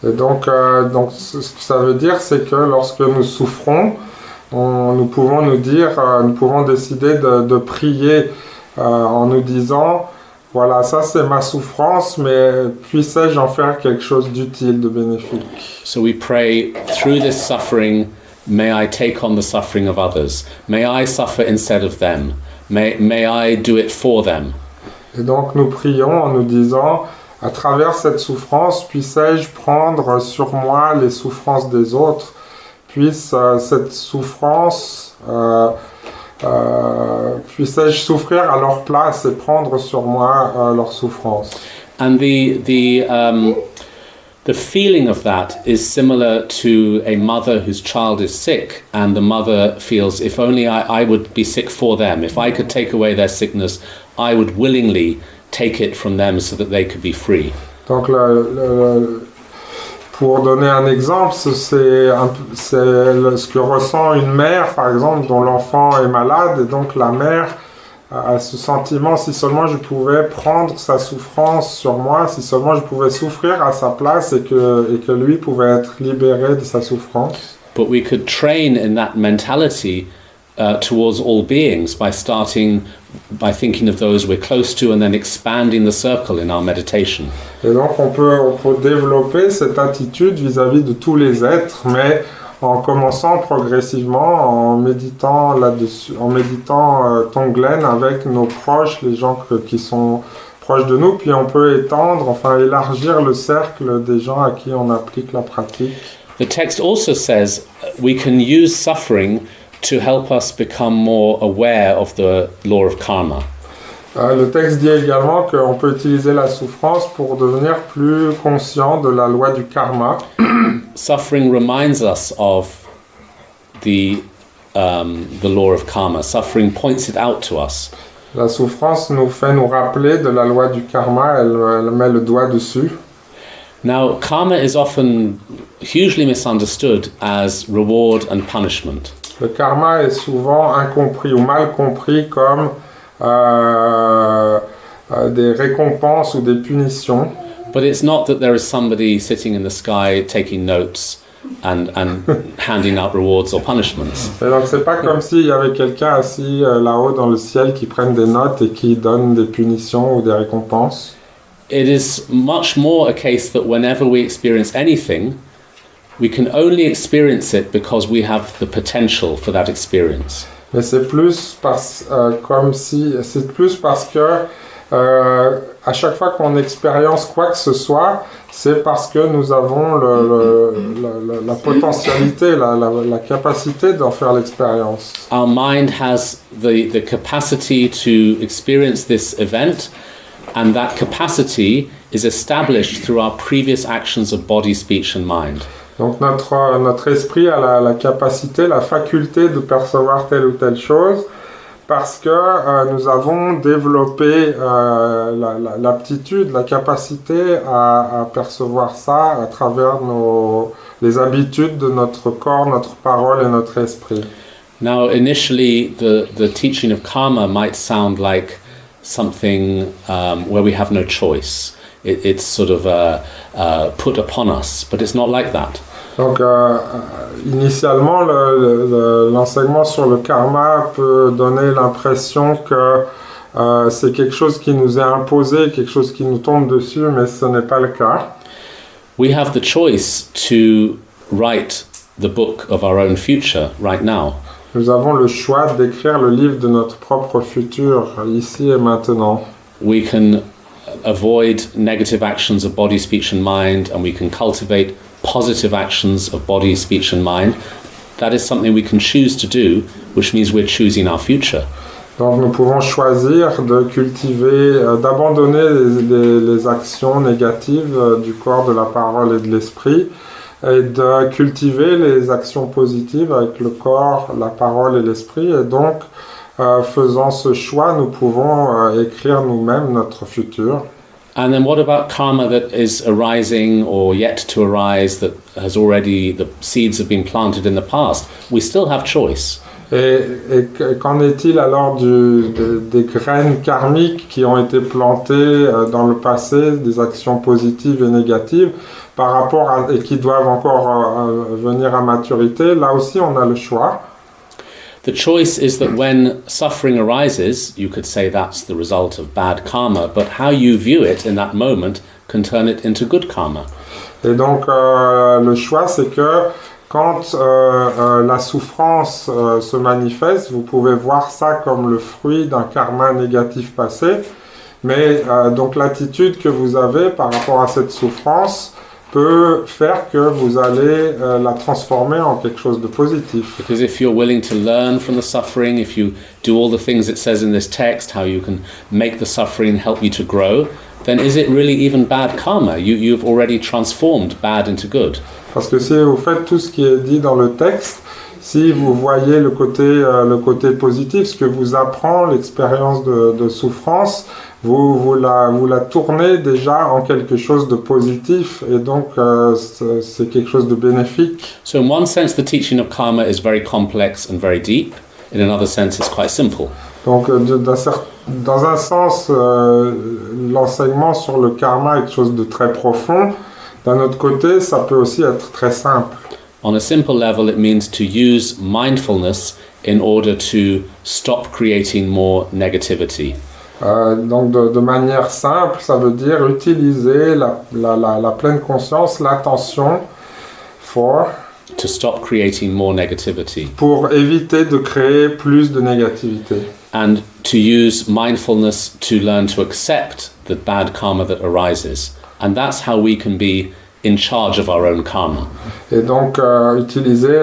Et donc ce que ça veut dire, c'est que lorsque nous souffrons, nous pouvons nous pouvons décider de prier en nous disant, voilà, ça c'est ma souffrance, mais puisse-je en faire quelque chose d'utile, de bénéfique. So we pray, through this suffering, may I take on the suffering of others. May I suffer instead of them. May I do it for them. Et donc nous prions en nous disant, à travers cette souffrance, puisse-je prendre sur moi les souffrances des autres, puisse cette souffrance, puisse-je souffrir à leur place et prendre sur moi leurs souffrances. And the feeling of that is similar to a mother whose child is sick, and the mother feels, if only I would be sick for them, if I could take away their sickness, I would willingly take it from them so that they could be free. Donc pour donner un exemple, c'est ce que ressent une mère, par exemple, dont l'enfant est malade, et donc la mère a ce sentiment, si seulement je pouvais prendre sa souffrance sur moi, si seulement je pouvais souffrir à sa place et que lui pouvait être libéré de sa souffrance. but we could train in that mentality towards all beings by starting by thinking of those we're close to and then expanding the circle in our meditation. Et donc on peut développer cette attitude vis-à-vis de tous les êtres, mais en commençant progressivement, en méditant là-dessus, en méditant Tonglen avec nos proches, les gens qui sont proches de nous, puis on peut étendre, enfin élargir le cercle des gens à qui on applique la pratique. The text also says we can use suffering to help us become more aware of the law of karma. Le texte dit également qu'on peut utiliser la souffrance pour devenir plus conscient de la loi du karma. Suffering reminds us of the law of karma. Suffering points it out to us. La souffrance nous fait nous rappeler de la loi du karma, elle met le doigt dessus. Now, karma is often hugely misunderstood as reward and punishment. Le karma est souvent incompris ou mal compris comme des récompenses ou des punitions. But it's not that there is somebody sitting in the sky taking notes and handing out rewards or punishments. Et donc c'est pas comme s'il y avait quelqu'un assis là-haut dans le ciel qui prenne des notes et qui donne des punitions ou des récompenses. It is much more a case that whenever we experience anything, we can only experience it because we have the potential for that experience. Mais c'est plus parce que à chaque fois qu'on expérience quoi que ce soit, c'est parce que nous avons la potentialité, la capacité d'en faire l'expérience. Our mind has the capacity to experience this event, and that capacity is established through our previous actions of body, speech and mind. Donc notre esprit a la capacité, la faculté de percevoir telle ou telle chose parce que nous avons développé l'aptitude, la capacité à percevoir ça à travers les habitudes de notre corps, notre parole et notre esprit. Now, initially, the teaching of karma might sound like something where we have no choice. It's sort of put upon us, but it's not like that. Donc, initialement, l'enseignement sur le karma peut donner l'impression que c'est quelque chose qui nous est imposé, quelque chose qui nous tombe dessus, mais ce n'est pas le cas. We have the choice to write the book of our own future right now. Nous avons le choix d'écrire le livre de notre propre futur, ici et maintenant. We can avoid negative actions of body, speech and mind, and we can cultivate positive actions of body, speech and mind. That is something we can choose to do, which means we're choosing our future. Donc nous pouvons choisir de cultiver, d'abandonner les actions négatives du corps, de la parole et de l'esprit, et de cultiver les actions positives avec le corps, la parole et l'esprit. Et donc, faisant ce choix, nous pouvons écrire nous-mêmes notre futur. And then what about karma that is arising or yet to arise, that has already, the seeds have been planted in the past? We still have choice. Et qu'en est-il alors des graines karmiques qui ont été plantées dans le passé, des actions positives et négatives, par rapport et qui doivent encore venir à maturité? Là aussi, on a le choix. The choice is that when suffering arises, you could say that's the result of bad karma, but how you view it in that moment can turn it into good karma. Et donc, le choix, c'est que quand la souffrance se manifeste, vous pouvez voir ça comme le fruit d'un karma négatif passé, mais donc l'attitude que vous avez par rapport à cette souffrance peut faire que vous allez la transformer en quelque chose de positif. Because if you're willing to learn from the suffering, if you do all the things it says in this text, how you can make the suffering help you to grow, then is it really even bad karma? You've already transformed bad into good. Parce que si vous faites tout ce qui est dit dans le texte, si vous voyez le côté positif, ce que vous apprend l'expérience de souffrance, vous la tournez déjà en quelque chose de positif, et donc c'est quelque chose de bénéfique. So in one sense, the teaching of karma is very complex and very deep. In another sense, it's quite simple. Donc dans un sens, l'enseignement sur le karma est quelque chose de très profond. D'un autre côté, ça peut aussi être très simple. On a simple level, it means to use mindfulness in order to stop creating more negativity. Donc de manière simple, ça veut dire utiliser la pleine conscience, l'attention to stop creating more negativity. Pour éviter de créer plus de négativité. And to use mindfulness to learn to accept the bad karma that arises. And that's how we can be in charge of our own karma. Et donc utiliser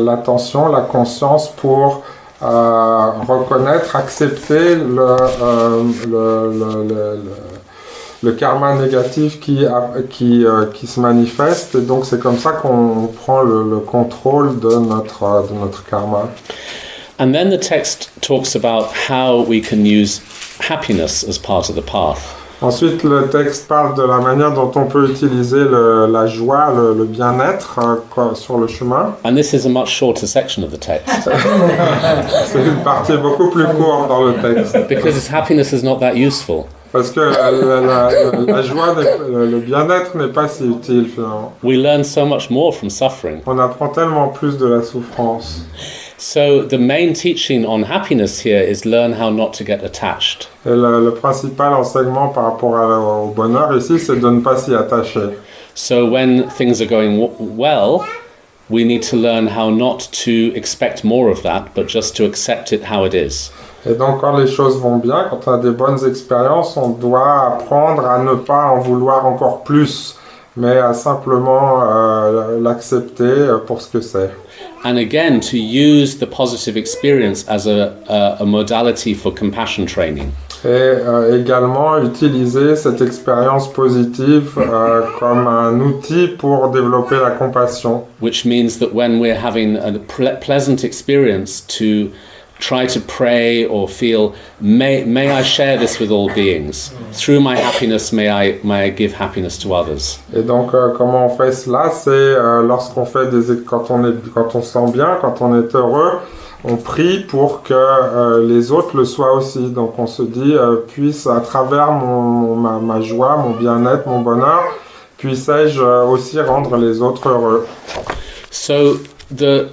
l'attention, la conscience pour reconnaître, accepter le karma négatif qui se manifeste. Et donc c'est comme ça qu'on prend le contrôle de notre karma. And then the text talks about how we can use happiness as part of the path. Ensuite, le texte parle de la manière dont on peut utiliser la joie, le bien-être sur le chemin. And this is a much shorter section of the text. C'est une partie beaucoup plus courte dans le texte. Because happiness is not that useful. Parce que la joie, le bien-être n'est pas si utile finalement. We learn so much more from suffering. On apprend tellement plus de la souffrance. So the main teaching on happiness here is learn how not to get attached. Et le principal enseignement par rapport au bonheur ici, c'est de ne pas s'y attacher. So when things are going well, we need to learn how not to expect more of that, but just to accept it how it is. Et donc quand les choses vont bien, quand on a des bonnes expériences, on doit apprendre à ne pas en vouloir encore plus, mais à simplement l'accepter pour ce que c'est. And again, to use the positive experience as a modality for compassion training. Et également utiliser cette expérience positive comme un outil pour développer la compassion. Which means that when we're having a pleasant experience, to try to pray or feel, may I share this with all beings. Through my happiness, may I give happiness to others. Et donc, comment on fait cela? C'est lorsqu'on fait quand on se sent bien, quand on est heureux, on prie pour que les autres le soient aussi. Donc, on se dit, puisse à travers ma joie, mon bien-être, mon bonheur, puisse-je aussi rendre les autres heureux. So the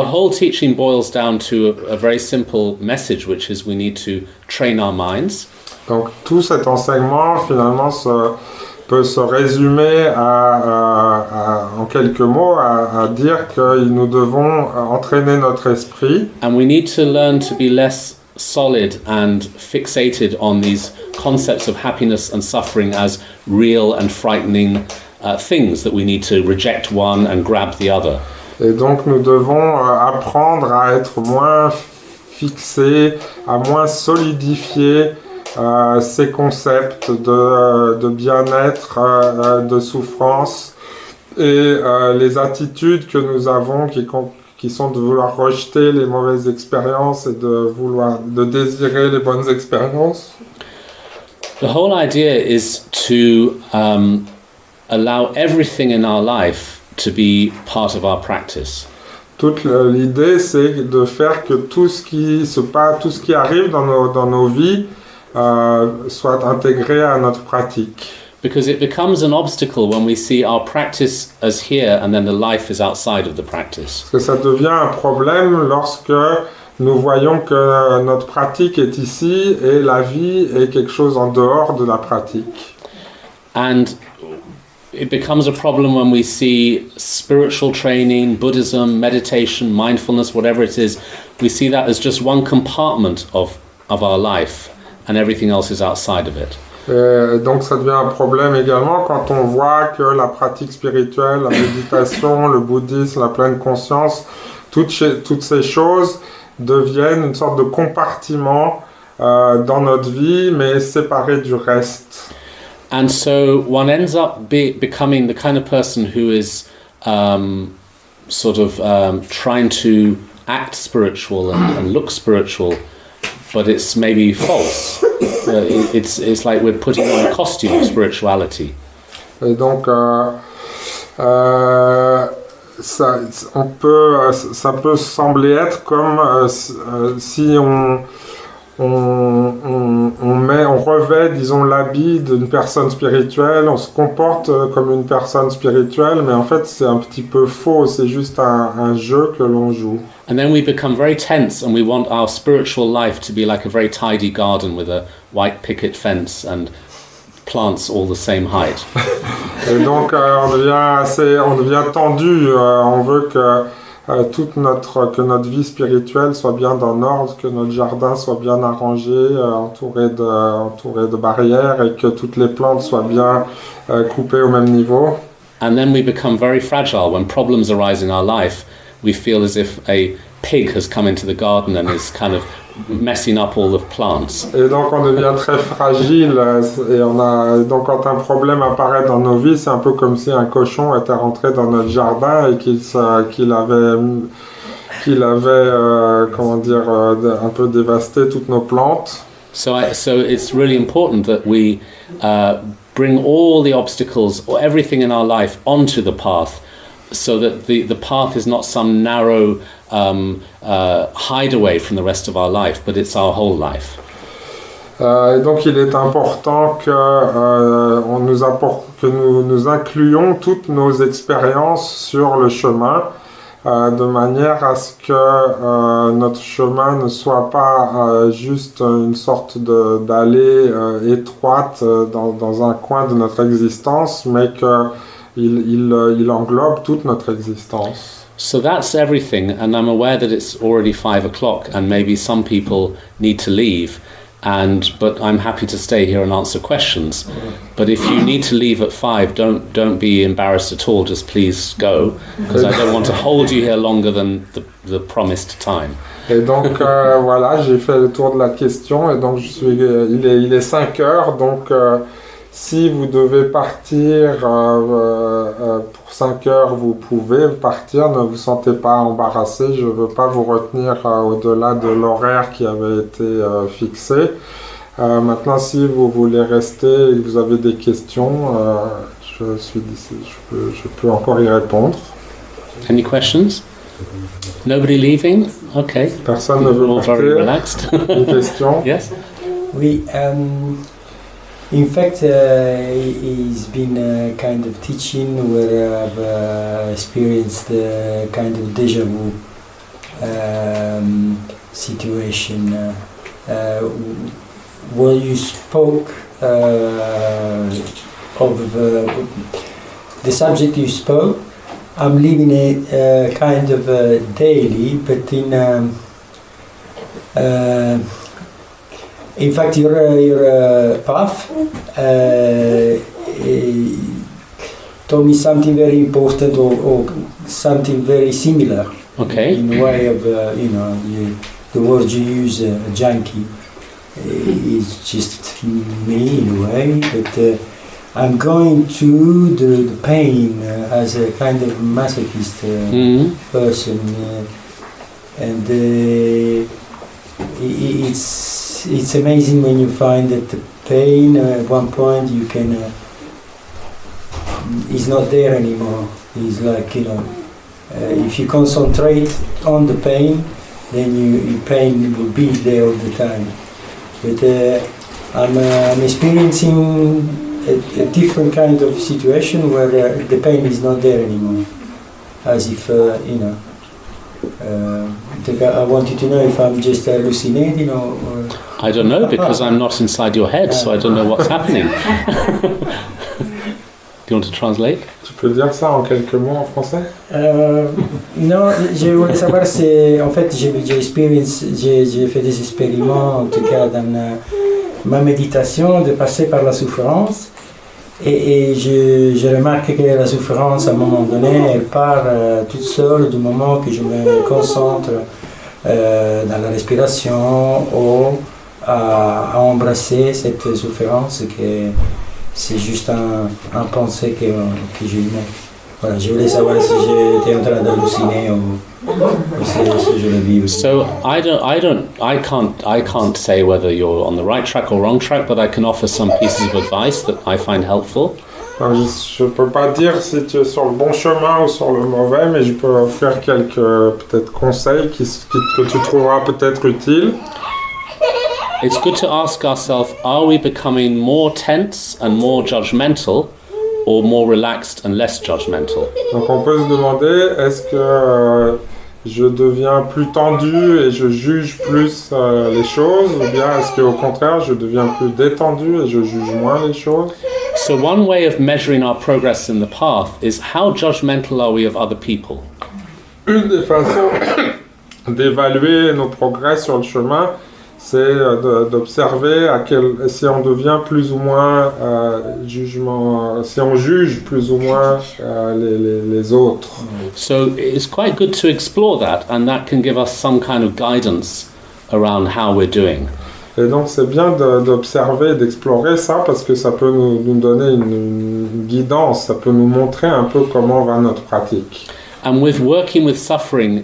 whole teaching boils down to a very simple message, which is we need to train our minds. Donc tout cet enseignement finalement peut se résumer en quelques mots à dire que nous devons entraîner notre esprit. And we need to learn to be less solid and fixated on these concepts of happiness and suffering as real and frightening things that we need to reject one and grab the other. Et donc nous devons apprendre à être moins fixés, à moins solidifier ces concepts de bien-être, de souffrance et les attitudes que nous avons qui sont de vouloir rejeter les mauvaises expériences et de désirer les bonnes expériences. The whole idea is to allow everything in our life to be part of our practice. Toute l'idée, c'est de faire que tout ce qui arrive dans nos vies soit intégré à notre pratique. Because it becomes an obstacle when we see our practice as here and then the life is outside of the practice. Parce que ça devient un problème lorsque nous voyons que notre pratique est ici et la vie est quelque chose en dehors de la pratique. And it becomes a problem when we see spiritual training, Buddhism, meditation, mindfulness, whatever it is, we see that as just one compartment of our life and everything else is outside of it. Et donc ça devient un problème également quand on voit que la pratique spirituelle, la méditation, le bouddhisme, la pleine conscience, toutes ces choses deviennent une sorte de compartiment dans notre vie, mais séparées du reste. And so one ends up becoming the kind of person who is trying to act spiritual and look spiritual, but it's maybe false. It's like we're putting on a costume of spirituality. Et donc ça peut sembler être comme si on revêt, disons, l'habit d'une personne spirituelle, on se comporte comme une personne spirituelle, mais en fait c'est un petit peu faux, c'est juste un jeu que l'on joue. And then we become very tense and we want our spiritual life to be like a very tidy garden with a white picket fence and plants all the same height. Et donc on devient tendu, on veut que notre vie spirituelle soit bien dans l'ordre, que notre jardin soit bien arrangé, entouré de barrières et que toutes les plantes soient bien coupées au même niveau. And then we become very fragile. When problems arise in our life, we feel as if a pig has come into the garden and is kind of messing up all the plants. Et donc on devient très fragile et donc quand un problème apparaît dans nos vies, c'est un peu comme si un cochon était rentré dans notre jardin et qu'il avait un peu dévasté toutes nos plantes. So it's really important that we bring all the obstacles or everything in our life onto the path, so that the path is not some narrow hideaway from the rest of our life, but it's our whole life. Et donc il est important que nous incluions toutes nos expériences sur le chemin, de manière à ce que notre chemin ne soit pas juste une sorte d'allée étroite dans un coin de notre existence, mais qu'il englobe toute notre existence. So that's everything, and I'm aware that it's already 5 o'clock and maybe some people need to leave, but I'm happy to stay here and answer questions. But if you need to leave at 5, don't be embarrassed at all, just please go, because I don't want to hold you here longer than the promised time. Et donc voilà, j'ai fait le tour de la question et donc il est 5 heures, donc si vous devez partir pour 5 heures, vous pouvez partir, ne vous sentez pas embarrassé, je ne veux pas vous retenir au-delà de l'horaire qui avait été fixé. Maintenant, si vous voulez rester et que vous avez des questions, je suis d'ici, je peux encore y répondre. Any questions? Nobody leaving? Okay. Personne ne veut partir. Very relaxed. Une question? Yes? Oui, in fact, he's been kind of teaching where I've experienced a kind of déjà vu situation where you spoke of the subject you spoke. I'm living a kind of daily, but in fact, your path told me something very important or something very similar. Okay. In a way of, the word you use, junkie, is just me in a way, but I'm going to the pain as a kind of masochist person, and it's amazing when you find that the pain at one point you can is not there anymore. It's like if you concentrate on the pain, then your pain will be there all the time. But I'm experiencing a different kind of situation where the pain is not there anymore, as if I wanted to know if I'm just hallucinating or I don't know, because I'm not inside your head, so I don't know what's happening. Do you want to translate? Tu peux dire ça en quelques mots en français? Non, je voulais savoir si, en fait, j'ai fait des expériments, en tout cas dans ma méditation, de passer par la souffrance. Et je remarque que la souffrance, à un moment donné, elle part toute seule du moment que je me concentre dans la respiration ou à embrasser cette souffrance, que c'est juste un pensée que j'ai eu. Voilà, je voulais savoir si j'étais en train d'halluciner ou si je le vis. So I can't say whether you're on the right track or wrong track, but I can offer some pieces of advice that I find helpful. Je ne peux pas dire si tu es sur le bon chemin ou sur le mauvais, mais je peux offrir quelques peut-être conseils que tu trouveras peut-être utiles. it's good to ask ourselves, are we becoming more tense and more judgmental, or more relaxed and less judgmental? Donc on peut se demander, est-ce que je deviens plus tendu et je juge plus les choses, ou bien est-ce qu'au contraire je deviens plus détendu et je juge moins les choses? So one way of measuring our progress in the path is how judgmental are we of other people? Une des façons d'évaluer nos progrès sur le chemin, c'est d'observer si on devient plus ou moins si on juge plus ou moins les autres. So it's quite good to explore that, and that can give us some kind of guidance around how we're doing. Et donc c'est bien d'observer, d'explorer ça, parce que ça peut nous donner une guidance, ça peut nous montrer un peu comment va notre pratique. And with working with suffering,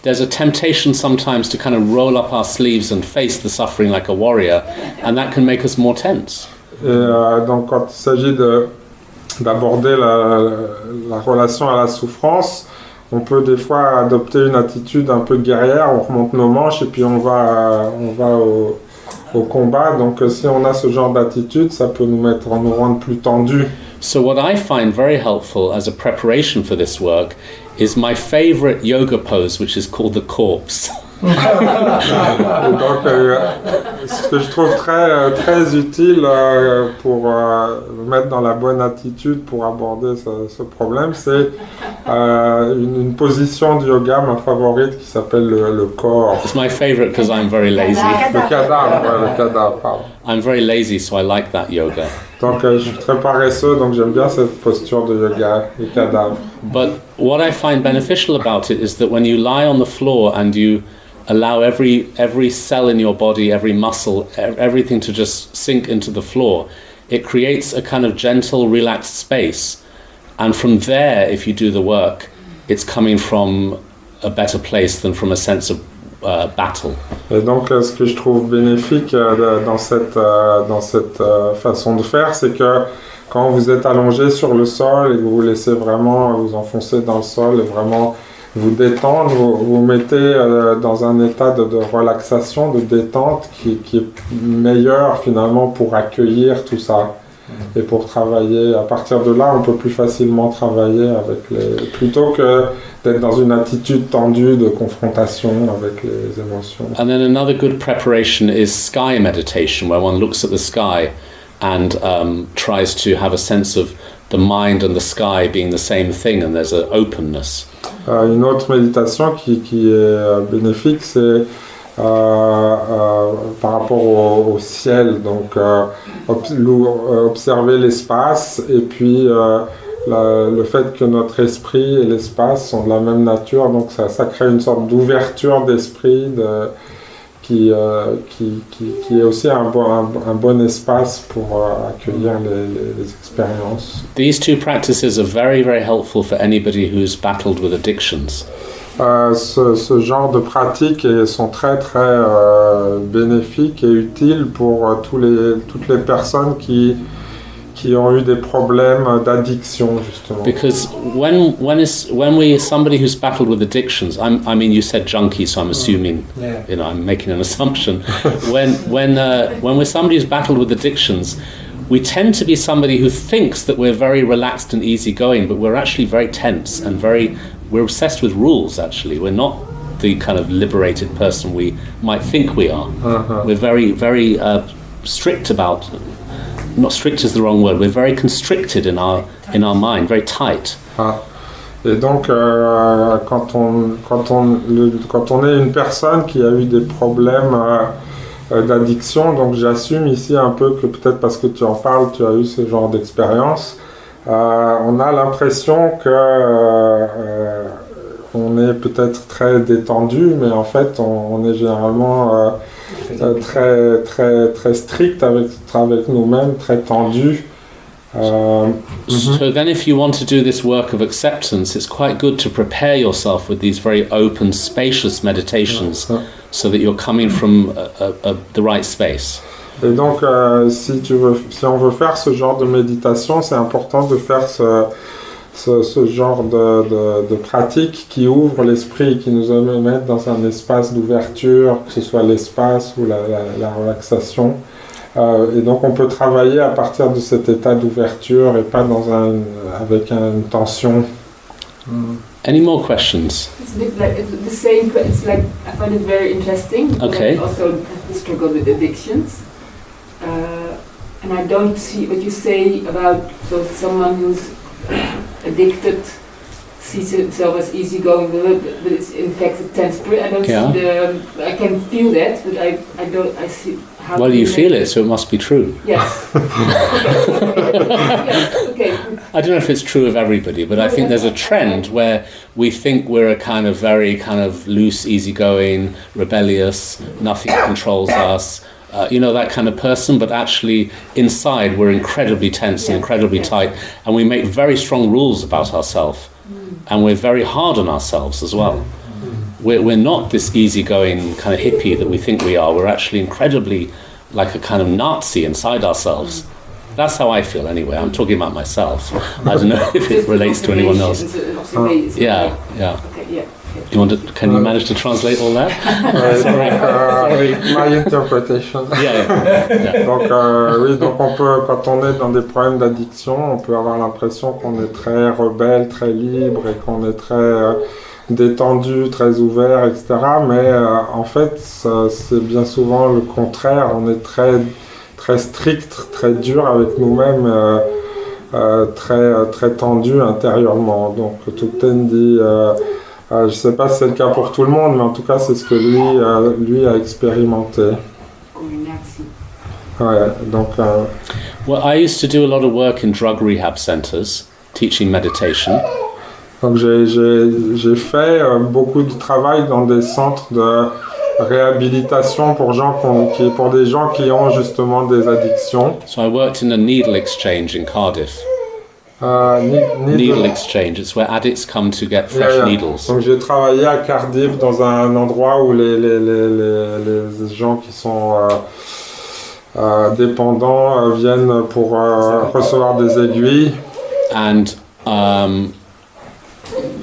there's a temptation sometimes to kind of roll up our sleeves and face the suffering like a warrior, and that can make us more tense. Et donc quand il s'agit d'aborder la relation à la souffrance, on peut des fois adopter une attitude un peu guerrière, on remonte nos manches et puis on va au combat. Donc si on a ce genre d'attitude, ça peut nous rendre plus tendus. So what I find very helpful as a preparation for this work is my favorite yoga pose, which is called the corpse. Et donc, ce que je trouve très utile pour mettre dans la bonne attitude pour aborder ce problème, c'est une position de yoga, ma favorite, qui s'appelle le corps. It's my favorite because I'm very lazy. Le cadavre, pardon. I'm very lazy, so I like that yoga. Donc, je suis très paresseux, donc j'aime bien cette posture de yoga, le cadavre. But what I find beneficial about it is that when you lie on the floor and you allow every cell in your body, every muscle, everything to just sink into the floor, it creates a kind of gentle, relaxed space. And from there, if you do the work, it's coming from a better place than from a sense of battle. Et donc, ce que je trouve bénéfique dans cette façon de faire, c'est que quand vous êtes allongé sur le sol et que vous laissez vraiment vous enfoncer dans le sol et vraiment vous détendre, vous mettez dans un état de relaxation, de détente qui est meilleur finalement pour accueillir tout ça et pour travailler. À partir de là, on peut plus facilement travailler plutôt que d'être dans une attitude tendue de confrontation avec les émotions. And then another good preparation is sky meditation, where one looks at the sky and tries to have a sense of the mind and the sky being the same thing, and there's an openness. Une autre méditation qui est bénéfique, c'est par rapport au ciel, donc observer l'espace et puis le fait que notre esprit et l'espace sont de la même nature, donc ça crée une sorte d'ouverture d'esprit qui est aussi un bon espace pour accueillir les expériences. These two practices are very, very helpful for anybody who's battled with addictions. Ce genre de pratiques sont très très bénéfiques et utiles pour toutes les personnes qui ont eu des problèmes d'addiction, justement. Because when somebody who's battled with addictions, I mean you said junkie, so I'm assuming, I'm making an assumption. when we're somebody who's battled with addictions, we tend to be somebody who thinks that we're very relaxed and easygoing, but we're actually very tense and we're obsessed with rules. Actually, we're not the kind of liberated person we might think we are. We're very, very strict about. Not strict is the wrong word. We're very constricted in our mind, very tight. Et donc, quand on est une personne qui a eu des problèmes d'addiction, donc j'assume ici un peu que peut-être parce que tu en parles, tu as eu ce genre d'expérience. On a l'impression que on est peut-être très détendu, mais en fait, on est généralement très, très, très strict avec nous-mêmes, très tendu. So then if you want to do this work of acceptance, it's quite good to prepare yourself with these very open, spacious meditations so that you're coming from the right space. Et donc, si on veut faire ce genre de méditation, c'est important de faire ce genre de pratique qui ouvre l'esprit, qui nous met dans un espace d'ouverture, que ce soit l'espace ou la relaxation. Et donc on peut travailler à partir de cet état d'ouverture et pas avec une tension. Any more questions? It's a bit like it's the same. It's like I find it very interesting. Okay. I also have the struggle with addictions, and I don't see what you say about someone who's addicted sees himself as easygoing, but it's in fact a tense spirit. I don't see I can feel that, but I don't. I see. How Well, you feel it, so it must be true. Yes. Yes. Okay. I don't know if it's true of everybody, but I think there's a trend where we think we're a kind of very kind of loose, easygoing, rebellious, nothing controls us, that kind of person, but actually inside we're incredibly tense and incredibly tight, and we make very strong rules about ourselves, and we're very hard on ourselves as well. We're not this easygoing kind of hippie that we think we are. We're actually incredibly like a kind of Nazi inside ourselves. That's how I feel anyway. I'm talking about myself. I don't know if it relates to anyone else. Yeah. Okay, yeah. Can you manage to translate all that? Sorry. My interpretation. Yeah. Donc oui, donc on peut, quand on est dans des problèmes d'addiction, on peut avoir l'impression qu'on est très rebelle, très libre et qu'on est très détendu, très ouvert, etc. Mais en fait, c'est bien souvent le contraire. On est très strict, très dur avec nous-mêmes, très tendu intérieurement. Donc Thubten dit, je ne sais pas si c'est le cas pour tout le monde, mais en tout cas c'est ce que lui a expérimenté. Ouais, donc. Well, I used to do a lot of work in drug rehab centers, teaching meditation. Donc j'ai fait beaucoup de travail dans des centres de réhabilitation pour des gens qui ont justement des addictions. So I worked in a needle exchange in Cardiff. Needle exchange, it's where addicts come to get fresh needles. Donc j'ai travaillé à Cardiff dans un endroit où les gens qui sont dépendants viennent pour recevoir des aiguilles. And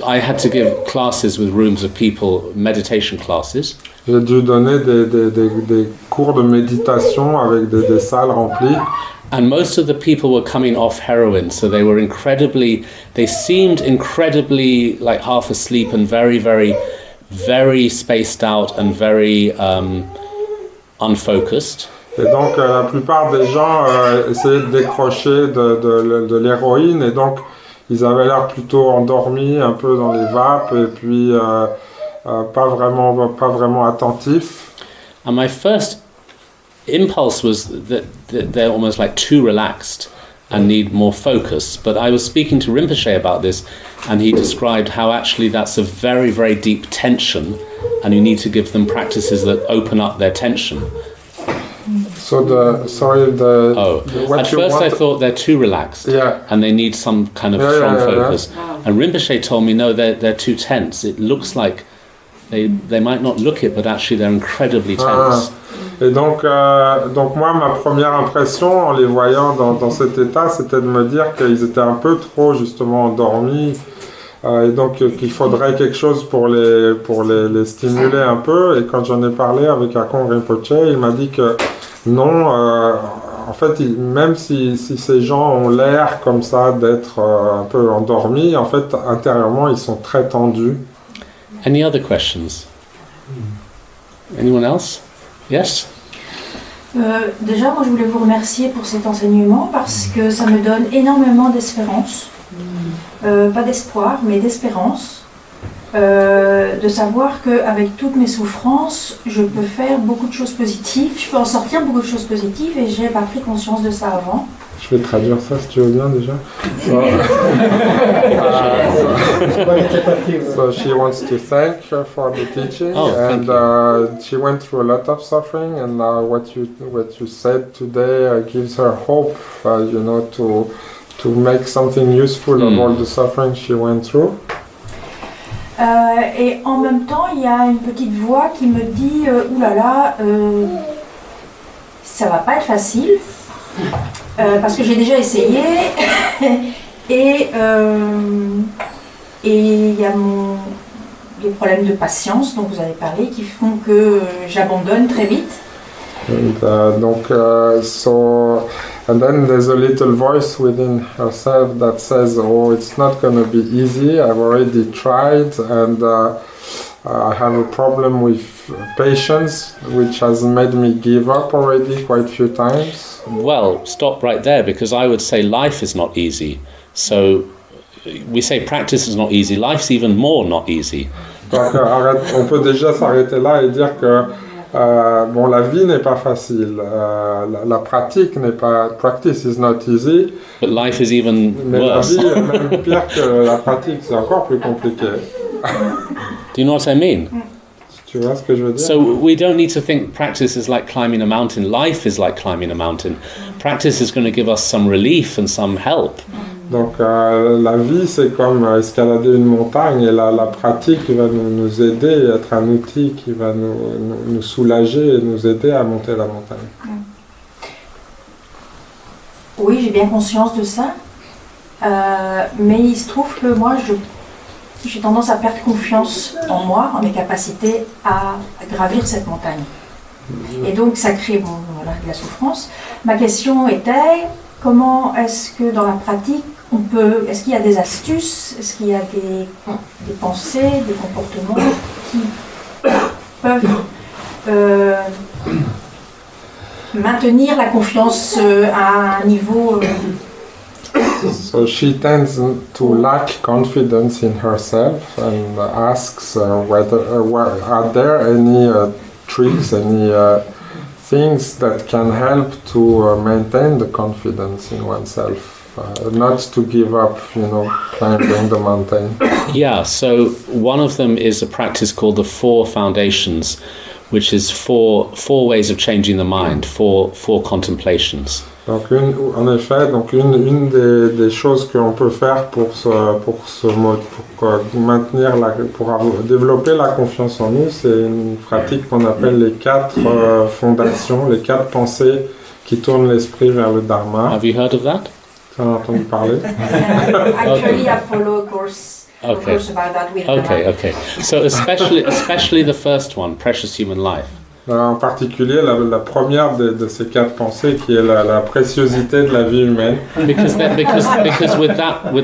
I had to give classes with rooms of people, meditation classes. J'ai dû donner des cours de méditation avec des salles remplies. And most of the people were coming off heroin, so they seemed incredibly like half asleep and very, very, very spaced out and very unfocused. Et donc la plupart des gens essayaient de décrocher de l'héroïne, et donc ils avaient l'air plutôt endormis, un peu dans les vapes, et puis pas vraiment attentifs. And my first impulse was that they're almost like too relaxed and need more focus. But I was speaking to Rinpoche about this, and he described how actually that's a very, very deep tension, and you need to give them practices that open up their tension. So at first I thought they're too relaxed, and they need some kind of strong focus. And Rinpoche told me, no, they're too tense. It looks like they might not look it, but actually they're incredibly tense. Et donc moi, ma première impression en les voyant dans cet état, c'était de me dire qu'ils étaient un peu trop justement endormis, et donc qu'il faudrait quelque chose pour les stimuler un peu. Et quand j'en ai parlé avec Akong Rinpoche, il m'a dit que non, en fait, même si ces gens ont l'air comme ça d'être un peu endormis, en fait, intérieurement, ils sont très tendus. Any other questions? Anyone else? Yes? Déjà, moi je voulais vous remercier pour cet enseignement parce que ça me donne énormément d'espérance, pas d'espoir mais d'espérance, de savoir qu'avec toutes mes souffrances, je peux faire beaucoup de choses positives, je peux en sortir beaucoup de choses positives et j'ai pas pris conscience de ça avant. Je vais traduire ça si tu veux bien déjà. So she wants to thank her for the teaching, and she went through a lot of suffering, and what you said today gives her hope, to make something useful of all the suffering she went through. Et en même temps, il y a une petite voix qui me dit oulala, ça va pas être facile. Parce que j'ai déjà essayé Et il y a les problèmes de patience dont vous avez parlé qui font que j'abandonne très vite. And then there's a little voice within herself that says, oh, it's not going to be easy, I've already tried, and I have a problem with patience, which has made me give up already quite a few times. Well, stop right there, because I would say life is not easy. So we say practice is not easy, life's even more not easy. Donc on peut déjà s'arrêter là et dire que bon, la vie n'est pas facile, la pratique n'est pas, practice is not easy. But life is even mais worse. la vie est même pire que la pratique, c'est encore plus compliqué. Do you know what I mean? Tu vois ce que je veux dire? So we don't need to think practice is like climbing a mountain. Life is like climbing a mountain. Practice is going to give us some relief and some help. Donc la vie c'est comme escalader une montagne et la pratique va nous aider, être un outil qui va nous soulager et nous aider à monter la montagne. Oui, j'ai bien conscience de ça, mais il se trouve que moi j'ai tendance à perdre confiance en moi, en mes capacités à gravir cette montagne. Et donc ça crée de la souffrance. Ma question était, comment est-ce que dans la pratique, est-ce qu'il y a des astuces, est-ce qu'il y a des pensées, des comportements qui peuvent maintenir la confiance à un niveau... So she tends to lack confidence in herself and asks are there any tricks, any things that can help to maintain the confidence in oneself? Not to give up, climbing the mountain. Yeah, so one of them is a practice called the 4 foundations, which is four ways of changing the mind, four contemplations. Donc une des choses qu'on peut faire pour développer la confiance en nous, c'est une pratique qu'on appelle les 4 fondations, les 4 pensées qui tournent l'esprit vers le Dharma. Have you heard of that? Tu en as entendu parler? Actually, I follow a course about that with Okay. So especially the first one, precious human life. En particulier, la première de ces 4 pensées qui est la préciosité de la vie humaine. Because with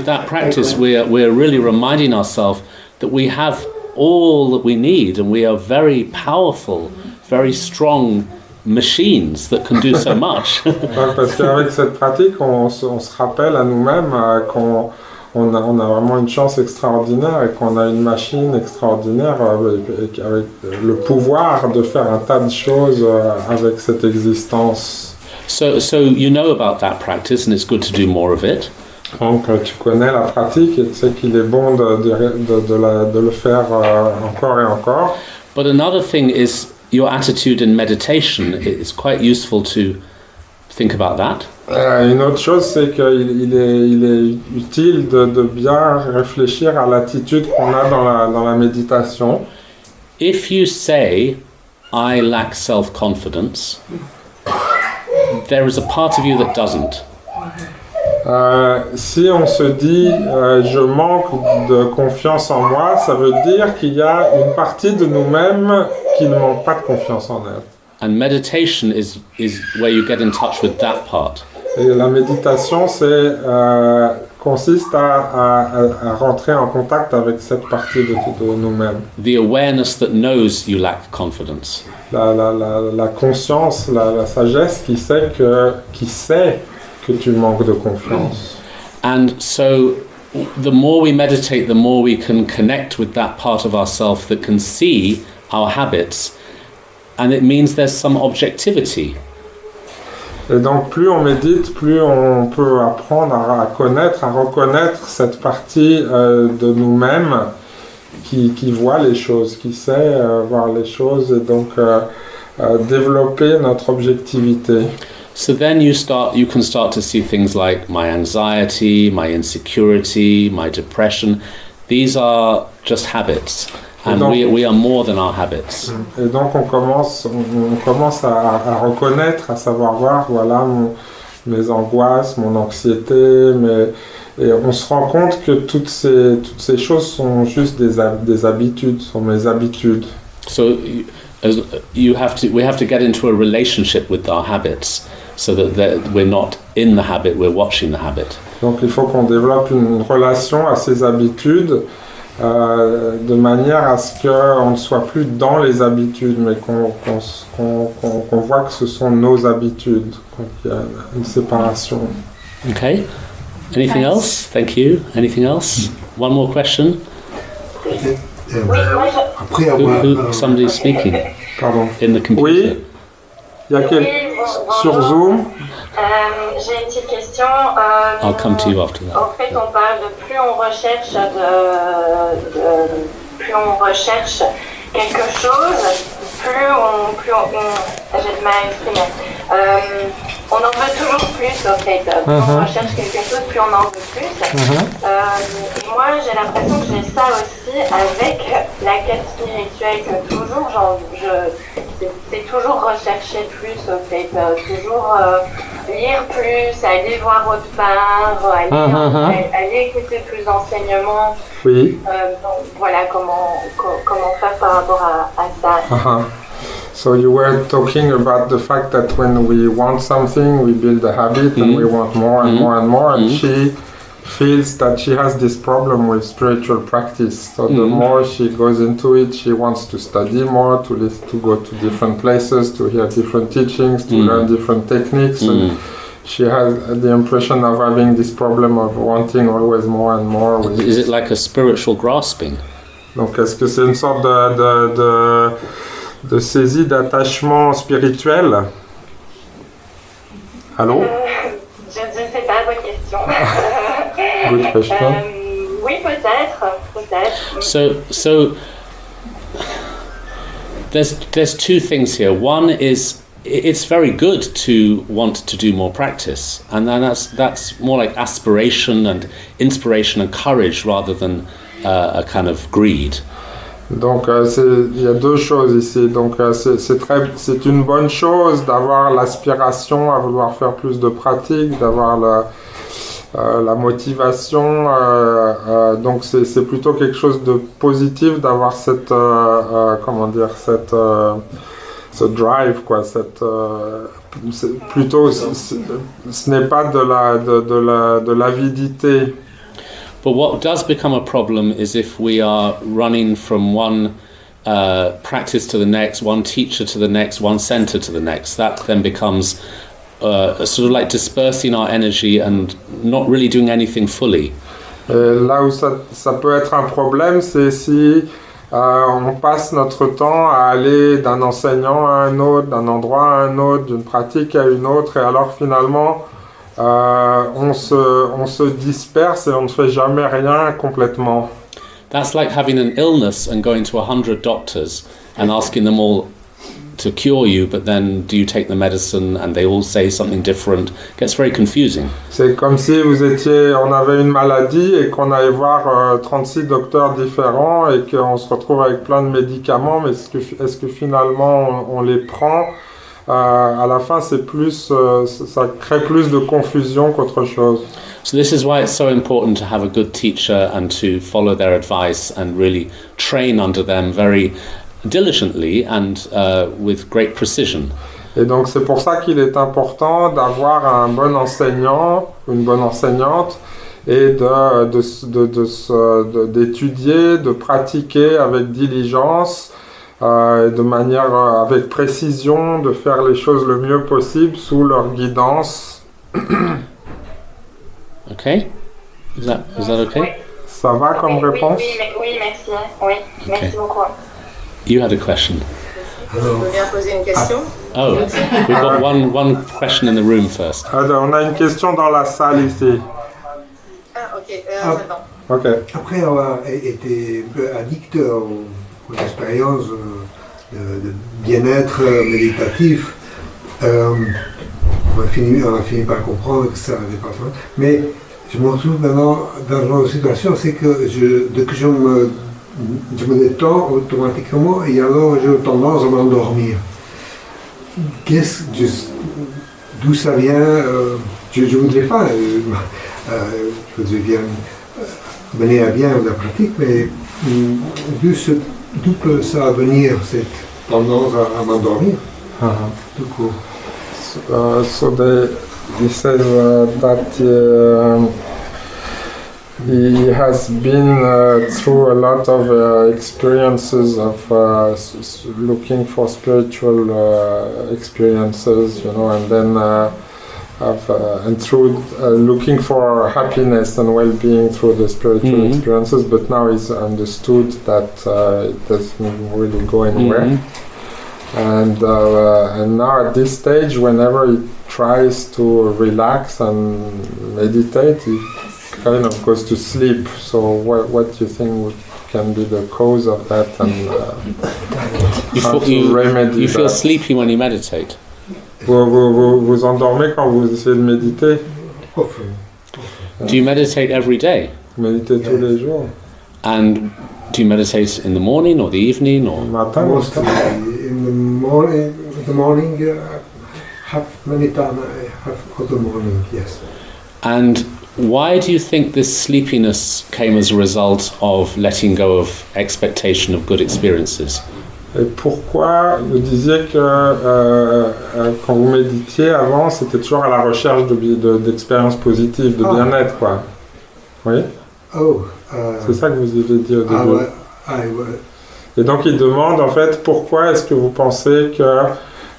that practice, we're really reminding ourselves that we have all that we need, and we are very powerful, very strong machines that can do so much. Parce qu'avec cette pratique, on se rappelle à nous-mêmes qu'on a vraiment une chance extraordinaire et qu'on a une machine extraordinaire avec le pouvoir de faire un tas de choses avec cette existence. So you know about that practice, and it's good to do more of it. Donc tu connais la pratique et tu sais qu'il est bon de le faire encore et encore. But another thing is your attitude in meditation. It's quite useful to think about that. Une autre chose, c'est qu'il est utile de bien réfléchir à l'attitude qu'on a dans la méditation. If you say, I lack self-confidence, there is a part of you that doesn't. Si on se dit je manque de confiance en moi, ça veut dire qu'il y a une partie de nous-mêmes qui ne manque pas de confiance en elle. And meditation is where you get in touch with that part. Et la méditation, consiste à rentrer en contact avec cette partie de nous-mêmes. The awareness that knows you lack confidence. La conscience, la sagesse qui sait que tu manques de confiance. And so the more we meditate, the more we can connect with that part of ourself that can see our habits, and it means there's some objectivity. Et donc plus on médite, plus on peut apprendre à reconnaître cette partie de nous-mêmes qui voit les choses, qui sait voir les choses et donc développer notre objectivité. So then you can start to see things like my anxiety, my insecurity, my depression. These are just habits. And donc, we are more than our habits. Et donc on commence à reconnaître, à savoir voir, voilà mes angoisses, mon anxiété, Et on se rend compte que toutes ces choses sont juste des habitudes, sont mes habitudes. So we have to get into a relationship with our habits so that we're not in the habit, we're watching the habit. Donc il faut qu'on développe une relation à ces habitudes de manière à ce qu'on ne soit plus dans les habitudes, mais qu'on voit que ce sont nos habitudes, qu'il y a une séparation. Okay. Anything else? Thank you. Anything else? One more question? Après avoir... Somebody's speaking. Pardon. In the computer. Oui. Il y a sur Zoom. J'ai une petite question. I'll come to you after that. En fait, on parle de plus on recherche plus on recherche quelque chose, plus on j'ai du mal à exprimer. On en veut toujours plus, en fait. Plus on recherche quelque chose, plus on en veut plus. Et moi, j'ai l'impression que j'ai ça aussi avec la quête spirituelle, que toujours, c'est toujours rechercher plus, en fait. Toujours lire plus, aller voir autre part, aller écouter plus d'enseignements. Oui. Donc voilà comment faire par rapport à ça. So you were talking about the fact that when we want something, we build a habit and we want more and more and more. And she feels that she has this problem with spiritual practice. So the more she goes into it, she wants to study more, to go to different places, to hear different teachings, to learn different techniques. And she has the impression of having this problem of wanting always more and more. Is it like a spiritual grasping? Donc est-ce que c'est une sorte de saisie d'attachement spirituel? Allô? Je ne sais pas votre question. Good question. Oui, peut-être. So there's two things here. One is it's very good to want to do more practice, and then that's more like aspiration and inspiration and courage rather than a kind of greed. Donc il y a deux choses ici. Donc c'est une bonne chose d'avoir l'aspiration à vouloir faire plus de pratique, d'avoir la motivation. Donc c'est plutôt quelque chose de positif d'avoir cette ce drive, quoi. Plutôt ce n'est pas de l'avidité. But what does become a problem is if we are running from one practice to the next, one teacher to the next, one center to the next. That then becomes sort of like dispersing our energy and not really doing anything fully. Là où ça peut être un problème, c'est si on passe notre temps à aller d'un enseignant à un autre, d'un endroit à un autre, d'une pratique à une autre, et alors finalement on se disperse et on ne fait jamais rien complètement. That's like having an illness and going to 100 doctors and asking them all to cure you, but then do you take the medicine and they all say something different. It gets very confusing. C'est comme si on avait une maladie et qu'on allait voir 36 docteurs différents et qu'on se retrouve avec plein de médicaments, mais est-ce que finalement on les prend? À la fin, c'est plus, ça crée plus de confusion qu'autre chose. So this is why it's so important to have a good teacher and to follow their advice and really train under them very diligently and with great precision. Et donc c'est pour ça qu'il est important d'avoir un bon enseignant, une bonne enseignante, et d'étudier, de pratiquer avec diligence, de manière avec précision, de faire les choses le mieux possible sous leur guidance. Okay? Is that okay? Oui. Ça va comme réponse? Oui, merci. Oui, merci beaucoup. You had a question. Je peux bien poser une question? Oh, we've got one question in the room first. On a une question dans la salle ici. Ah, ok, j'attends. Ok. Après avoir été un peu addict aux expériences de bien-être méditatif, on a fini par comprendre que ça n'avait pas de sens. Mais je me retrouve maintenant dans une situation, c'est que dès que je me détends automatiquement et alors j'ai tendance à m'endormir. D'où ça vient? Je ne voudrais pas je deviens mener à bien la pratique, mais d'où peut ça venir, cette tendance à m'endormir, du coup? So he says that he has been through a lot of experiences of looking for spiritual experiences, and then and through looking for happiness and well-being through the spiritual experiences, but now he's understood that it doesn't really go anywhere. And now at this stage, whenever he tries to relax and meditate, he kind of goes to sleep. So what do you think can be the cause of that, and how to remedy you feel that? sleepy when you meditate? Vous endormez quand vous essayez de méditer? Do you meditate every day? Méditez tous les jours? And do you meditate in the morning or the evening or? Matin? Mostly in the morning, have many times I have other morning, yes. And why do you think this sleepiness came as a result of letting go of expectation of good experiences? Et pourquoi vous disiez que quand vous méditiez avant, c'était toujours à la recherche d'expériences positives, de bien-être, quoi? Oui? C'est ça que vous avez dit au début. Et donc il demande en fait pourquoi est-ce que vous pensez que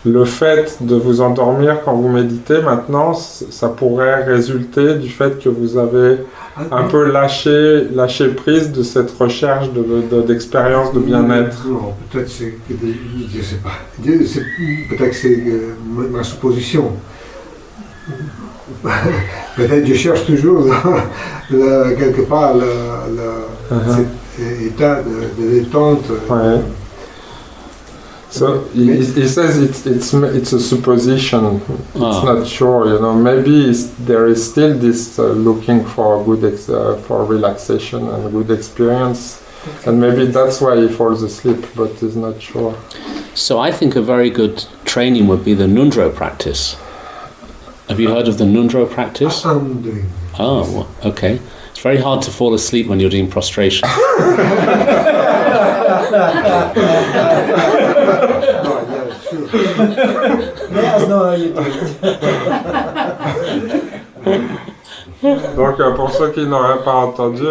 le fait de vous endormir quand vous méditez maintenant, ça pourrait résulter du fait que vous avez un peu lâché prise de cette recherche d'expérience de bien-être. Non, peut-être c'est que je sais pas. Peut-être que c'est ma supposition. Peut-être je cherche toujours quelque part cet état de détente. Ouais. So he says it's a supposition. It's not sure, Maybe there is still this looking for good for relaxation and good experience, and maybe that's why he falls asleep, but he's not sure. So I think a very good training would be the Nundro practice. Have you heard of the Nundro practice? I'm doing. Oh, well, okay. It's very hard to fall asleep when you're doing prostration. Let us know how you do it. Donc pour ceux qui n'auraient pas entendu,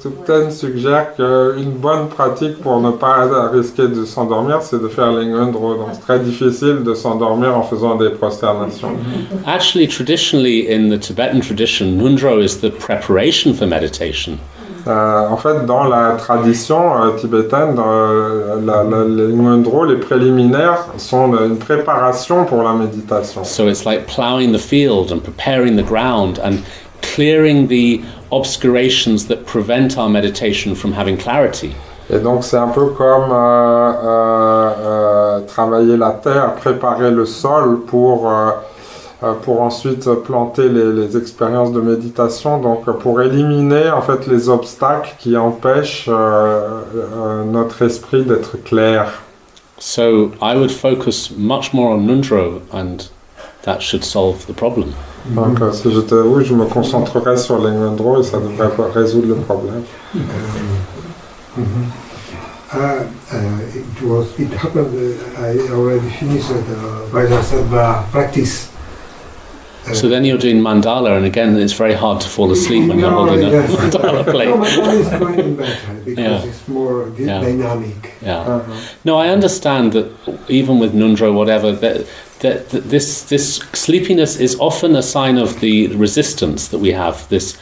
Thubten suggère qu'une bonne pratique pour ne pas risquer de s'endormir, c'est de faire les Nundro. Donc c'est très difficile de s'endormir en faisant des prosternations. Actually, traditionally in the Tibetan tradition, Nundro is the preparation for meditation. En fait, dans la tradition tibétaine, les Nundro, les préliminaires, sont une préparation pour la méditation. So it's like plowing the field and preparing the ground and clearing the obscurations that prevent our meditation from having clarity. Et donc c'est un peu comme travailler la terre, préparer le sol pour ensuite planter les expériences de méditation, donc pour éliminer en fait les obstacles qui empêchent notre esprit d'être clair. So I would focus much more on Nundro, and that should solve the problem. Donc si j'étais vous, je me concentrerais sur les Nundro et ça devrait résoudre le problème. It happened. I already finished the Vajrasattva practice. So then you're doing mandala, and again, it's very hard to fall asleep when you're holding a mandala plate. No, mandala is going better because it's more dynamic. Yeah. No, I understand that even with Nundro, whatever, that this sleepiness is often a sign of the resistance that we have. This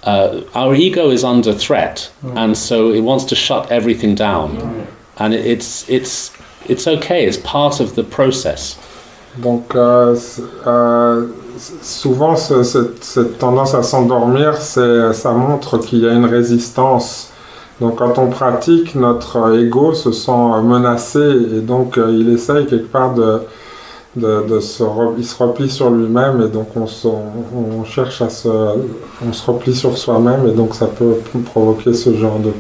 our ego is under threat, and so it wants to shut everything down, and it's okay. It's part of the process. Donc souvent cette tendance à s'endormir, ça montre qu'il y a une résistance. Donc quand on pratique, notre ego se sent menacé et donc il essaye quelque part il se replie sur lui-même et donc on se replie sur soi-même et donc ça peut provoquer ce genre de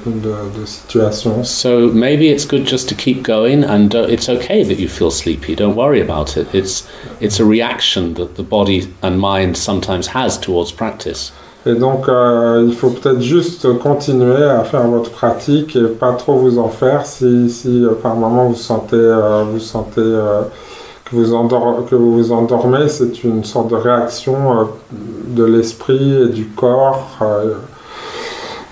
situation. So maybe it's good just to keep going, and it's okay that you feel sleepy. Don't worry about it. It's a reaction that the body and mind sometimes has towards practice. Et donc, il faut peut-être juste continuer à faire votre pratique et pas trop vous en faire si par moment vous sentez que vous vous endormez. C'est une sorte de réaction de l'esprit et du corps.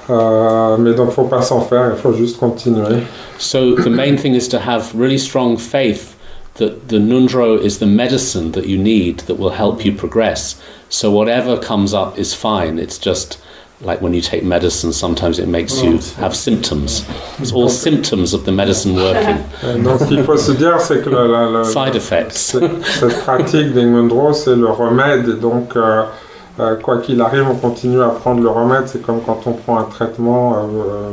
Mais donc, faut pas s'en faire, il faut juste continuer. So the main thing is to have really strong faith that the Nundro is the medicine that you need that will help you progress. So whatever comes up is fine. It's just like when you take medicine, sometimes it makes you have symptoms. It's all symptoms of the medicine working. Donc, ce qu'il faut se dire, c'est que Side effects. cette pratique des Nundro, c'est le remède. Et donc, quoi qu'il arrive, on continue à prendre le remède. C'est comme quand on prend un traitement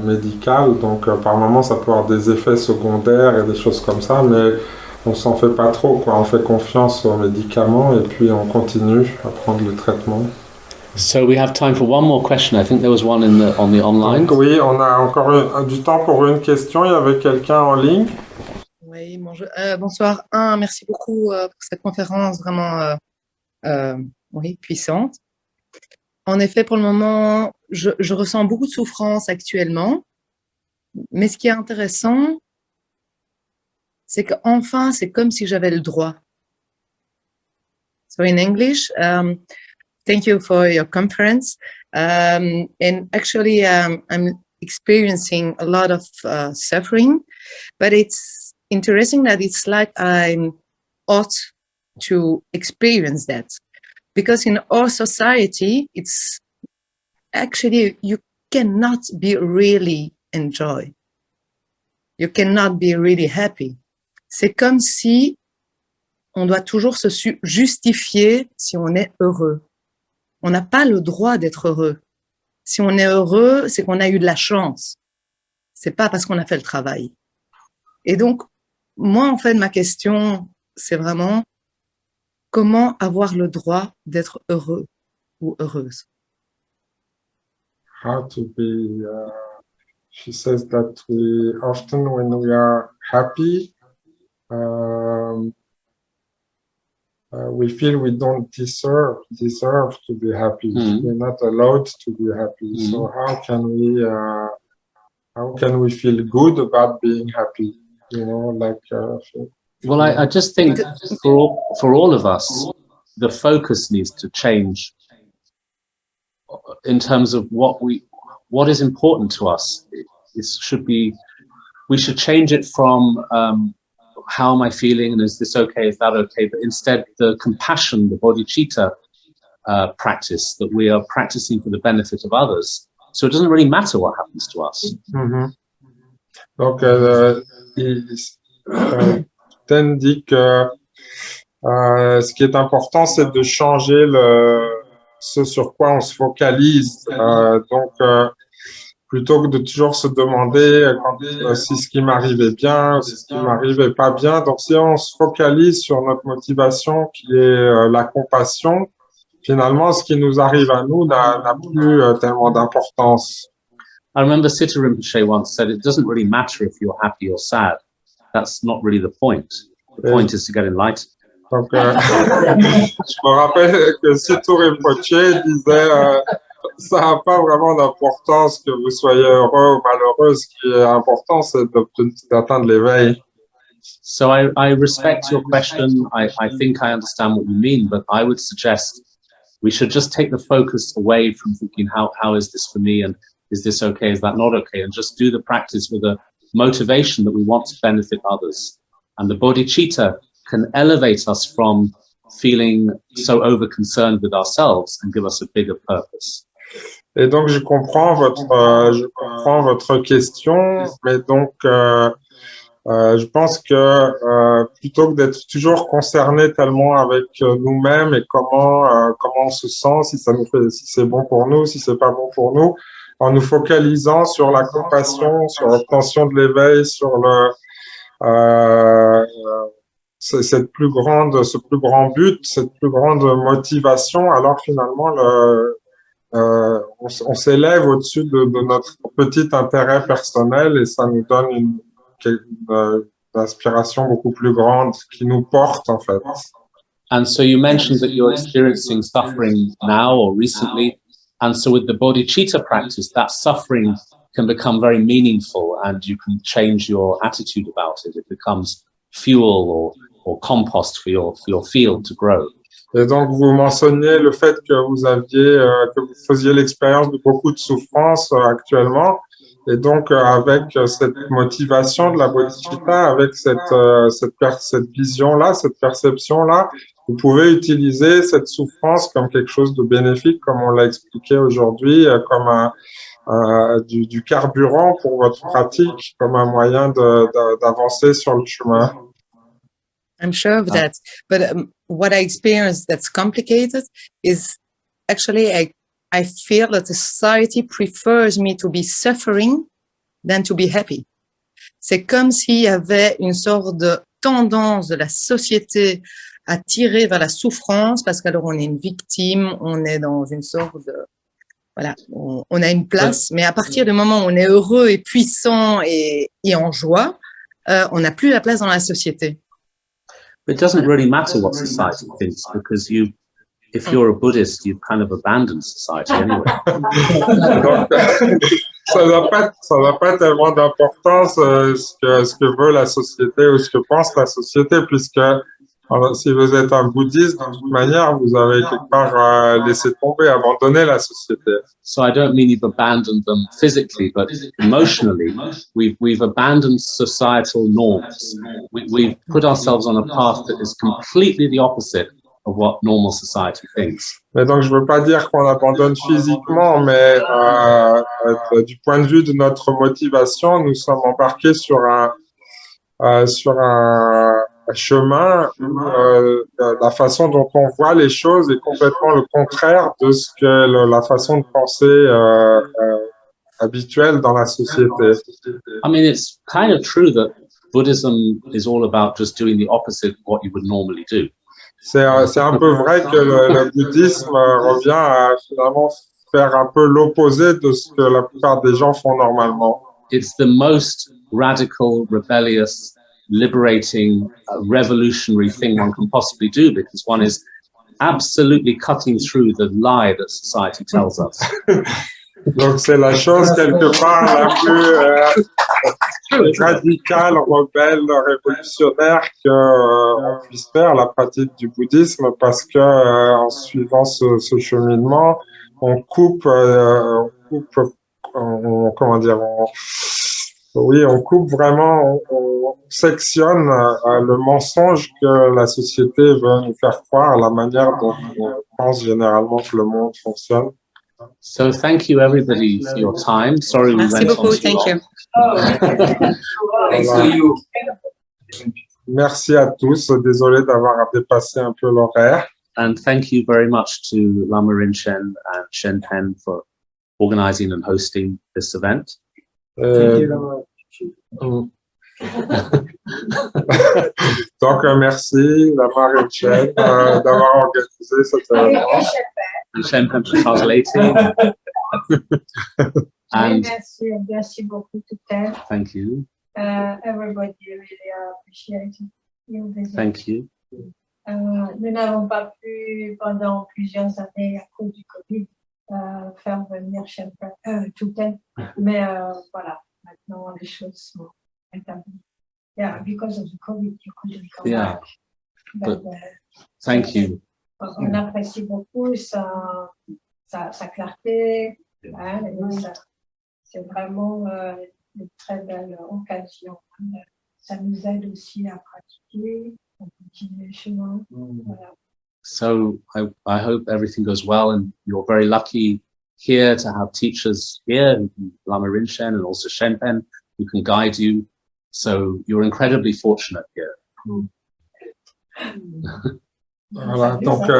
médical. Donc, par moment, ça peut avoir des effets secondaires et des choses comme ça, mais on s'en fait pas trop, quoi. On fait confiance aux médicaments et puis on continue à prendre le traitement. So we have time for one more question. I think there was one on the online. Donc, oui, on a encore du temps pour une question. Il y avait quelqu'un en ligne. Oui, bonjour. Bonsoir. Merci beaucoup pour cette conférence vraiment puissante. En effet, pour le moment, je ressens beaucoup de souffrance actuellement. Mais ce qui est intéressant, c'est qu'enfin, c'est comme si j'avais le droit. So in English, thank you for your conference. And actually, I'm experiencing a lot of suffering, but it's interesting that it's like I'm ought to experience that. Because in our society, it's actually, you cannot be really enjoy. You cannot be really happy. C'est comme si on doit toujours se justifier si on est heureux. On n'a pas le droit d'être heureux. Si on est heureux, c'est qu'on a eu de la chance. C'est pas parce qu'on a fait le travail. Et donc, moi, en fait, ma question, c'est vraiment comment avoir le droit d'être heureux ou heureuse. How to be, she says that we often, when we are happy, we feel we don't deserve to be happy. We're not allowed to be happy. So how can we feel good about being happy? You know, like. Well, I just think for all of us, the focus needs to change in terms of what is important to us. We should change it from how am I feeling and is this okay, is that okay, but instead the compassion, the bodhicitta practice that we are practicing for the benefit of others. So it doesn't really matter what happens to us. Donc, Thubten dit que ce qui est important, c'est de changer ce sur quoi on se focalise. Donc, plutôt que de toujours se demander si ce qui m'arrivait bien, si ce qui m'arrivait pas bien. Donc, si on se focalise sur notre motivation qui est la compassion, finalement, ce qui nous arrive à nous n'a plus tellement d'importance. I remember Siddha Rinpoche once said, it doesn't really matter if you're happy or sad. That's not really the point. The point is to get enlightened. Donc, je me rappelle que Siddha Rinpoche disait ça n'a pas vraiment d'importance que vous soyez heureux ou malheureux. Ce qui est important, c'est d'atteindre l'éveil. So I respect your question. I think I understand what you mean, but I would suggest we should just take the focus away from thinking how is this for me and is this okay, is that not okay, and just do the practice with a motivation that we want to benefit others. And the bodhicitta can elevate us from feeling so over-concerned with ourselves and give us a bigger purpose. Et donc, je comprends votre question, mais donc, je pense que plutôt que d'être toujours concerné tellement avec nous-mêmes et comment on se sent, si c'est bon pour nous, si c'est pas bon pour nous, en nous focalisant sur la compassion, sur l'obtention de l'éveil, sur ce plus grand but, cette plus grande motivation, alors finalement, on s'élève au-dessus de notre petit intérêt personnel et ça nous donne une inspiration beaucoup plus grande qui nous porte, en fait. And so you mentioned that you're experiencing suffering now or recently. And so with the bodhicitta practice, that suffering can become very meaningful and you can change your attitude about it. It becomes fuel or compost for your field to grow. Et donc, vous mentionniez le fait que que vous faisiez l'expérience de beaucoup de souffrances actuellement. Et donc, avec cette motivation de la bodhicitta, avec cette vision-là, cette perception-là, vous pouvez utiliser cette souffrance comme quelque chose de bénéfique, comme on l'a expliqué aujourd'hui, comme du carburant pour votre pratique, comme un moyen d'avancer sur le chemin. I'm sure of that. But what I experience that's complicated is actually I feel that the society prefers me to be suffering than to be happy. C'est comme s'il y avait une sorte de tendance de la société à tirer vers la souffrance parce qu'alors on est une victime, on est dans une sorte de... Voilà, on a une place, mais à partir du moment où on est heureux et puissant et en joie, on n'a plus la place dans la société. It doesn't really matter what society thinks because if you're a Buddhist, you've kind of abandoned society anyway. Donc, ça n'a pas tellement d'importance ce que veut la société ou ce que pense la société, puisque si vous êtes un bouddhiste, de toute manière, vous avez quelque part laissé tomber, abandonné la société. So I don't mean you've abandoned them physically, but emotionally, we've abandoned societal norms. We've put ourselves on a path that is completely the opposite of what normal society thinks. Mais donc, je veux pas dire qu'on abandonne physiquement, mais du point de vue de notre motivation, nous sommes embarqués sur un chemin où la façon dont on voit les choses est complètement le contraire de ce que la façon de penser habituelle dans la société. I mean, it's kind of true that Buddhism is all about just doing the opposite of what you would normally do. C'est un peu vrai que le bouddhisme revient à finalement faire un peu l'opposé de ce que la plupart des gens font normalement. It's the most radical, rebellious, liberating, revolutionary thing one can possibly do because one is absolutely cutting through the lie that society tells us. Donc c'est la chose quelque part la plus radicale, rebelle, révolutionnaire qu'on puisse faire, la pratique du bouddhisme, parce que en suivant ce cheminement, on coupe vraiment, on sectionne le mensonge que la société veut nous faire croire, la manière dont on pense généralement que le monde fonctionne. So thank you everybody for your time. Sorry we Merci went on beaucoup, too thank long. you. Merci à tous. Désolé d'avoir dépassé un peu l'horaire. And thank you very much to Lama Rinchen and Shen Pen for organizing and hosting this event. Donc merci Lama Rinchen d'avoir organisé cet événement. And Shen Pen for translating. And merci beaucoup tout à l'heure. thank you. Everybody really appreciate you visit. Thank you. Nous n'avons pas pu pendant plusieurs années à cause du Covid faire venir Thubten, mais voilà, maintenant les choses sont établies. Yeah, because of the Covid, you couldn't come back. But thank you. On apprécie beaucoup sa clarté. Hein, c'est vraiment une très belle occasion. Ça nous aide aussi à pratiquer, à continuer le chemin. Voilà. So I hope everything goes well, and you're very lucky here to have teachers here, Lama Rinchen and also Shen Pen, who can guide you. So you're incredibly fortunate here. Voilà, donc vous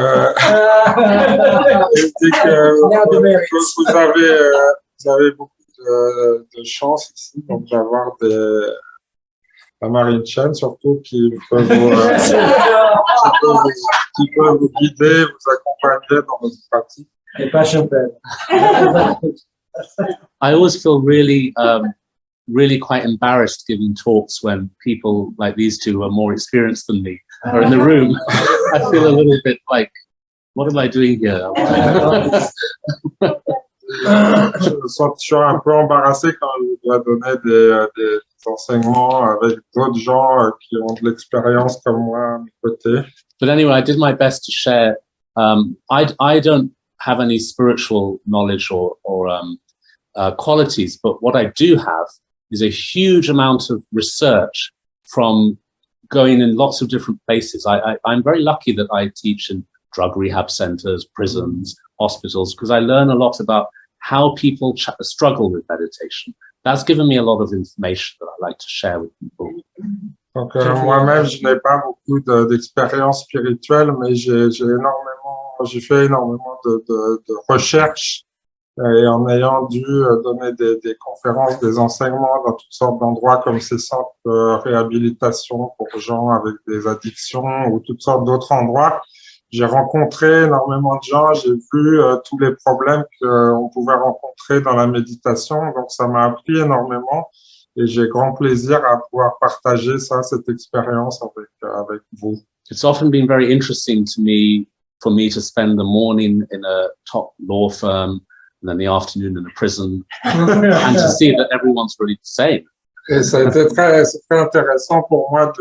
avez beaucoup de chance ici, donc d'avoir Lama Rinchen surtout qui peut vous guider, vous accompagner dans votre pratique. Et pas Champagne. I always feel really quite embarrassed giving talks when people like these two who are more experienced than me are in the room. I feel a little bit like, What am I doing here? Je me sens toujours un peu embarrassé quand je dois donner des enseignements avec d'autres gens qui ont de l'expérience comme moi à mes côtés. But anyway, I did my best to share. I don't have any spiritual knowledge or qualities, but what I do have is a huge amount of research from going in lots of different places. I'm very lucky that I teach in drug rehab centers, prisons, hospitals, because I learn a lot about how people struggle with meditation. That's given me a lot of information that I like to share with people. Donc moi-même, je n'ai pas beaucoup d'expérience spirituelle, mais j'ai fait énormément de recherches et en ayant dû donner des conférences, des enseignements dans toutes sortes d'endroits comme ces centres de réhabilitation pour gens avec des addictions ou toutes sortes d'autres endroits. J'ai rencontré énormément de gens, j'ai vu tous les problèmes qu'on pouvait rencontrer dans la méditation, donc ça m'a appris énormément et j'ai grand plaisir à pouvoir partager cette expérience avec vous. It's often been very interesting for me to spend the morning in a top law firm and then the afternoon in a prison and to see that everyone's really the same. Et ça a été très intéressant pour moi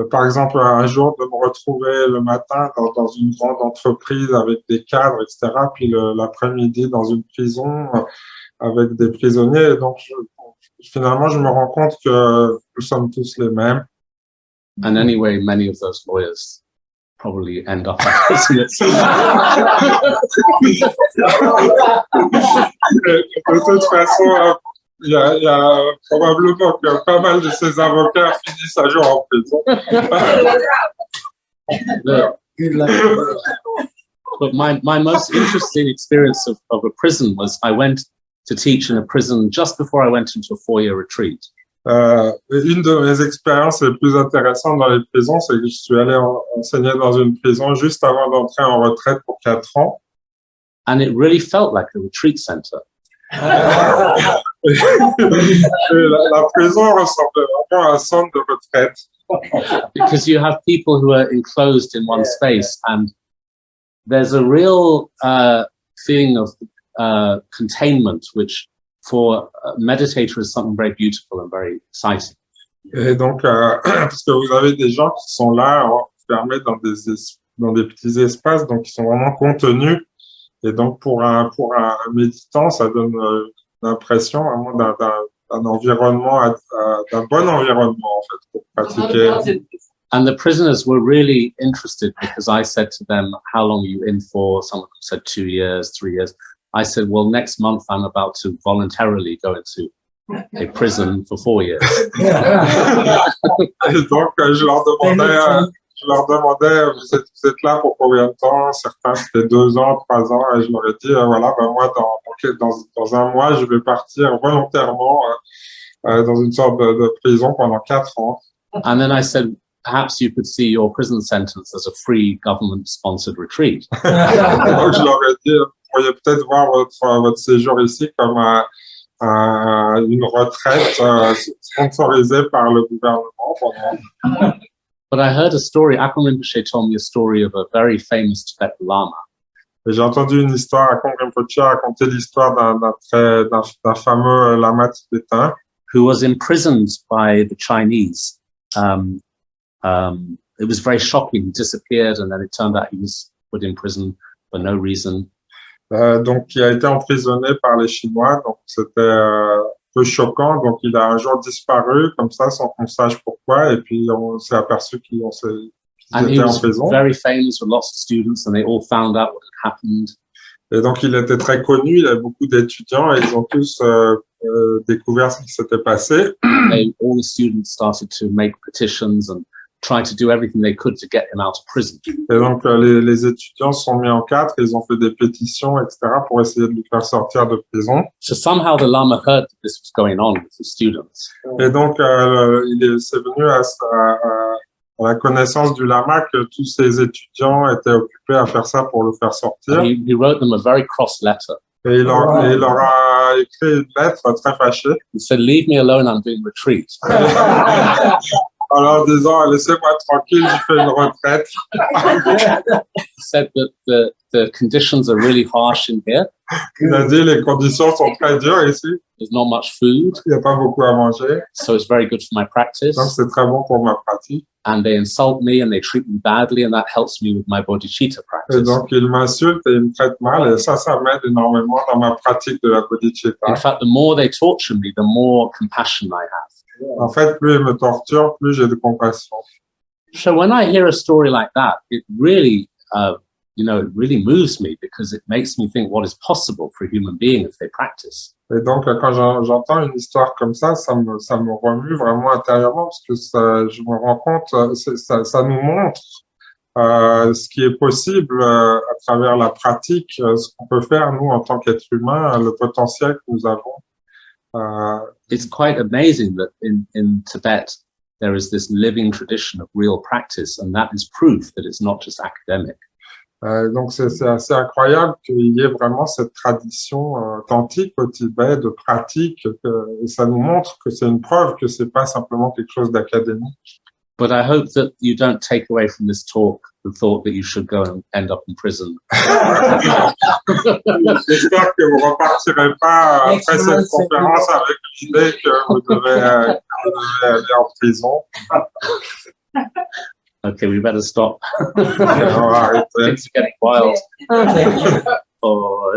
par exemple, un jour, de me retrouver le matin dans une grande entreprise avec des cadres, etc., puis l'après-midi dans une prison avec des prisonniers. Et donc, finalement, je me rends compte que nous sommes tous les mêmes. And anyway, many of those lawyers probably end up in prison. De toute façon, il y a probablement que pas mal de ces avocats finissent un jour en prison. But my most interesting experience of a prison was I went to teach in a prison just before I went into a 4-year retreat. Une de mes expériences les plus intéressantes dans les prisons, c'est que je suis allé enseigner dans une prison juste avant d'entrer en retraite pour 4 ans. And it really felt like a retreat center. La prison ressemble vraiment à un centre de retraite. Because you have people who are enclosed in one space, and there's a real feeling of containment, which for a meditator is something very beautiful and very exciting. Et donc, parce que vous avez des gens qui sont là, enfermés dans des petits espaces, donc ils sont vraiment contenus. Et donc, pour un méditant, ça donne l'impression vraiment d'un environnement, d'un bon environnement, en fait, pour pratiquer. And the prisoners were really interested because I said to them, how long are you in for? Some of them said 2 years, 3 years. I said, well, next month I'm about to voluntarily go into a prison for 4 years. Et donc, je leur demandais, vous êtes là pour combien de temps? Certains, c'était 2 ans, 3 ans, et je leur ai dit, voilà, moi, dans un mois, je vais partir volontairement dans une sorte de prison pendant 4 ans. And then I said, perhaps you could see your prison sentence as a free government-sponsored retreat. Donc, je leur ai dit, vous pourriez peut-être voir votre séjour ici comme une retraite sponsorisée par le gouvernement. But I heard a story, Akon Rinpoche told me a story of a very famous Tibetan Lama. J'ai entendu une histoire, Akon Rinpoche a raconté l'histoire d'un fameux lama tibétain who was imprisoned by the Chinese. It was very shocking. He disappeared, and then it turned out he was put in prison for no reason. Donc, il a été emprisonné par les Chinois, donc c'était un peu choquant. Donc, il a un jour disparu, comme ça, sans qu'on sache pourquoi, et puis on s'est aperçu qu'ils étaient en prison. Very famous with lots of students, and they all found out what had happened. Et donc, il était très connu, il y avait beaucoup d'étudiants, et ils ont tous découvert ce qui s'était passé. All the students started to make petitions and try to do everything they could to get him out of prison. Et donc, les étudiants se sont mis en quatre, ils ont fait des pétitions, etc., pour essayer de lui faire sortir de prison. So somehow the Lama heard that this was going on with the students. Et donc, c'est venu à la connaissance du Lama que tous ces étudiants étaient occupés à faire ça pour le faire sortir. He wrote them a very cross letter. Et il leur a écrit une lettre très fâchée. He said, "Leave me alone, I'm doing retreat." en leur disant laissez-moi tranquille, je fais une retraite. Said that the conditions are really harsh in here. Il a dit les conditions sont très dures ici, There's not much food, il n'y a pas beaucoup à manger, so it's very good for my practice. donc c'est très bon pour ma pratique. And they insult me and they treat me badly, and that helps me with my bodhicitta Et practice. donc ils m'insultent et ils me traitent mal, et ça m'aide énormément dans ma pratique de la bodhicitta. In fact, the more they torture me, the more compassion I have. En fait, plus ils me torturent, plus j'ai de compassion. So when I hear a story like that, it really, it really moves me because it makes me think what is possible for a human being if they practice. Et donc, quand j'entends une histoire comme ça me remue vraiment intérieurement parce que je me rends compte, ça nous montre ce qui est possible à travers la pratique, ce qu'on peut faire, nous, en tant qu'êtres humains, le potentiel que nous avons. It's quite amazing that in Tibet, there is this living tradition of real practice, and that is proof that it's not just academic. Donc, c'est assez incroyable qu'il y ait vraiment cette tradition authentique au Tibet de pratique. Et ça nous montre que c'est une preuve que c'est pas simplement quelque chose d'académique. But I hope that you don't take away from this talk the thought that you should go and end up in prison. J'espère que vous repartirez pas après cette conférence avec l'idée que vous devez aller en prison. Okay, we better stop. On va arrêter. Things are getting wild. Oh,